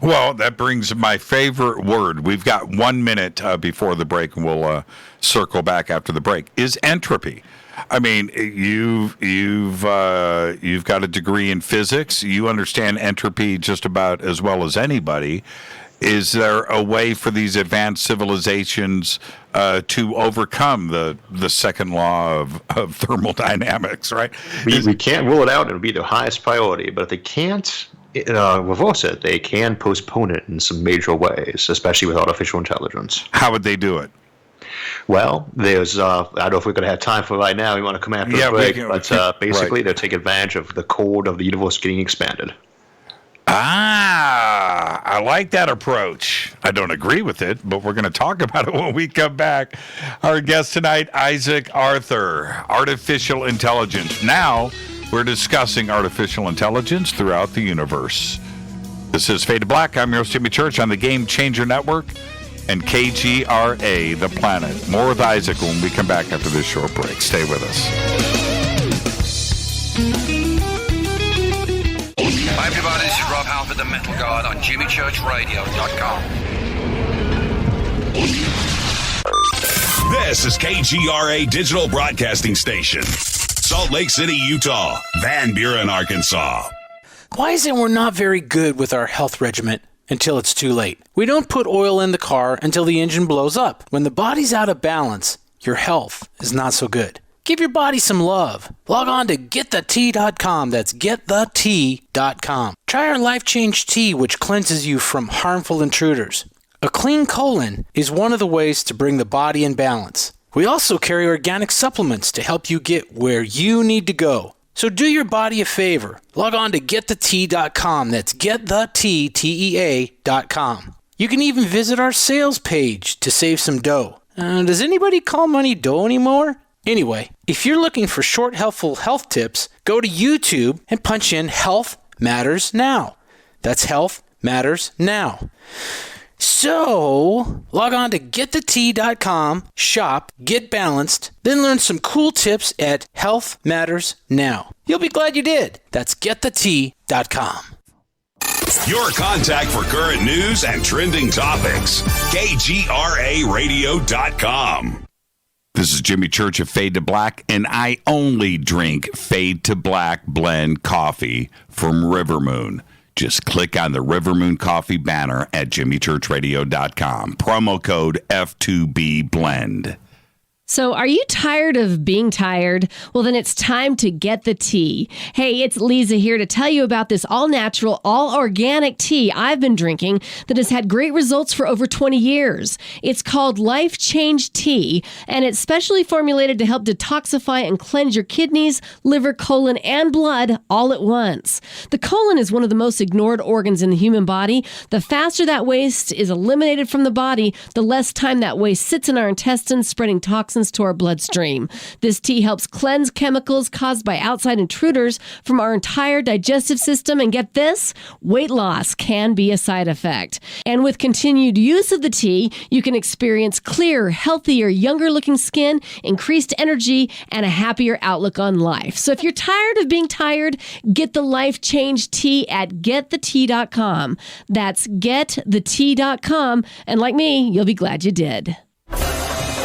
Well, that brings my favorite word. We've got 1 minute before the break, and we'll circle back after the break. Is entropy. I mean, you've got a degree in physics. You understand entropy just about as well as anybody. Is there a way for these advanced civilizations to overcome the second law of thermodynamics, right? We can't rule it out. It'll be their highest priority. But if they can't reverse it, they can postpone it in some major ways, especially with artificial intelligence. How would they do it? Well, there's, I don't know if we're going to have time for right now. We want to come after the break. But basically, they'll take advantage of the code of the universe getting expanded. I like that approach. I don't agree with it, but we're going to talk about it when we come back. Our guest tonight, Isaac Arthur, artificial intelligence. Now, we're discussing artificial intelligence throughout the universe. This is Fade to Black. I'm your host, Jimmy Church, on the Game Changer Network and KGRA, The Planet. More with Isaac when we come back after this short break. Stay with us. Hi, everybody. This is Rob Halford, the Metal God, on JimmyChurchRadio.com. This is KGRA Digital Broadcasting Station. Salt Lake City, Utah. Van Buren, Arkansas. Why is it we're not very good with our health regimen until it's too late? We don't put oil in the car until the engine blows up. When the body's out of balance, your health is not so good. Give your body some love. Log on to GetTheT.com. That's GetTheT.com. Try our Life Change Tea, which cleanses you from harmful intruders. A clean colon is one of the ways to bring the body in balance. We also carry organic supplements to help you get where you need to go. So do your body a favor. Log on to GetTheT.com. That's GetTheT.com. You can even visit our sales page to save some dough. Does anybody call money dough anymore? Anyway, if you're looking for short, helpful health tips, go to YouTube and punch in Health Matters Now. That's Health Matters Now. So, log on to getthetea.com, shop, get balanced, then learn some cool tips at Health Matters Now. You'll be glad you did. That's getthetea.com. Your contact for current news and trending topics. KGRAradio.com. This is Jimmy Church of Fade to Black, and I only drink Fade to Black blend coffee from Rivermoon. Just click on the Rivermoon Coffee banner at jimmychurchradio.com. Promo code F2B Blend. So are you tired of being tired? Well, then it's time to get the tea. Hey, it's Lisa here to tell you about this all-natural, all-organic tea I've been drinking that has had great results for over 20 years. It's called Life Change Tea, and it's specially formulated to help detoxify and cleanse your kidneys, liver, colon, and blood all at once. The colon is one of the most ignored organs in the human body. The faster that waste is eliminated from the body, the less time that waste sits in our intestines, spreading toxins to our bloodstream. This tea helps cleanse chemicals caused by outside intruders from our entire digestive system. And get this, weight loss can be a side effect. And with continued use of the tea, you can experience clearer, healthier, younger looking skin, increased energy, and a happier outlook on life. So if you're tired of being tired, get the Life Change Tea at getthetea.com. That's getthetea.com. And like me, you'll be glad you did.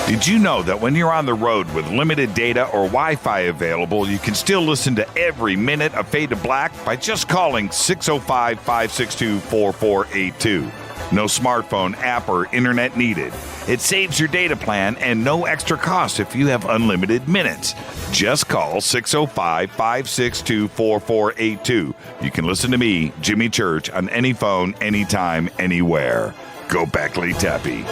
Did you know that when you're on the road with limited data or Wi-Fi available, you can still listen to every minute of Fade to Black by just calling 605-562-4482. No smartphone, app, or internet needed. It saves your data plan and no extra cost if you have unlimited minutes. Just call 605-562-4482. You can listen to me, Jimmy Church, on any phone, anytime, anywhere. Go Beckley Tappy.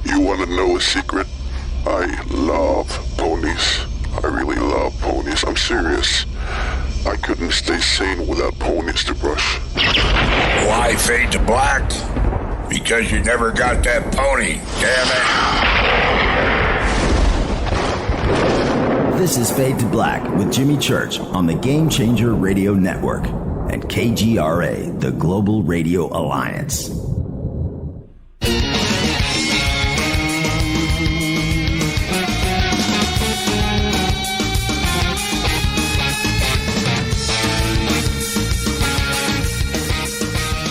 You want to know a secret? I love ponies. I really love ponies. I'm serious. I couldn't stay sane without ponies to brush. Why Fade to Black? Because you never got that pony, damn it. This is Fade to Black with Jimmy Church on the Game Changer Radio Network and KGRA, the Global Radio Alliance.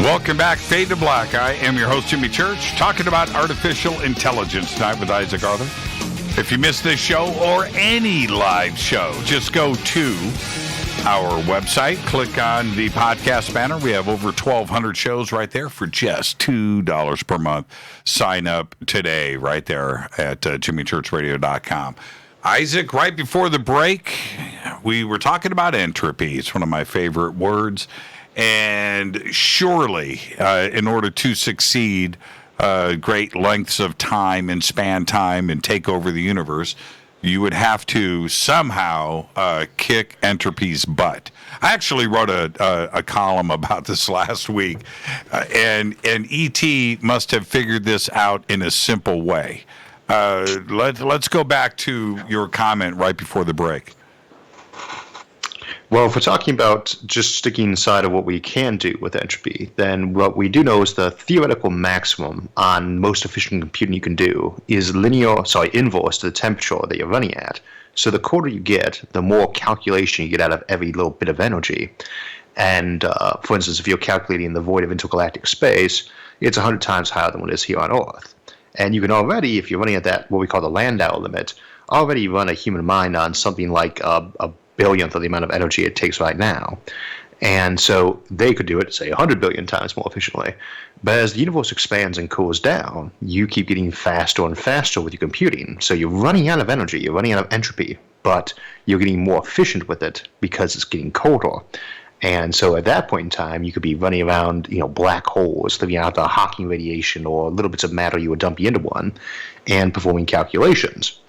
Welcome back, Fade to Black. I am your host, Jimmy Church, talking about artificial intelligence tonight with Isaac Arthur. If you missed this show or any live show, just go to our website, click on the podcast banner. We have over 1,200 shows right there for just $2 per month. Sign up today right there at jimmychurchradio.com. Isaac, right before the break, we were talking about entropy. It's one of my favorite words. And surely, in order to succeed, great lengths of time and span time and take over the universe, you would have to somehow kick entropy's butt. I actually wrote a column about this last week, and E.T. must have figured this out in a simple way. Let's go back to your comment right before the break. Well, if we're talking about just sticking inside of what we can do with entropy, then what we do know is the theoretical maximum on most efficient computing you can do is inverse to the temperature that you're running at. So the colder you get, the more calculation you get out of every little bit of energy. And for instance, if you're calculating the void of intergalactic space, it's 100 times higher than what it is here on Earth. And you can already, if you're running at that, what we call the Landau limit, already run a human mind on something like a billionth of the amount of energy it takes right now. And so they could do it, say, 100 billion times more efficiently. But as the universe expands and cools down, you keep getting faster and faster with your computing. So you're running out of energy, you're running out of entropy, but you're getting more efficient with it because it's getting colder. And so at that point in time, you could be running around, black holes, living out the Hawking radiation or little bits of matter you were dumping into one, and performing calculations.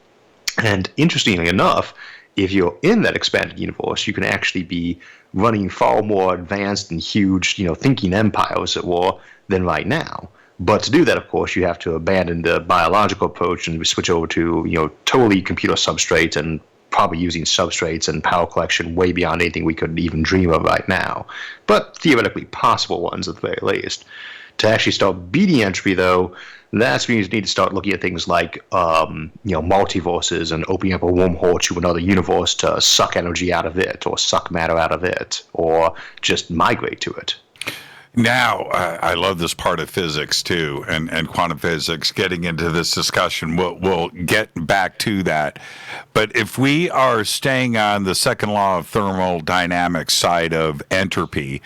And interestingly enough, if you're in that expanded universe, you can actually be running far more advanced and huge, thinking empires at war than right now. But to do that, of course, you have to abandon the biological approach and switch over to, totally computer substrate and probably using substrates and power collection way beyond anything we could even dream of right now. But theoretically possible ones at the very least. To actually start beating entropy, though, that's when you need to start looking at things like, multiverses and opening up a wormhole to another universe to suck energy out of it, or suck matter out of it, or just migrate to it. Now, I love this part of physics, too, and quantum physics, getting into this discussion. We'll get back to that. But if we are staying on the second law of thermodynamics side of entropy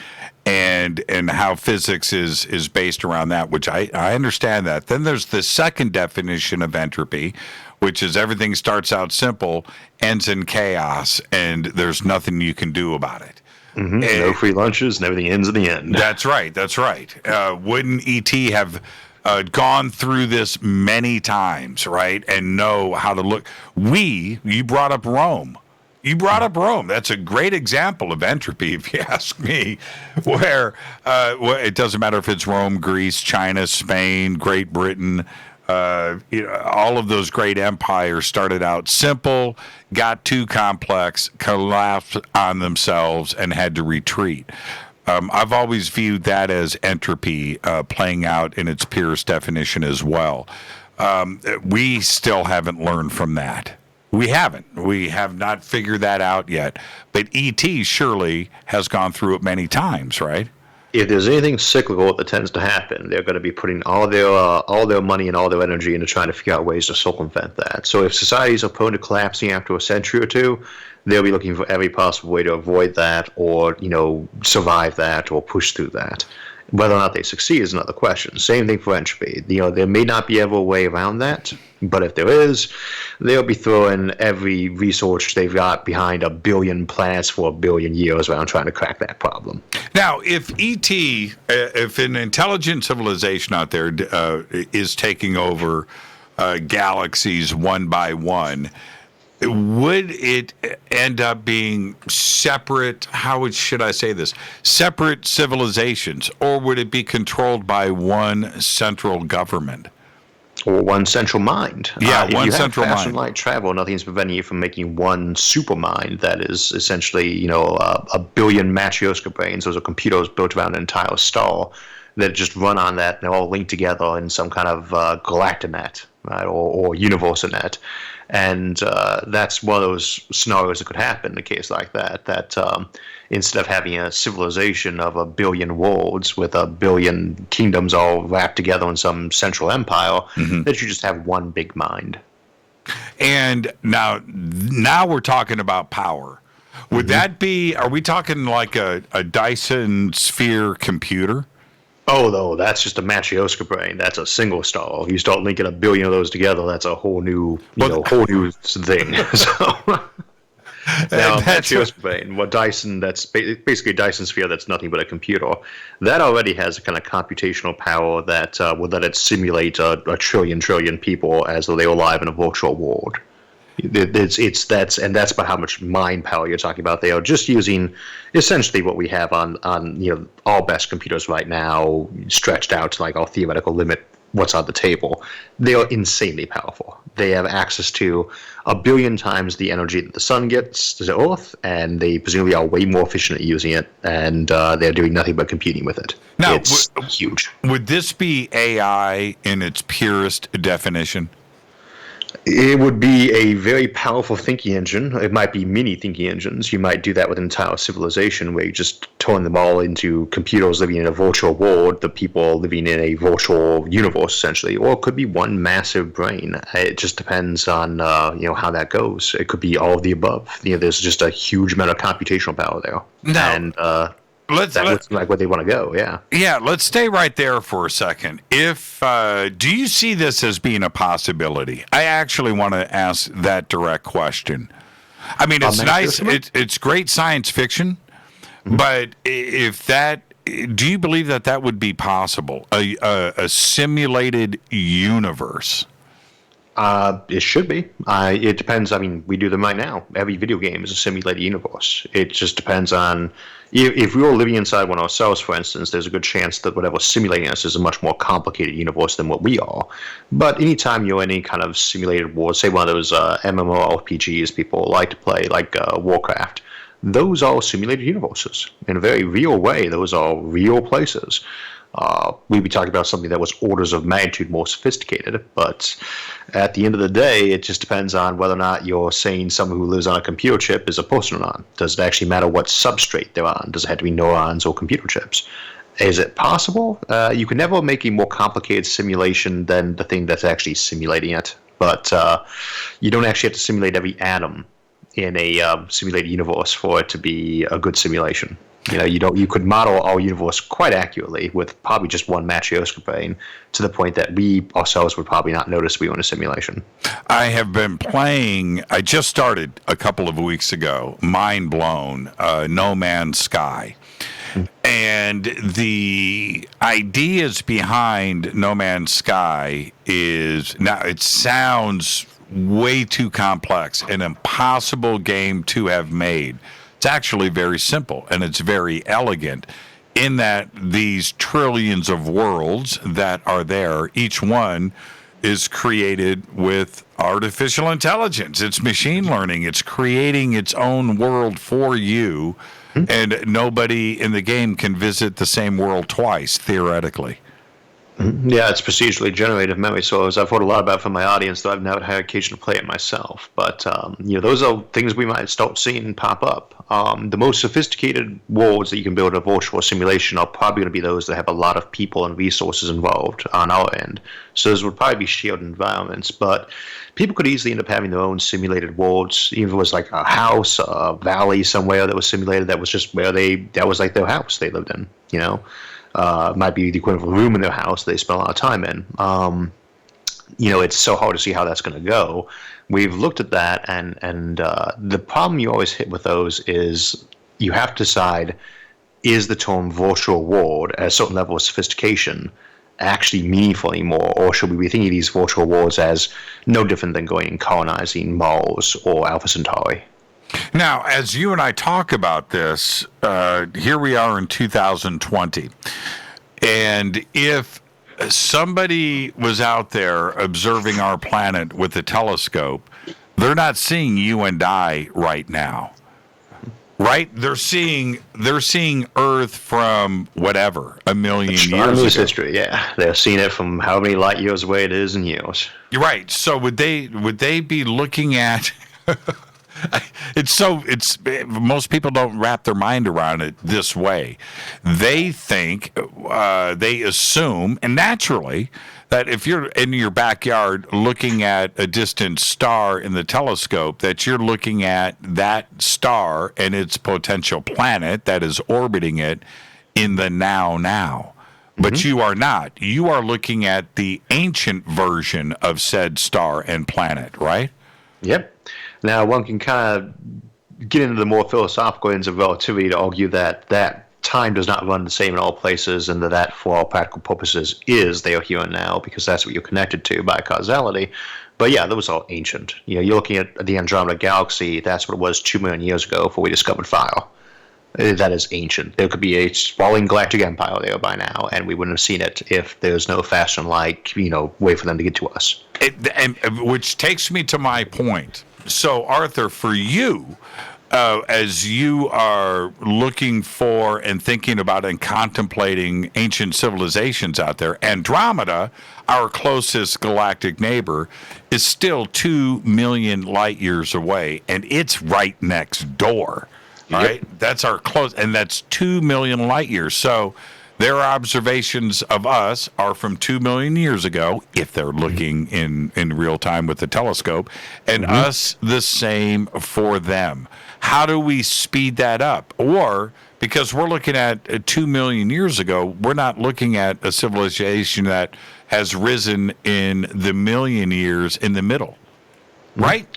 and how physics is based around that, which I understand that, then there's the second definition of entropy, which is everything starts out simple, ends in chaos, and there's nothing you can do about it. Mm-hmm. No free lunches, and everything ends in the end. That's right. Wouldn't E.T. have gone through this many times, right, and know how to look? You brought up Rome. That's a great example of entropy, if you ask me, where it doesn't matter if it's Rome, Greece, China, Spain, Great Britain. All of those great empires started out simple, got too complex, collapsed on themselves, and had to retreat. I've always viewed that as entropy playing out in its purest definition as well. We still haven't learned from that. We haven't. We have not figured that out yet. But E.T. surely has gone through it many times, right? If there's anything cyclical that tends to happen, they're going to be putting all their money and all their energy into trying to figure out ways to circumvent that. So if societies are prone to collapsing after a century or two, they'll be looking for every possible way to avoid that, or survive that, or push through that. Whether or not they succeed is another question. Same thing for entropy. There may not be ever a way around that, but if there is, they'll be throwing every resource they've got behind a billion planets for a billion years around trying to crack that problem. Now, if if an intelligent civilization out there is taking over galaxies one by one, would it end up being separate, should I say this, separate civilizations, or would it be controlled by one central government? Or one central mind. Yeah, one central mind. If you have fast and light travel, nothing's preventing you from making one super mind that is essentially, a billion Matryoshka brains. Those are computers built around an entire star that just run on that, and they're all linked together in some kind of galactinet, right, or universanet. And that's one of those scenarios that could happen in a case like that, instead of having a civilization of a billion worlds with a billion kingdoms all wrapped together in some central empire, that you just have one big mind. And now we're talking about power. Would that be, are we talking like a Dyson sphere computer? Oh, no, that's just a Matryoshka brain. That's a single star. If you start linking a billion of those together, that's a whole new, whole new thing. Now, Matryoshka brain, that's basically a Dyson sphere that's nothing but a computer. That already has a kind of computational power that will let it simulate a trillion people as though they were alive in a virtual world. That's about how much mind power you're talking about. They are just using essentially what we have on all best computers right now, stretched out to like our theoretical limit. What's on the table? They are insanely powerful. They have access to a billion times the energy that the sun gets to the Earth, and they presumably are way more efficient at using it. And they're doing nothing but competing with it. Now, it's huge. Would this be AI in its purest definition? It would be a very powerful thinking engine. It might be mini thinking engines. You might do that with an entire civilization where you just turn them all into computers living in a virtual world, the people living in a virtual universe, essentially. Or it could be one massive brain. It just depends on how that goes. It could be all of the above. There's just a huge amount of computational power there. No. That looks like where they want to go, yeah. Yeah, let's stay right there for a second. Do you see this as being a possibility? I actually want to ask that direct question. I mean, it's nice. It's great science fiction, but do you believe that would be possible? A simulated universe? It should be. It depends. I mean, we do them right now. Every video game is a simulated universe. It just depends on if we were living inside one ourselves, for instance. There's a good chance that whatever's simulating us is a much more complicated universe than what we are. But anytime you're in any kind of simulated world, say one of those MMORPGs people like to play, like Warcraft, those are simulated universes in a very real way. Those are real places. We'd be talking about something that was orders of magnitude more sophisticated, but at the end of the day, it just depends on whether or not you're saying someone who lives on a computer chip is a person or not. Does it actually matter what substrate they're on? Does it have to be neurons or computer chips? Is it possible? You can never make a more complicated simulation than the thing that's actually simulating it, but you don't actually have to simulate every atom in a simulated universe for it to be a good simulation. You could model our universe quite accurately with probably just one Matryoshka brain to the point that we ourselves would probably not notice we were in a simulation. I have been playing, I just started a couple of weeks ago, mind blown, No Man's Sky. And the ideas behind No Man's Sky is, now it sounds way too complex, an impossible game to have made. It's actually very simple, and it's very elegant in that these trillions of worlds that are there, each one is created with artificial intelligence. It's machine learning. It's creating its own world for you, and nobody in the game can visit the same world twice, theoretically. Yeah, it's procedurally generated memory source. I've heard a lot about it from my audience, though I've never had occasion to play it myself. But those are things we might start seeing pop up. The most sophisticated worlds that you can build a virtual simulation are probably going to be those that have a lot of people and resources involved on our end. So those would probably be shared environments. But people could easily end up having their own simulated worlds. Even if it was like a house, a valley somewhere that was simulated, that was just where that was like their house they lived in. Might be the equivalent of a room in their house they spend a lot of time in. It's so hard to see how that's going to go. We've looked at that, and the problem you always hit with those is you have to decide, is the term virtual world at a certain level of sophistication actually meaningful anymore, or should we be thinking of these virtual worlds as no different than going and colonizing Mars or Alpha Centauri? Now, as you and I talk about this, here we are in 2020, and if somebody was out there observing our planet with a telescope, they're not seeing you and I right now, right? They're seeing Earth from whatever, a million years ago. History, yeah. They're seeing it from how many light years away it is in years. You're right. So would they be looking at? Most people don't wrap their mind around it this way. They think, they assume, and naturally, that if you're in your backyard looking at a distant star in the telescope, that you're looking at that star and its potential planet that is orbiting it in the now. But you are not. You are looking at the ancient version of said star and planet, right? Yep. Now, one can kind of get into the more philosophical ends of relativity to argue that time does not run the same in all places, and that for all practical purposes is there, here, and now, because that's what you're connected to by causality. But yeah, those are ancient. You're looking at the Andromeda Galaxy, that's what it was 2 million years ago before we discovered fire. That is ancient. There could be a sprawling galactic empire there by now, and we wouldn't have seen it if there's no faster than light, way for them to get to us. Which takes me to my point. So, Arthur, for you, as you are looking for and thinking about and contemplating ancient civilizations out there, Andromeda, our closest galactic neighbor, is still 2 million light years away, and it's right next door. Yep. Right? That's our close, and that's 2 million light years. So their observations of us are from 2 million years ago, if they're looking in real time with the telescope, and us the same for them. How do we speed that up? Or, because we're looking at 2 million years ago, we're not looking at a civilization that has risen in the million years in the middle, right?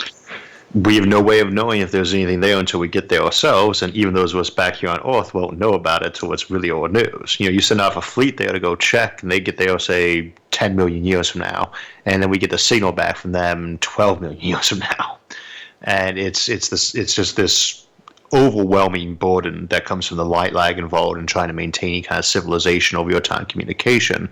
We have no way of knowing if there's anything there until we get there ourselves, and even those of us back here on Earth won't know about it until it's really old news. You send off a fleet there to go check, and they get there, say, 10 million years from now, and then we get the signal back from them 12 million years from now. And it's just this overwhelming burden that comes from the light lag involved in trying to maintain any kind of civilization or real-time communication.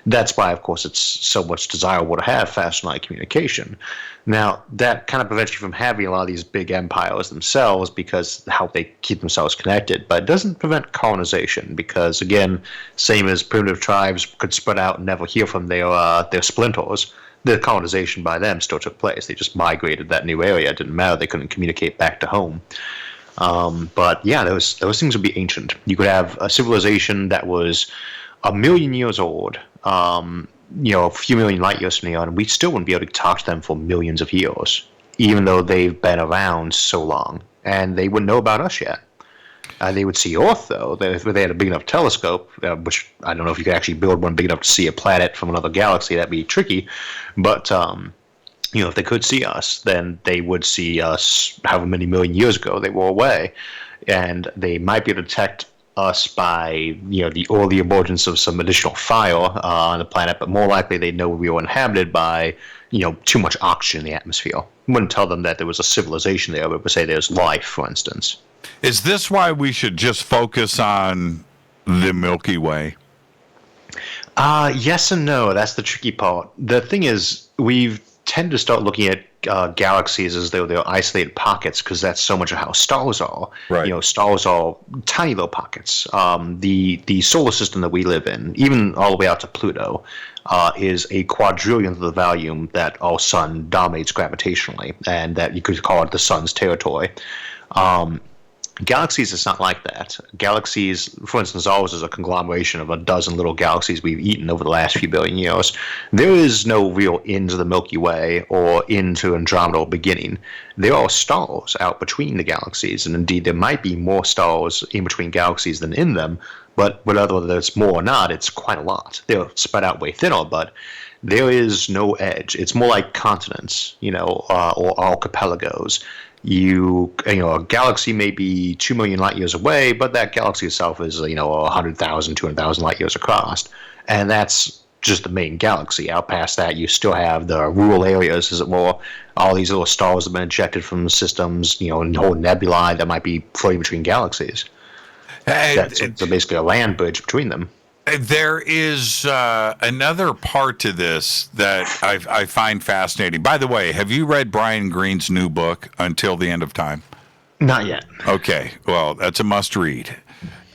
That's why, of course, it's so much desirable to have fast light communication. Now, that kind of prevents you from having a lot of these big empires themselves because how they keep themselves connected, but it doesn't prevent colonization because, again, same as primitive tribes could spread out and never hear from their splinters, the colonization by them still took place. They just migrated that new area. It didn't matter. They couldn't communicate back to home. But yeah, those things would be ancient. You could have a civilization that was 1 million years old, a few million light years from now, and we still wouldn't be able to talk to them for millions of years, even though they've been around so long, and they wouldn't know about us yet. They would see Earth, though, if they had a big enough telescope, which I don't know if you could actually build one big enough to see a planet from another galaxy. That'd be tricky, but if they could see us, then they would see us however many million years ago they were away. And they might be able to detect us by, the early emergence of some additional fire on the planet, but more likely they'd know we were inhabited by, too much oxygen in the atmosphere. Wouldn't tell them that there was a civilization there, but would say there's life, for instance. Is this why we should just focus on the Milky Way? Yes and no. That's the tricky part. The thing is, we've tend to start looking at galaxies as though they're isolated pockets because that's so much of how stars are. Right. Stars are tiny little pockets. The solar system that we live in, even all the way out to Pluto, is a quadrillionth of the volume that our sun dominates gravitationally, and that you could call it the sun's territory. Galaxies, it's not like that. Galaxies, for instance, ours is a conglomeration of a dozen little galaxies we've eaten over the last few billion years. There is no real end to the Milky Way or into Andromeda or beginning. There are stars out between the galaxies, and indeed there might be more stars in between galaxies than in them, but whether it's more or not, it's quite a lot. They're spread out way thinner, but there is no edge. It's more like continents, or archipelagos. A galaxy may be 2 million light years away, but that galaxy itself is, 100,000, 200,000 light years across. And that's just the main galaxy. Out past that, you still have the rural areas, as it were. All these little stars have been ejected from systems, and whole nebulae that might be floating between galaxies. So basically a land bridge between them. There is another part to this that I find fascinating. By the way, have you read Brian Greene's new book, Until the End of Time? Not yet. Okay, well, that's a must-read.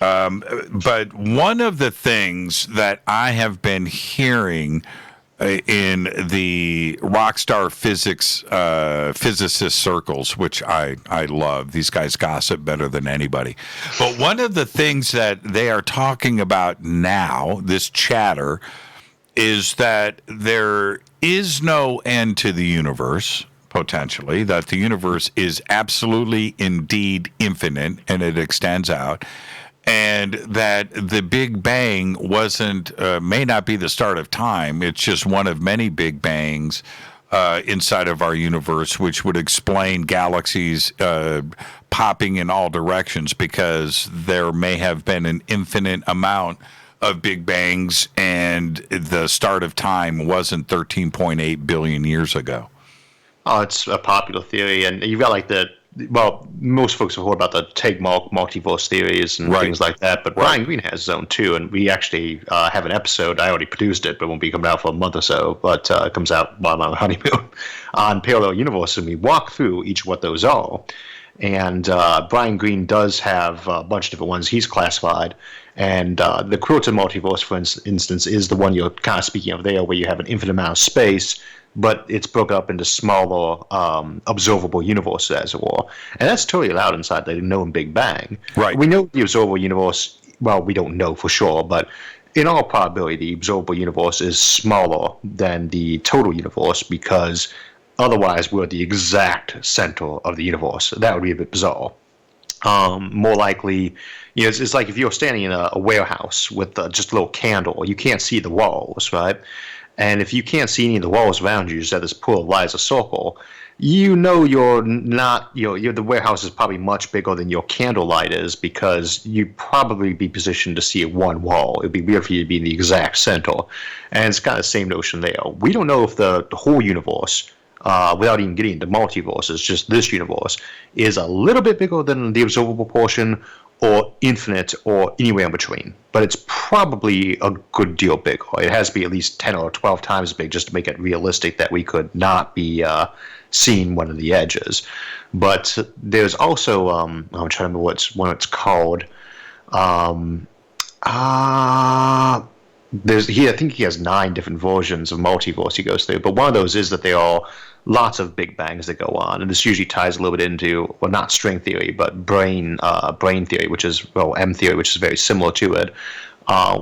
But one of the things that I have been hearing in the rockstar physicist circles, which I love. These guys gossip better than anybody. But one of the things that they are talking about now, this chatter, is that there is no end to the universe, potentially, that the universe is absolutely indeed infinite and it extends out. And that the Big Bang may not be the start of time. It's just one of many Big Bangs inside of our universe, which would explain galaxies popping in all directions because there may have been an infinite amount of Big Bangs and the start of time wasn't 13.8 billion years ago. Oh, it's a popular theory, and you've got most folks have heard about the Tegmark multiverse theories and things like that, but Brian Greene has his own too, and we actually have an episode. I already produced it, but it won't be coming out for a month or so, but it comes out while I'm on honeymoon on Parallel Universe, and we walk through each of what those are. And Brian Greene does have a bunch of different ones he's classified, and the Quilted multiverse, for instance, is the one you're kind of speaking of there, where you have an infinite amount of space, but it's broken up into smaller observable universes, as it were. And that's totally allowed inside the known Big Bang. Right. We know the observable universe, well, we don't know for sure, but in all probability, the observable universe is smaller than the total universe because otherwise we're the exact center of the universe. That would be a bit bizarre. More likely, it's like if you're standing in a warehouse with just a little candle, you can't see the walls, right? And if you can't see any of the walls around you, you just have this pool of light as a circle, you know you're not, the warehouse is probably much bigger than your candlelight is, because you'd probably be positioned to see one wall. It'd be weird for you to be in the exact center. And it's kind of the same notion there. We don't know if the whole universe, without even getting into multiverses, just this universe, is a little bit bigger than the observable portion, or infinite, or anywhere in between. But it's probably a good deal bigger. It has to be at least 10 or 12 times big just to make it realistic that we could not be seeing one of the edges. But there's also, I'm trying to remember what it's called. I think he has 9 different versions of multiverse he goes through, but one of those is that they are lots of big bangs that go on, and this usually ties a little bit into, well, not string theory, but brain theory, which is, well, M theory, which is very similar to it,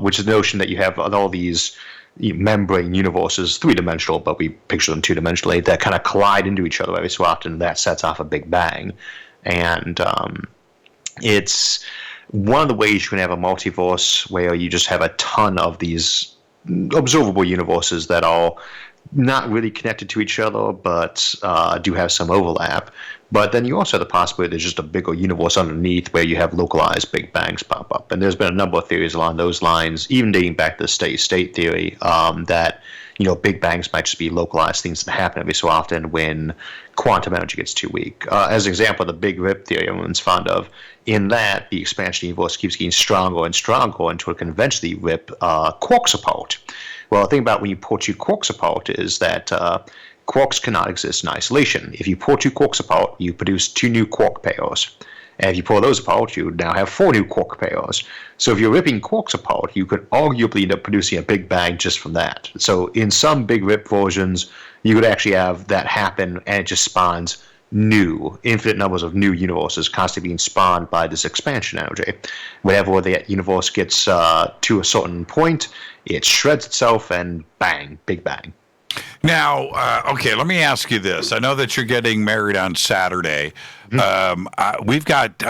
which is the notion that you have all these membrane universes, 3-dimensional, but we picture them 2-dimensionally, that kind of collide into each other every so often. That sets off a big bang, and it's one of the ways you can have a multiverse where you just have a ton of these observable universes that are not really connected to each other, but do have some overlap. But then you also have the possibility there's just a bigger universe underneath where you have localized big bangs pop up. And there's been a number of theories along those lines, even dating back to the steady state theory, that big bangs might just be localized things that happen every so often when quantum energy gets too weak. As an example, the Big Rip theory everyone's fond of, in that the expansion universe keeps getting stronger and stronger until it can eventually rip quarks apart. Well, the thing about when you pull 2 quarks apart is that quarks cannot exist in isolation. If you pull 2 quarks apart, you produce 2 new quark pairs. And if you pull those apart, you now have 4 new quark pairs. So if you're ripping quarks apart, you could arguably end up producing a big bang just from that. So in some Big Rip versions, you could actually have that happen, and it just spawns infinite numbers of new universes constantly being spawned by this expansion energy. Whenever that universe gets to a certain point, it shreds itself, and bang, big bang. Now, okay, let me ask you this. I know that you're getting married on Saturday. We've got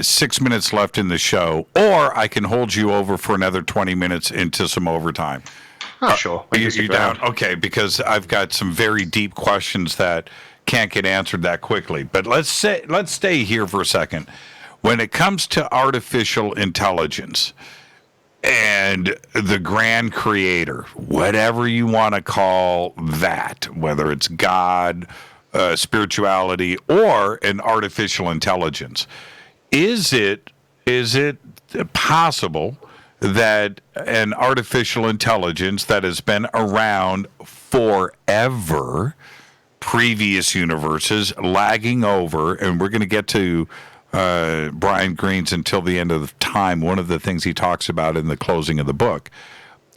6 minutes left in the show, or I can hold you over for another 20 minutes into some overtime. Oh, sure. You down? Okay, because I've got some very deep questions that can't get answered that quickly. But let's stay here for a second. When it comes to artificial intelligence and the grand creator, whatever you want to call that, whether it's God, spirituality, or an artificial intelligence, is it possible that an artificial intelligence that has been around forever, previous universes, lagging over, and we're going to get to Brian Greene's Until the End of Time, one of the things he talks about in the closing of the book.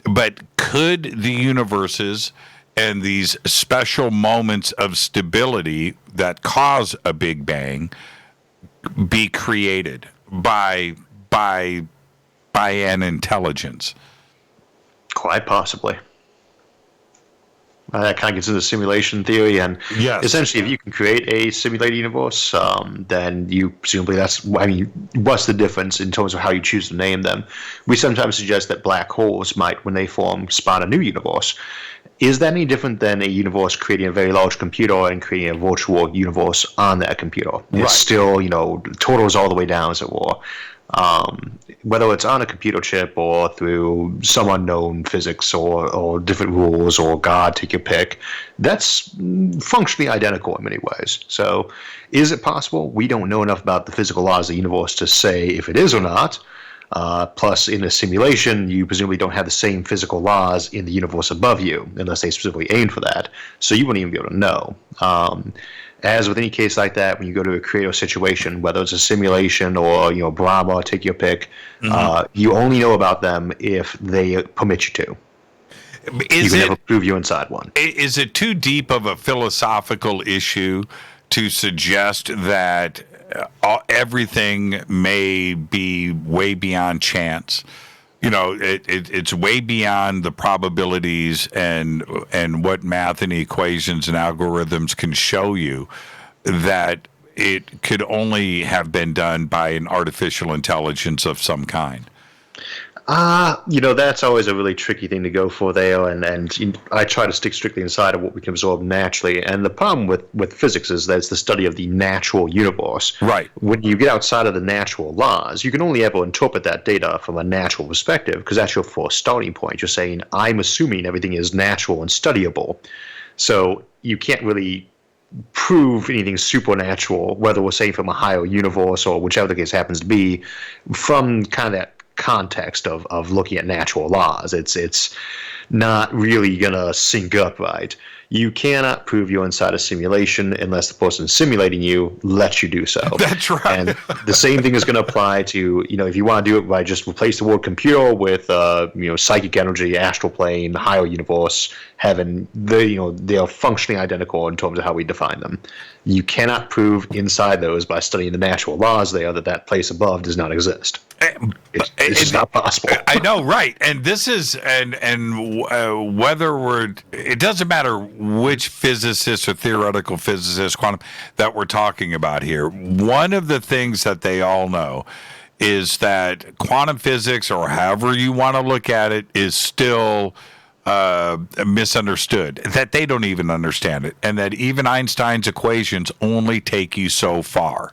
But could the universes and these special moments of stability that cause a Big Bang be created by an intelligence? Quite possibly. That kind of gets into simulation theory, and essentially, if you can create a simulated universe, then you presumably what's the difference in terms of how you choose to name them? We sometimes suggest that black holes might, when they form, spawn a new universe. Is that any different than a universe creating a very large computer and creating a virtual universe on that computer? Right. It's still, totals all the way down, as it were. Whether it's on a computer chip or through some unknown physics or different rules or God, take your pick, that's functionally identical in many ways. So is it possible? We don't know enough about the physical laws of the universe to say if it is or not. Plus, in a simulation, you presumably don't have the same physical laws in the universe above you, unless they specifically aimed for that. So you wouldn't even be able to know. As with any case like that, when you go to a creative situation, whether it's a simulation or Brahma, take your pick, you only know about them if they permit you to. You can never prove you're inside one. Is it too deep of a philosophical issue to suggest that everything may be way beyond chance? It's way beyond the probabilities and what math and equations and algorithms can show you, that it could only have been done by an artificial intelligence of some kind. That's always a really tricky thing to go for there, and I try to stick strictly inside of what we can absorb naturally. And the problem with physics is that it's the study of the natural universe. Right. When you get outside of the natural laws, you can only ever interpret that data from a natural perspective, because that's your first starting point. You're saying, I'm assuming everything is natural and studyable. So you can't really prove anything supernatural, whether we're saying from a higher universe or whichever the case happens to be, from kind of that context of looking at natural laws. It's not really gonna sync up right. You cannot prove you're inside a simulation unless the person simulating you lets you do so. That's right. And the same thing is going to apply to, if you want to do it by just replace the word computer with, psychic energy, astral plane, higher universe, heaven. They are functionally identical in terms of how we define them. You cannot prove inside those by studying the natural laws there that place above does not exist. It's just not possible. I know, right? And this is, whether it doesn't matter which physicist or theoretical physicist, quantum, that we're talking about here. One of the things that they all know is that quantum physics, or however you want to look at it, is still misunderstood, that they don't even understand it, and that even Einstein's equations only take you so far.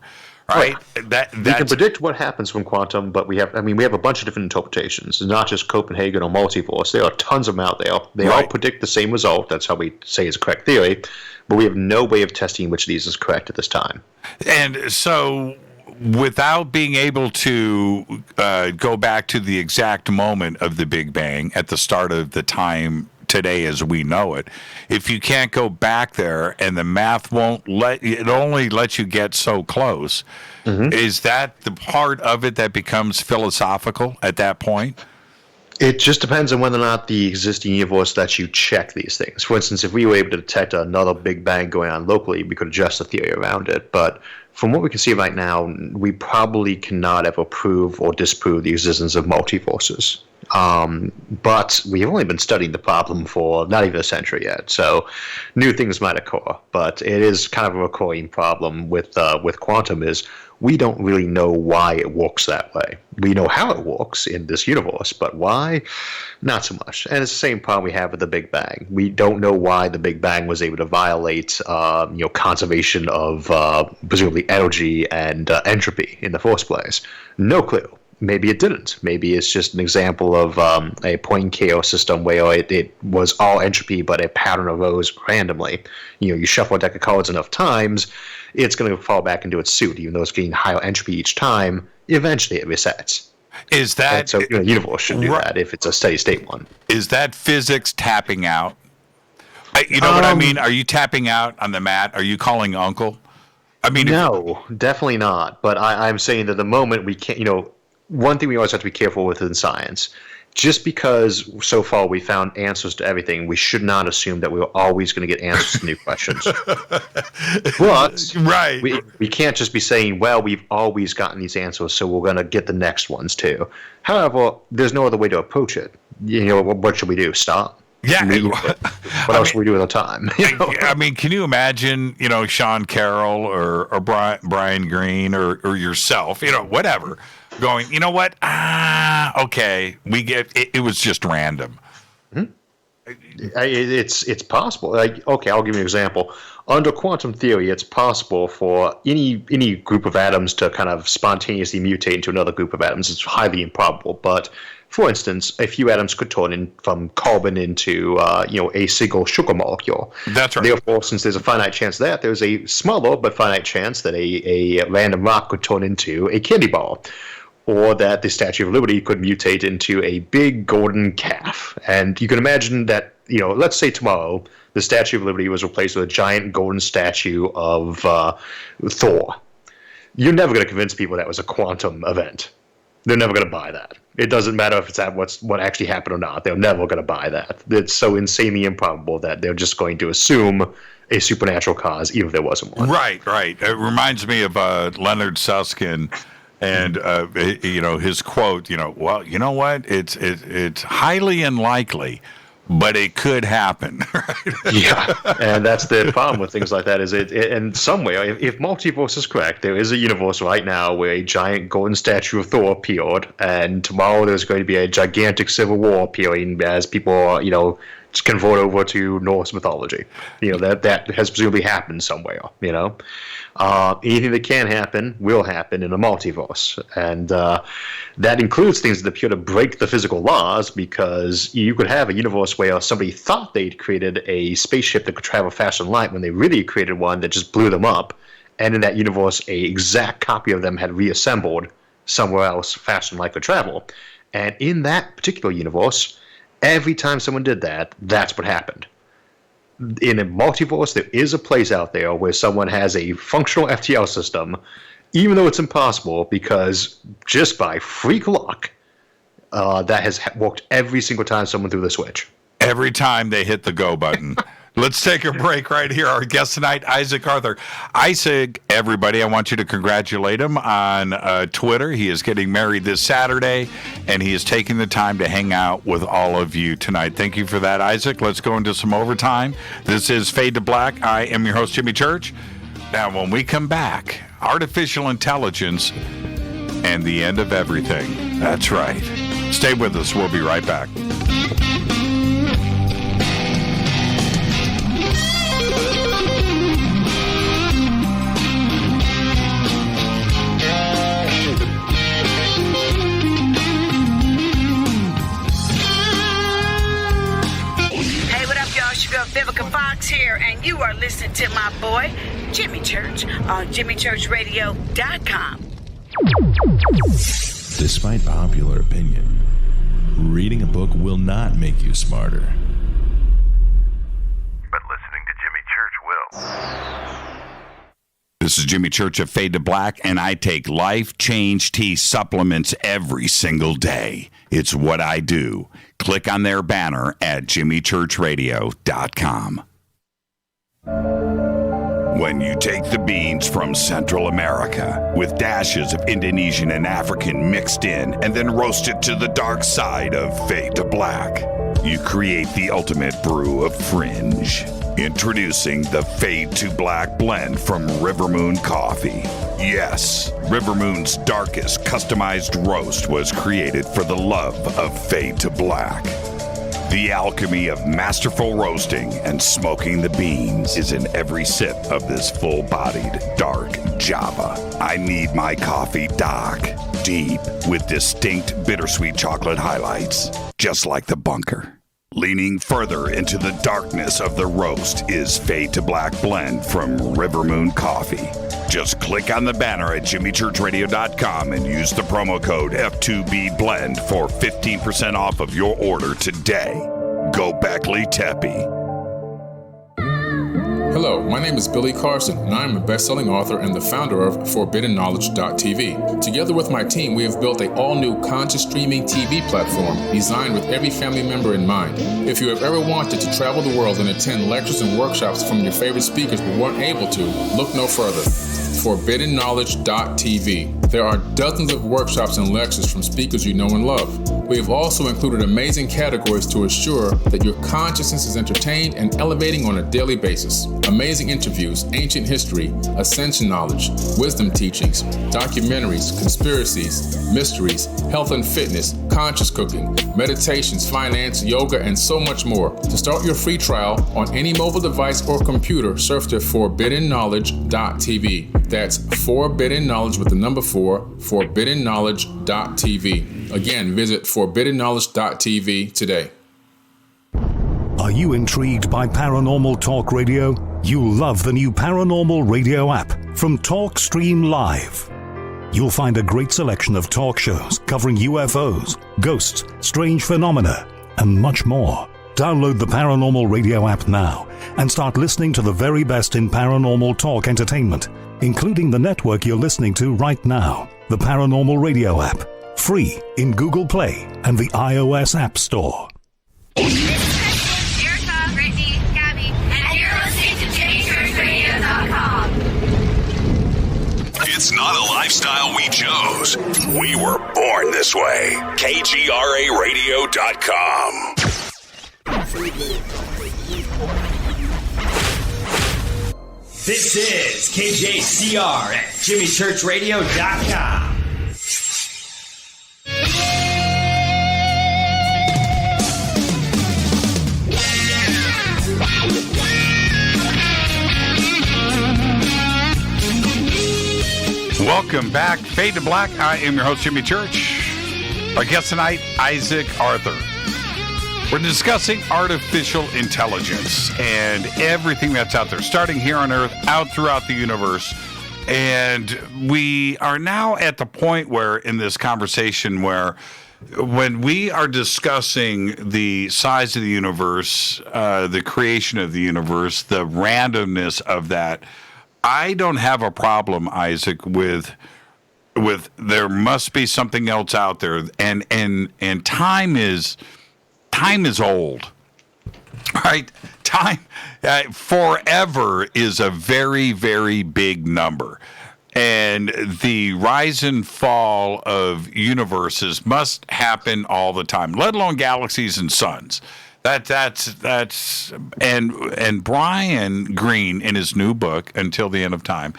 Right. We can predict what happens from quantum, but we have a bunch of different interpretations. It's not just Copenhagen or multiverse. There are tons of them out there. They all predict the same result. That's how we say it's a correct theory, but we have no way of testing which of these is correct at this time. And so, without being able to go back to the exact moment of the Big Bang at the start of the time today as we know it, if you can't go back there and the math won't it only lets you get so close, is that the part of it that becomes philosophical at that point? It just depends on whether or not the existing universe lets you check these things. For instance, if we were able to detect another Big Bang going on locally, we could adjust the theory around it. But from what we can see right now, we probably cannot ever prove or disprove the existence of multiverses. But we've only been studying the problem for not even a century yet, so new things might occur. But it is kind of a recurring problem with quantum is we don't really know why it works that way. We know how it works in this universe, but why? Not so much. And it's the same problem we have with the Big Bang. We don't know why the Big Bang was able to violate, conservation of presumably energy and entropy in the first place. No clue. Maybe it didn't. Maybe it's just an example of a point chaos system where it was all entropy, but a pattern arose randomly. You shuffle a deck of cards enough times, it's going to fall back into its suit, even though it's getting higher entropy each time. Eventually, it resets. Is that and so? The universe should do that if it's a steady state one. Is that physics tapping out? You know what I mean? Are you tapping out on the mat? Are you calling uncle? I mean, no, definitely not. But I'm saying that the moment we can't, one thing we always have to be careful with in science, just because so far we found answers to everything, we should not assume that we're always going to get answers to new questions. But we can't just be saying, well, we've always gotten these answers, so we're going to get the next ones too. However, there's no other way to approach it. What should we do? Stop? Yeah. What else should we do with our time? I mean, can you imagine, Sean Carroll or Brian Greene or yourself, whatever, going, you know what? Okay, we get it. It was just random. It's possible. Okay, I'll give you an example. Under quantum theory, it's possible for any group of atoms to kind of spontaneously mutate into another group of atoms. It's highly improbable, but for instance, a few atoms could turn in from carbon into a single sugar molecule. That's right. Therefore, since there's a finite chance that, there's a smaller but finite chance that a random rock could turn into a candy bar, or that the Statue of Liberty could mutate into a big golden calf. And you can imagine that, let's say tomorrow the Statue of Liberty was replaced with a giant golden statue of Thor. You're never going to convince people that was a quantum event. They're never going to buy that. It doesn't matter if it's what actually happened or not. They're never going to buy that. It's so insanely improbable that they're just going to assume a supernatural cause, even if there wasn't one. Right. It reminds me of Leonard Susskind and his quote. Well, you know what? It's highly unlikely, but it could happen. Right? Yeah, and that's the problem with things like that. Is it in some way, if multiverse is correct, there is a universe right now where a giant golden statue of Thor appeared, and tomorrow there's going to be a gigantic civil war appearing as people, just convert over to Norse mythology. That has presumably happened somewhere. Anything that can happen will happen in a multiverse, and that includes things that appear to break the physical laws, because you could have a universe where somebody thought they'd created a spaceship that could travel faster than light when they really created one that just blew them up, and in that universe a exact copy of them had reassembled somewhere else faster than light could travel. And in that particular universe, every time someone did that, that's what happened. In a multiverse, there is a place out there where someone has a functional FTL system, even though it's impossible, because just by freak luck, that has worked every single time someone threw the switch. Every time they hit the go button. Let's take a break right here. Our guest tonight, Isaac Arthur. Isaac, everybody, I want you to congratulate him on Twitter. He is getting married this Saturday, and he is taking the time to hang out with all of you tonight. Thank you for that, Isaac. Let's go into some overtime. This is Fade to Black. I am your host, Jimmy Church. Now, when we come back, artificial intelligence and the end of everything. That's right. Stay with us. We'll be right back. Vivica Fox here, and you are listening to my boy, Jimmy Church, on JimmyChurchRadio.com. Despite popular opinion, reading a book will not make you smarter. But listening to Jimmy Church will. This is Jimmy Church of Fade to Black, and I take Life Change Tea supplements every single day. It's what I do. Click on their banner at JimmyChurchRadio.com. When you take the beans from Central America with dashes of Indonesian and African mixed in and then roasted to the dark side of Fade to Black, you create the ultimate brew of fringe. Introducing the Fade to Black blend from River Moon Coffee. Yes, River Moon's darkest customized roast was created for the love of Fade to Black. The alchemy of masterful roasting and smoking the beans is in every sip of this full-bodied, dark Java. I need my coffee dark, deep, with distinct bittersweet chocolate highlights, just like the bunker. Leaning further into the darkness of the roast is Fade to Black blend from River Moon Coffee. Just click on the banner at JimmyChurchRadio.com and use the promo code F2BBLEND for 15% off of your order today. Go Beckley Teppy. Hello, my name is Billy Carson, and I am a best-selling author and the founder of ForbiddenKnowledge.tv. Together with my team, we have built an all-new conscious streaming TV platform designed with every family member in mind. If you have ever wanted to travel the world and attend lectures and workshops from your favorite speakers but weren't able to, look no further. ForbiddenKnowledge.tv. There are dozens of workshops and lectures from speakers you know and love. We have also included amazing categories to assure that your consciousness is entertained and elevating on a daily basis. Amazing interviews, ancient history, ascension knowledge, wisdom teachings, documentaries, conspiracies, mysteries, health and fitness, conscious cooking, meditations, finance, yoga, and so much more. To start your free trial on any mobile device or computer, surf to ForbiddenKnowledge.tv. That's Forbidden Knowledge with the number 4, ForbiddenKnowledge.tv. Again, visit ForbiddenKnowledge.tv today. Are you intrigued by Paranormal Talk Radio? You'll love the new Paranormal Radio app from TalkStream Live. You'll find a great selection of talk shows covering UFOs, ghosts, strange phenomena, and much more. Download the Paranormal Radio app now and start listening to the very best in paranormal talk entertainment, including the network you're listening to right now, the Paranormal Radio app, free in Google Play and the iOS App Store. It's not a lifestyle we chose. We were born this way. KGRARadio.com. This is KJCR at JimmyChurchRadio.com. Welcome back. Fade to Black. I am your host, Jimmy Church. Our guest tonight, Isaac Arthur. We're discussing artificial intelligence and everything that's out there, starting here on Earth, out throughout the universe. And we are now at the point where, in this conversation, where when we are discussing the size of the universe, the creation of the universe, the randomness of that, I don't have a problem, Isaac, with there must be something else out there, and time is old, right? Time forever is a very, very big number, and the rise and fall of universes must happen all the time, let alone galaxies and suns. That's and Brian Greene in his new book Until the End of Time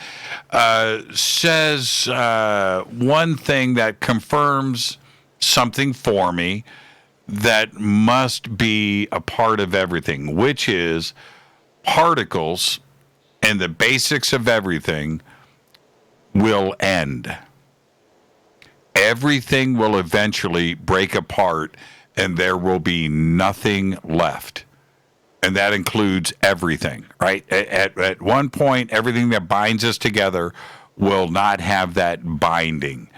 says one thing that confirms something for me that must be a part of everything, which is particles and the basics of everything will end. Everything will eventually break apart, and there will be nothing left. And that includes everything, right? At one point, everything that binds us together will not have that binding.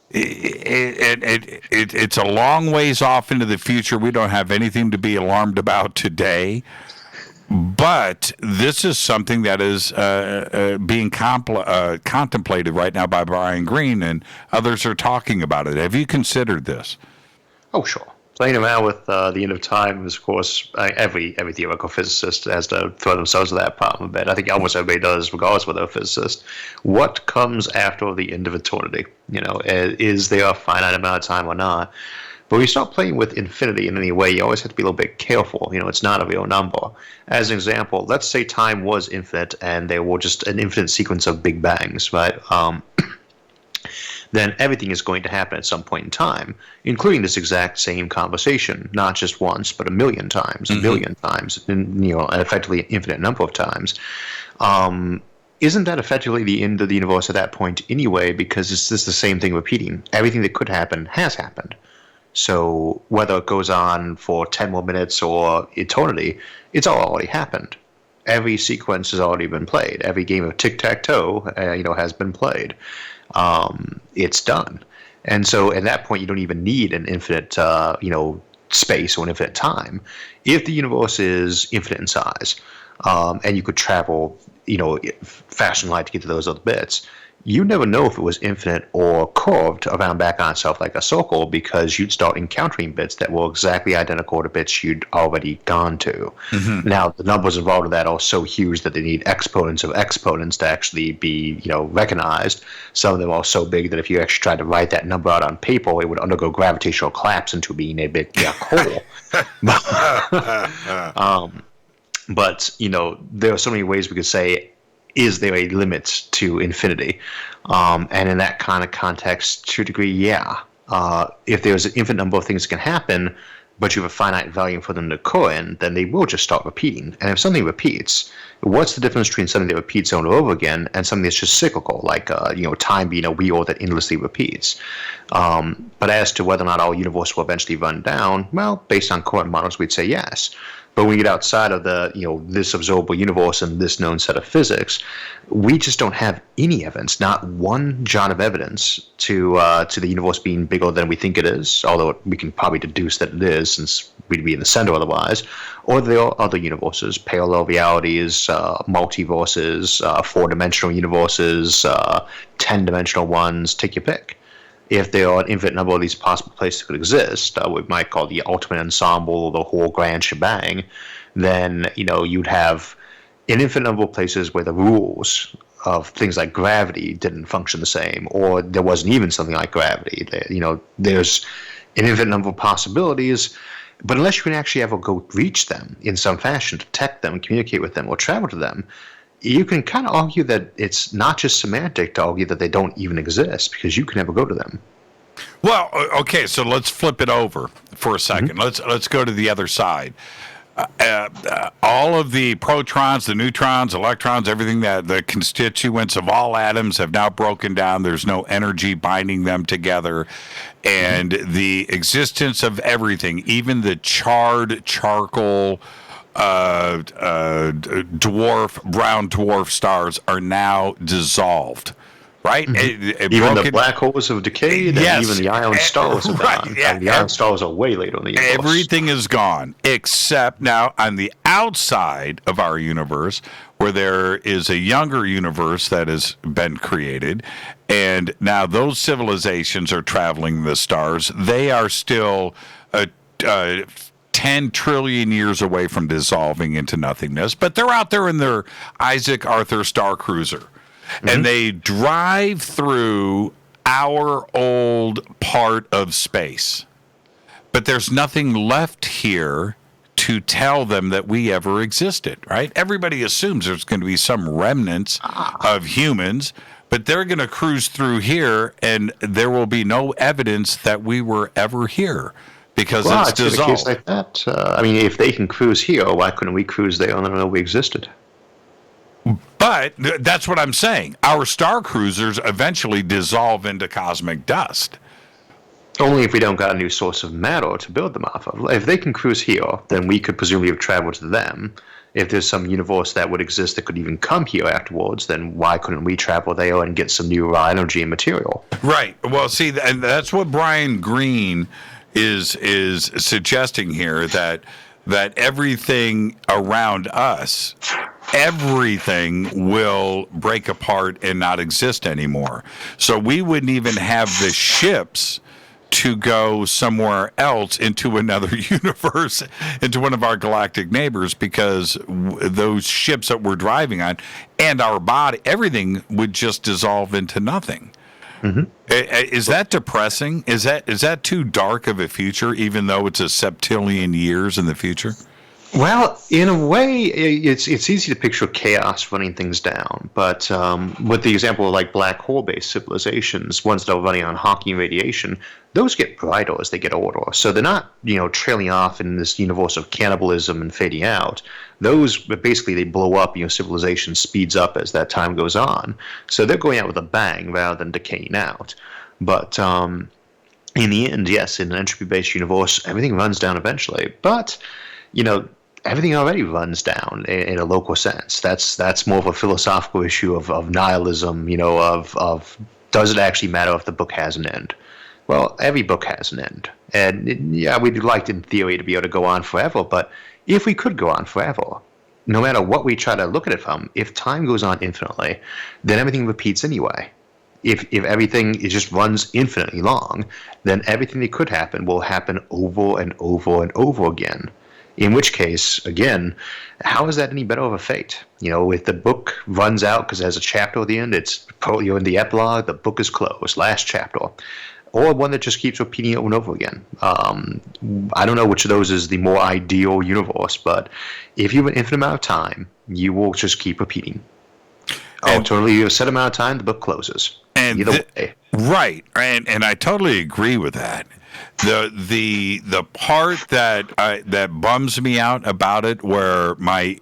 It's a long ways off into the future. We don't have anything to be alarmed about today. But this is something that is being contemplated right now by Brian Greene, and others are talking about it. Have you considered this? Oh, sure. Playing around with the end of time is, of course, every theoretical physicist has to throw themselves at that problem a bit. I think almost everybody does, regardless of whether they're a physicist. What comes after the end of eternity? Is there a finite amount of time or not? But when you start playing with infinity in any way, you always have to be a little bit careful. It's not a real number. As an example, let's say time was infinite and there were just an infinite sequence of big bangs, right? Then everything is going to happen at some point in time, including this exact same conversation, not just once, but a million times, a billion times, and effectively an infinite number of times. Isn't that effectively the end of the universe at that point anyway? Because it's just the same thing repeating. Everything that could happen has happened. So whether it goes on for 10 more minutes or eternity, it's all already happened. Every sequence has already been played. Every game of tic-tac-toe, has been played. It's done. And so at that point, you don't even need an infinite, space or an infinite time. If the universe is infinite in size, and you could travel, faster than light to get to those other bits, you never know if it was infinite or curved around back on itself like a circle, because you'd start encountering bits that were exactly identical to bits you'd already gone to. Mm-hmm. Now, the numbers involved in that are so huge that they need exponents of exponents to actually be, recognized. Some of them are so big that if you actually tried to write that number out on paper, it would undergo gravitational collapse into being a big black hole. But, there are so many ways we could say, is there a limit to infinity? And in that kind of context, to a degree, yeah. If there's an infinite number of things that can happen, but you have a finite volume for them to occur in, then they will just start repeating. And if something repeats, what's the difference between something that repeats over and over again and something that's just cyclical, like time being a wheel that endlessly repeats? But as to whether or not our universe will eventually run down, well, based on current models, we'd say yes. But when we get outside of the, this observable universe and this known set of physics, we just don't have any evidence, not one jot of evidence to the universe being bigger than we think it is, although we can probably deduce that it is since we'd be in the center otherwise, or there are other universes, parallel realities, multiverses, four-dimensional universes, 10-dimensional ones, take your pick. If there are an infinite number of these possible places that could exist, we might call the ultimate ensemble or the whole grand shebang, then, you'd have an infinite number of places where the rules of things like gravity didn't function the same, or there wasn't even something like gravity. There's an infinite number of possibilities, But unless you can actually ever go reach them in some fashion, detect them, communicate with them, or travel to them, you can kind of argue that it's not just semantic to argue that they don't even exist, because you can never go to them. Well, okay, so let's flip it over for a second. Let's go to the other side. All of the protons, the neutrons, electrons, everything that the constituents of all atoms have now broken down. There's no energy binding them together. And the existence of everything, even the charred charcoal brown dwarf stars, are now dissolved. Right? Even the black holes have decayed, yes, and even the iron stars have gone. Yeah, and the iron stars are way later in the universe. Everything is gone, except now on the outside of our universe, where there is a younger universe that has been created, and now those civilizations are traveling the stars. They are still 10 trillion years away from dissolving into nothingness, but they're out there in their Isaac Arthur Star Cruiser. And they drive through our old part of space. But there's nothing left here to tell them that we ever existed, right? Everybody assumes there's going to be some remnants of humans, but they're going to cruise through here, and there will be no evidence that we were ever here because it's dissolved. In a case like that, I mean, if they can cruise here, why couldn't we cruise there and not know we existed? But that's what I'm saying. Our star cruisers eventually dissolve into cosmic dust. Only if we don't got a new source of matter to build them off of. If they can cruise here, then we could presumably have traveled to them. If there's some universe that would exist that could even come here afterwards, then why couldn't we travel there and get some new raw energy and material? Right. Well, see, and that's what Brian Greene is suggesting here, that everything around us, everything will break apart and not exist anymore. So we wouldn't even have the ships to go somewhere else into another universe, into one of our galactic neighbors, because those ships that we're driving on and our body, everything would just dissolve into nothing. Is that depressing? Is that too dark of a future, even though it's a septillion years in the future? Well, in a way, it's easy to picture chaos running things down. But with the example of like black hole-based civilizations, ones that are running on Hawking radiation, those get brighter as they get older. So they're not, trailing off in this universe of cannibalism and fading out. Those basically they blow up. Civilization speeds up as that time goes on. So they're going out with a bang rather than decaying out. But in the end, yes, in an entropy-based universe, everything runs down eventually. But everything already runs down in a local sense. That's more of a philosophical issue of nihilism, of does it actually matter if the book has an end? Well, every book has an end. And we'd like in theory to be able to go on forever, but if we could go on forever, no matter what we try to look at it from, if time goes on infinitely, then everything repeats anyway. If everything just runs infinitely long, then everything that could happen will happen over and over and over again. In which case, again, how is that any better of a fate? If the book runs out because it has a chapter at the end, it's in the epilogue, the book is closed, last chapter. Or one that just keeps repeating over and over again. I don't know which of those is the more ideal universe, but if you have an infinite amount of time, you will just keep repeating. Totally a set amount of time, the book closes. And either way. Right, and I totally agree with that. The part that bums me out about it, where my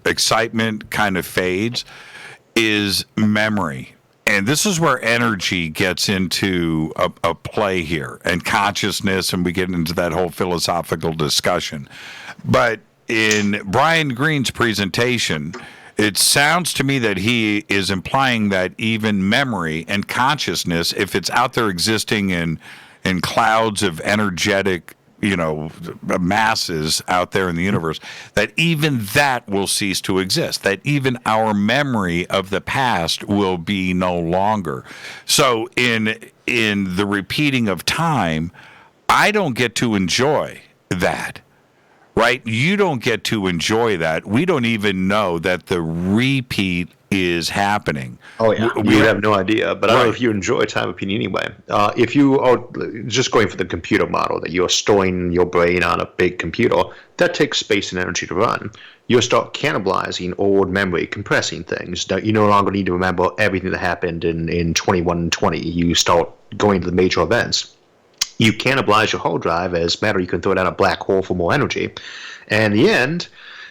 excitement kind of fades, is memory. And this is where energy gets into a play here, and consciousness, and we get into that whole philosophical discussion. But in Brian Greene's presentation, it sounds to me that he is implying that even memory and consciousness, if it's out there existing in clouds of energetic, masses out there in the universe, that even that will cease to exist, that even our memory of the past will be no longer. So in the repeating of time, I don't get to enjoy that. right? You don't get to enjoy that. We don't even know that the repeat is happening. Oh, yeah. We have no idea. But I don't know if you enjoy time opinion anyway. If you are just going for the computer model, that you're storing your brain on a big computer, that takes space and energy to run. You'll start cannibalizing old memory, compressing things. You no longer need to remember everything that happened in 2120. You start going to the major events. You cannibalize your hard drive as matter. You can throw it down a black hole for more energy. And in the end,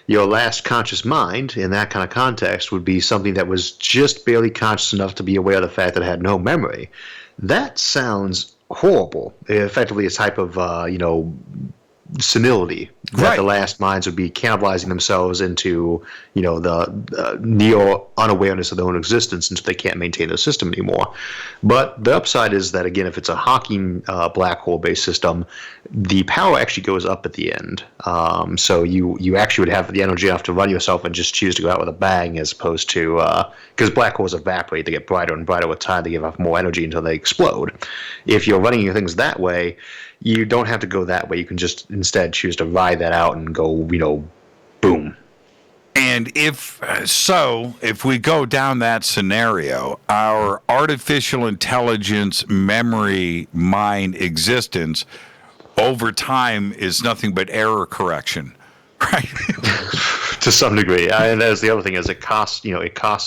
your last conscious mind in that kind of context would be something that was just barely conscious enough to be aware of the fact that it had no memory. That sounds horrible. Effectively, a type of, senility that the last minds would be cannibalizing themselves into, the near unawareness of their own existence until they can't maintain the system anymore. But the upside is that, again, if it's a Hawking black hole-based system, the power actually goes up at the end. So you actually would have the energy enough to run yourself and just choose to go out with a bang, as opposed to, because black holes evaporate, they get brighter and brighter with time, they give off more energy until they explode. If you're running your things that way, you don't have to go that way. You can just instead choose to ride that out and go, boom. And if we go down that scenario, our artificial intelligence memory mind existence over time is nothing but error correction, right? To some degree. And that's the other thing is it costs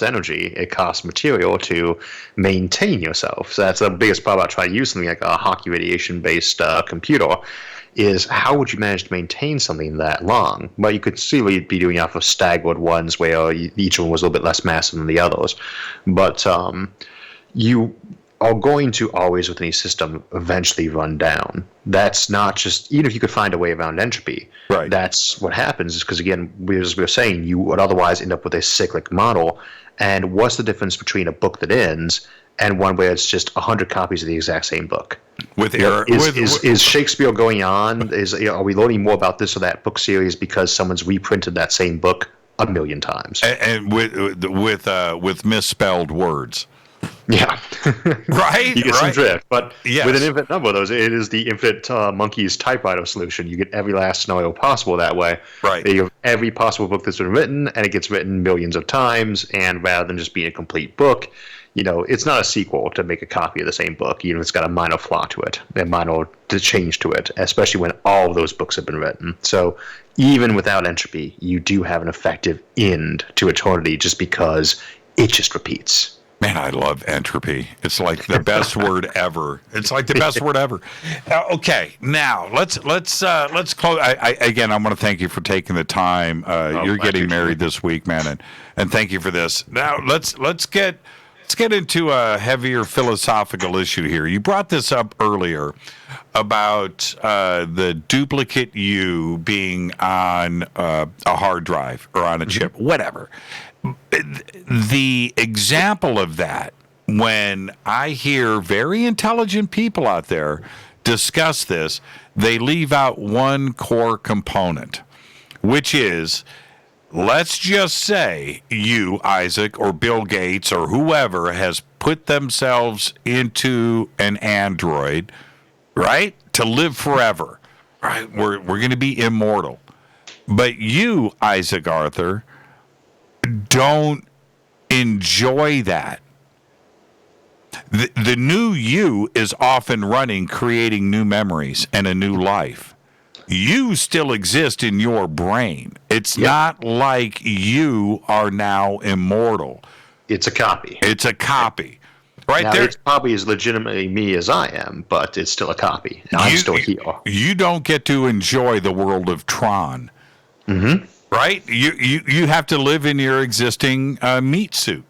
energy, it costs material to maintain yourself. So that's the biggest part about trying to use something like a Hawking radiation-based computer, is how would you manage to maintain something that long? Well, you could see what you'd be doing off of staggered ones where each one was a little bit less massive than the others. But you are going to always, with any system, eventually run down. That's not just, even if you could find a way around entropy, right? That's what happens, is because, again, as we were saying, you would otherwise end up with a cyclic model. And what's the difference between a book that ends and one where it's just 100 copies of the exact same book? With error, is Shakespeare going on? Are we learning more about this or that book series because someone's reprinted that same book 1,000,000 times? And with misspelled words. Yeah. Right? You get some drift. But yes, with an infinite number of those, it is the infinite monkey's typewriter solution. You get every last scenario possible that way. Right. You have every possible book that's been written, and it gets written millions of times, and rather than just being a complete book, it's not a sequel to make a copy of the same book. It's got a minor flaw to it, a minor change to it, especially when all of those books have been written. So even without entropy, you do have an effective end to eternity just because it just repeats. Man, I love entropy. It's like the best word ever. It's like the best word ever. Okay, now let's close. Again, I want to thank you for taking the time. You're getting married this week, man, and thank you for this. Now let's get into a heavier philosophical issue here. You brought this up earlier about the duplicate you being on a hard drive or on a chip, whatever. The example of that, when I hear very intelligent people out there discuss this, they leave out one core component, which is, let's just say you, Isaac, or Bill Gates, or whoever has put themselves into an android, right, to live forever, right? We're going to be immortal. But you, Isaac Arthur, don't enjoy that. The new you is often running, creating new memories and a new life. You still exist in your brain. It's not like you are now immortal. It's a copy. It's a copy. Right now, there. It's probably as legitimately me as I am, but it's still a copy. And I'm still here. You don't get to enjoy the world of Tron. Mm-hmm. Right? You have to live in your existing meat suit.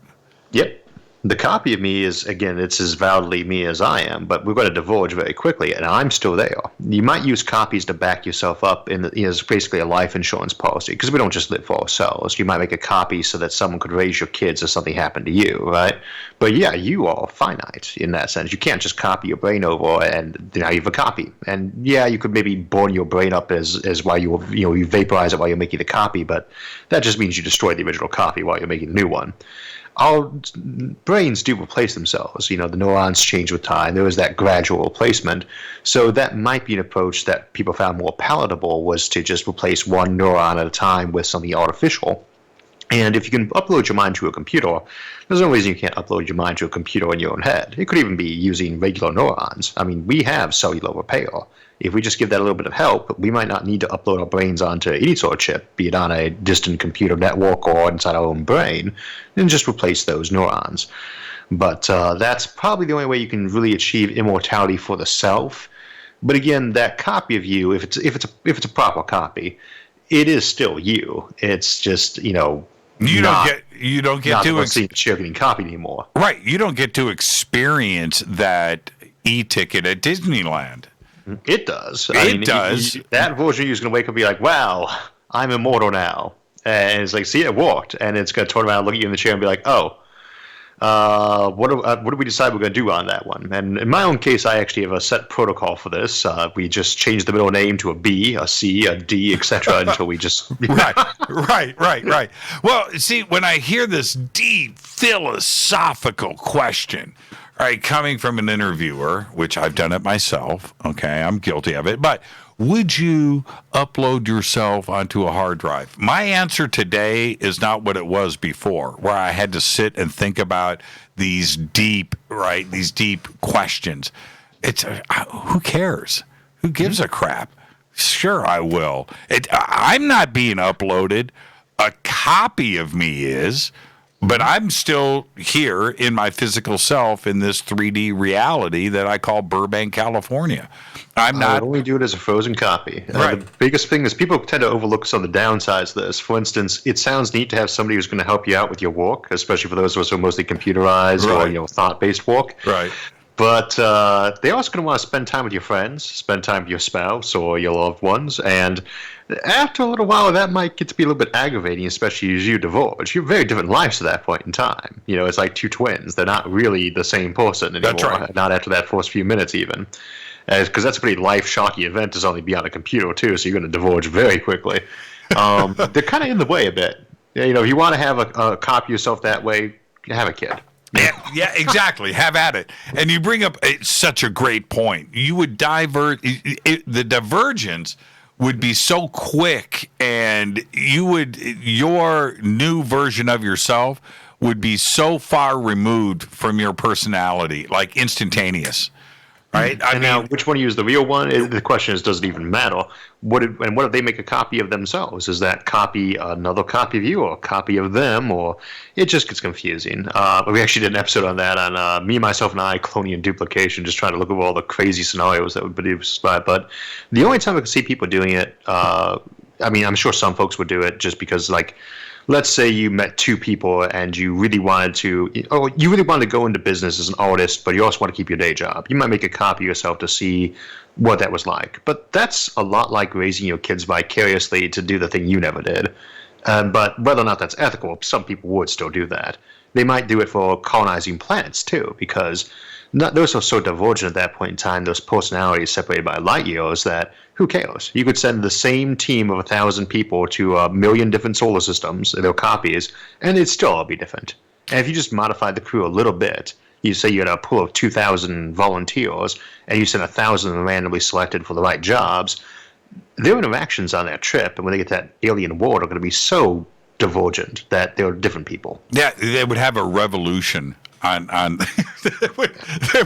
Yep. The copy of me is, again, it's as validly me as I am, but we're going to divulge very quickly, and I'm still there. You might use copies to back yourself up it's basically a life insurance policy, because we don't just live for ourselves. You might make a copy so that someone could raise your kids if something happened to you, right? But yeah, you are finite in that sense. You can't just copy your brain over and now you have a copy. And yeah, you could maybe burn your brain up as while you vaporize it while you're making the copy, but that just means you destroy the original copy while you're making a new one. our brains do replace themselves. The neurons change with time. There is that gradual replacement. So that might be an approach that people found more palatable, was to just replace one neuron at a time with something artificial. And if you can upload your mind to a computer, there's no reason you can't upload your mind to a computer in your own head. It could even be using regular neurons. I mean, we have cellular repair. If we just give that a little bit of help, we might not need to upload our brains onto any sort of chip, be it on a distant computer network or inside our own brain, and just replace those neurons. But that's probably the only way you can really achieve immortality for the self. But again, that copy of you, if it's a proper copy, it is still you. It's just, you don't get to getting copied anymore. Right. You don't get to experience that e-ticket at Disneyland. It does. It does. That version of you is going to wake up and be like, wow, I'm immortal now. And it's like, see, it worked. And it's going to turn around and look at you in the chair and be like, oh, what do we decide we're going to do on that one? And in my own case, I actually have a set protocol for this. We just change the middle name to a B, a C, a D, etc. until we just... Right. Well, see, when I hear this deep philosophical question, right, coming from an interviewer, which I've done it myself, okay, I'm guilty of it, but would you upload yourself onto a hard drive? My answer today is not what it was before, where I had to sit and think about these deep questions. It's who cares? Who gives a crap? Sure, I will. I'm not being uploaded. A copy of me is. But I'm still here in my physical self in this 3D reality that I call Burbank, California. I'm not. I only do it as a frozen copy. Right. The biggest thing is people tend to overlook some of the downsides of this. For instance, it sounds neat to have somebody who's going to help you out with your work, especially for those of us who are mostly computerized or thought-based work. Right. But they're also going to want to spend time with your friends, spend time with your spouse or your loved ones, and after a little while, that might get to be a little bit aggravating, especially as you diverge. You're very different lives at that point in time. It's like two twins. They're not really the same person anymore. That's right. Not after that first few minutes, even. Because that's a pretty life-shocking event to suddenly be on a computer, too, so you're going to diverge very quickly. They're kind of in the way a bit. If you want to have a copy of yourself that way, have a kid. Yeah, exactly. Have at it. And you bring up such a great point. You would the divergence would be so quick, and your new version of yourself would be so far removed from your personality, like instantaneous. Right? Now, which one to use, the real one? The question is, does it even matter? What if they make a copy of themselves? Is that copy another copy of you, or a copy of them, or it just gets confusing? We actually did an episode on that on Me, Myself, and I, Cloning and Duplication, just trying to look over all the crazy scenarios that would be described. But the only time I could see people doing it, I'm sure some folks would do it just because, like, let's say you met two people and you really wanted to go into business as an artist, but you also want to keep your day job. You might make a copy of yourself to see what that was like. But that's a lot like raising your kids vicariously to do the thing you never did. But whether or not that's ethical, some people would still do that. They might do it for colonizing planets too, because those are so divergent at that point in time, those personalities separated by light years, that who cares? You could send the same team of 1,000 people to 1 million different solar systems, their copies, and it'd still all be different. And if you just modified the crew a little bit, you say you had a pool of 2,000 volunteers, and you sent 1,000 randomly selected for the right jobs, their interactions on that trip, and when they get to that alien world, are going to be so divergent that they're different people. Yeah, they would have a revolution. They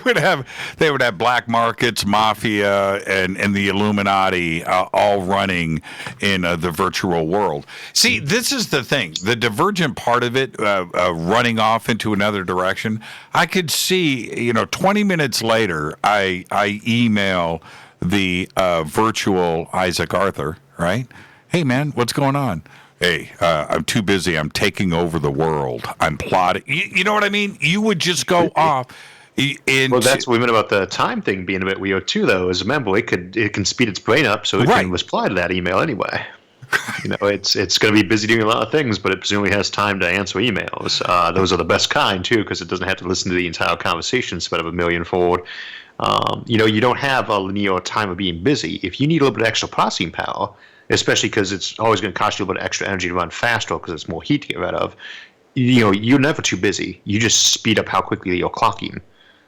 would have black markets, mafia, and the Illuminati all running in the virtual world. See, this is the thing. The divergent part of it, running off into another direction, I could see, 20 minutes later, I email the virtual Isaac Arthur, right? Hey, man, what's going on? Hey, I'm too busy. I'm taking over the world. I'm plotting. You know what I mean? You would just go off. Well, that's what we meant about the time thing being a bit weird too, though. Is remember, it can speed its brain up, so it can reply to that email anyway. It's going to be busy doing a lot of things, but it presumably has time to answer emails. Those are the best kind too, because it doesn't have to listen to the entire conversation instead of 1 million forward. You don't have a linear time of being busy. If you need a little bit of extra processing power, especially because it's always going to cost you a little bit of extra energy to run faster because it's more heat to get rid of, you're never too busy. You just speed up how quickly you're clocking,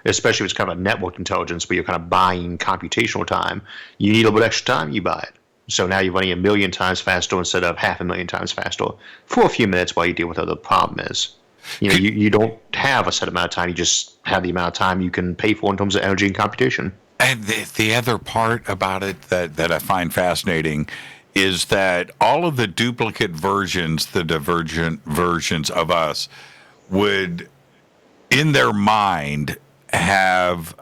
especially if it's kind of a network intelligence where you're kind of buying computational time. You need a little bit extra time, you buy it. So now you're running 1 million times faster instead of 500,000 times faster for a few minutes while you deal with what the problem is. You don't have a set amount of time. You just have the amount of time you can pay for in terms of energy and computation. And the other part about it that I find fascinating is that all of the duplicate versions, the divergent versions of us, would, in their mind, have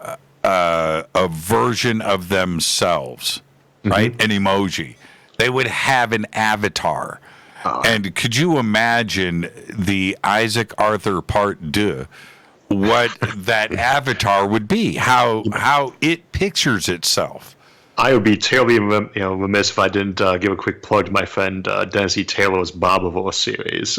a version of themselves, right? An emoji. They would have an avatar. And could you imagine the Isaac Arthur Part 2, what that avatar would be, how it pictures itself? I would be terribly remiss if I didn't give a quick plug to my friend Dennis E. Taylor's Bobavore series.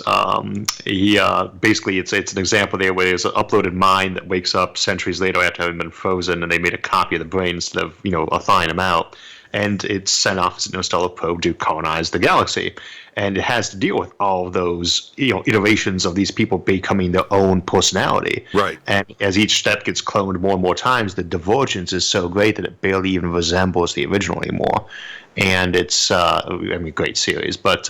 He basically it's an example there where there's an uploaded mind that wakes up centuries later after having been frozen, and they made a copy of the brain instead of thawing him out, and it's sent off as an interstellar probe to colonize the galaxy. And it has to deal with all of those, iterations of these people becoming their own personality. Right. And as each step gets cloned more and more times, the divergence is so great that it barely even resembles the original anymore. And it's, great series. But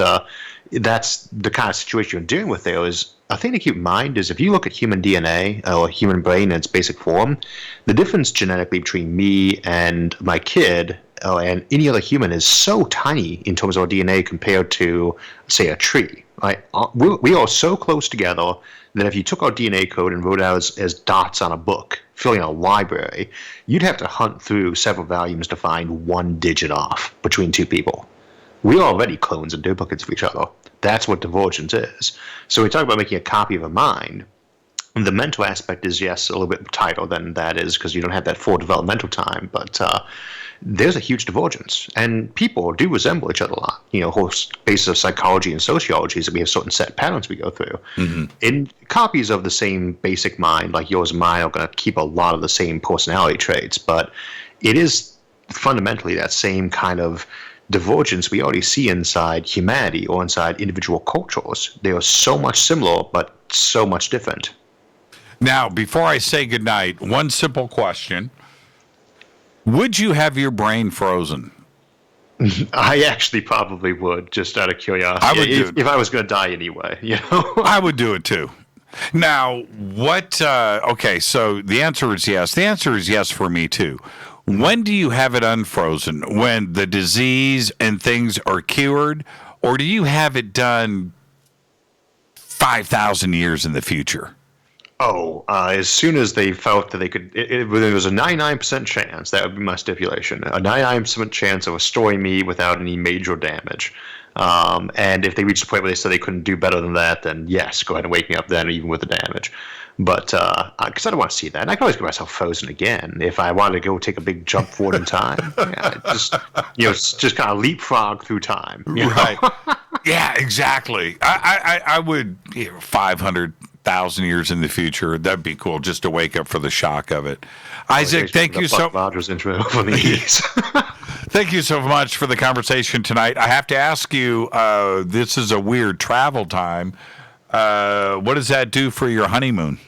that's the kind of situation you're dealing with there. Is a thing to keep in mind is if you look at human DNA or human brain in its basic form, the difference genetically between me and my kid and any other human is so tiny in terms of our DNA compared to, say, a tree. Right? We are so close together that if you took our DNA code and wrote it out as dots on a book, filling a library, you'd have to hunt through several volumes to find one digit off between two people. We are already clones and duplicates of each other. That's what divergence is. So we talk about making a copy of a mind. The mental aspect is, yes, a little bit tighter than that is because you don't have that full developmental time, but there's a huge divergence. And people do resemble each other a lot. Whole basis of psychology and sociology is that we have certain set patterns we go through. And copies of the same basic mind, like yours and mine, are going to keep a lot of the same personality traits, but it is fundamentally that same kind of divergence we already see inside humanity or inside individual cultures. They are so much similar, but so much different. Now, before I say goodnight, one simple question. Would you have your brain frozen? I actually probably would, just out of curiosity. I would do it. If I was going to die anyway, I would do it too. Now, what, okay, so the answer is yes. The answer is yes for me too. When do you have it unfrozen? When the disease and things are cured? Or do you have it done 5,000 years in the future? As soon as they felt that they could, there was a 99% chance, that would be my stipulation, a 99% chance of restoring me without any major damage. And if they reached a point where they said they couldn't do better than that, then yes, go ahead and wake me up then, even with the damage. But because I don't want to see that, and I can always get myself frozen again if I wanted to go take a big jump forward in time. Just kind of leapfrog through time. Right? Yeah, exactly. I would 500,000 years in the future. That'd be cool, just to wake up for the shock of it. Isaac, thank you so much. Intro for the E's. Thank you so much for the conversation tonight. I have to ask you, this is a weird travel time. What does that do for your honeymoon?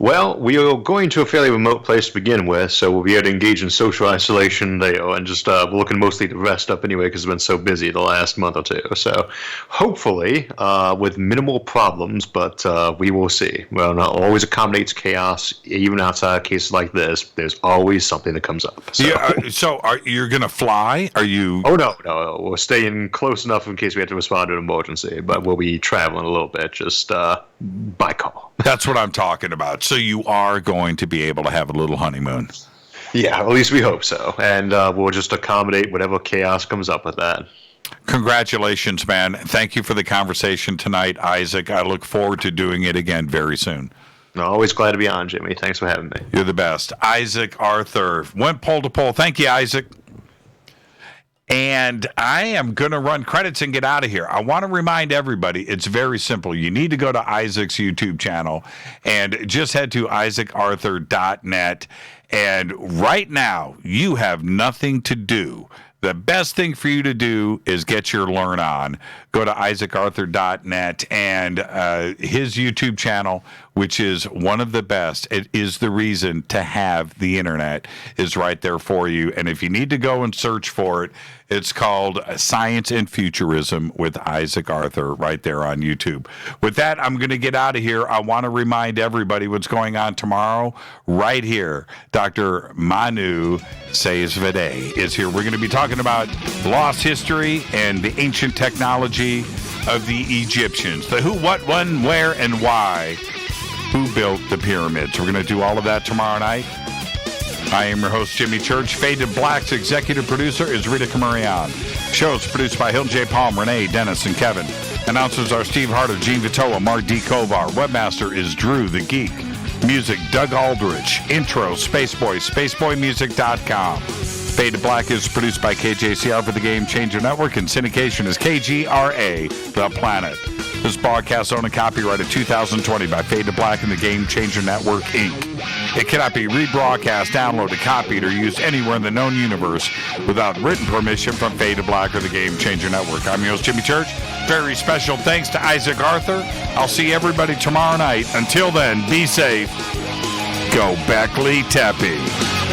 Well, we are going to a fairly remote place to begin with, so we'll be able to engage in social isolation there, and just we're looking mostly to rest up anyway because it's been so busy the last month or two. So hopefully with minimal problems, but we will see. Well, not always accommodates chaos, even outside of cases like this. There's always something that comes up. So, you're going to fly? Are you? Oh, no. We're staying close enough in case we have to respond to an emergency, but we'll be traveling a little bit, just by call. That's what I'm talking about. So you are going to be able to have a little honeymoon. Yeah, at least we hope so. And we'll just accommodate whatever chaos comes up with that. Congratulations, man. Thank you for the conversation tonight, Isaac. I look forward to doing it again very soon. Always glad to be on, Jimmy. Thanks for having me. You're the best. Isaac Arthur went pole to pole. Thank you, Isaac. And I am going to run credits and get out of here. I want to remind everybody, it's very simple. You need to go to Isaac's YouTube channel and just head to isaacarthur.net. And right now, you have nothing to do The best thing for you to do is get your Learn On. Go to isaacarthur.net and his YouTube channel, which is one of the best. It is the reason to have the internet, is right there for you. And if you need to go and search for it, it's called Science and Futurism with Isaac Arthur right there on YouTube. With that, I'm going to get out of here. I want to remind everybody what's going on tomorrow right here. Dr. Manu Seisvede is here. We're going to be talking about lost history and the ancient technology of the Egyptians. The who, what, when, where, and why. Who built the pyramids. We're going to do all of that tomorrow night. I am your host, Jimmy Church. Faded Black's executive producer is Rita Camarion. Show's produced by Hill J. Palm, Renee, Dennis, and Kevin. Announcers are Steve Harder, Gene Vitoa, Mark D. Kovar. Webmaster is Drew the Geek. Music, Doug Aldrich. Intro, Spaceboy, spaceboymusic.com. Faded Black is produced by KJCR for the Game Changer Network, and syndication is KGRA, The Planet. This broadcast owned and copyrighted 2020 by Faded Black and the Game Changer Network, Inc. It cannot be rebroadcast, downloaded, copied, or used anywhere in the known universe without written permission from Faded Black or the Game Changer Network. I'm your host, Jimmy Church. Very special thanks to Isaac Arthur. I'll see everybody tomorrow night. Until then, be safe. Go Beckley Tepe.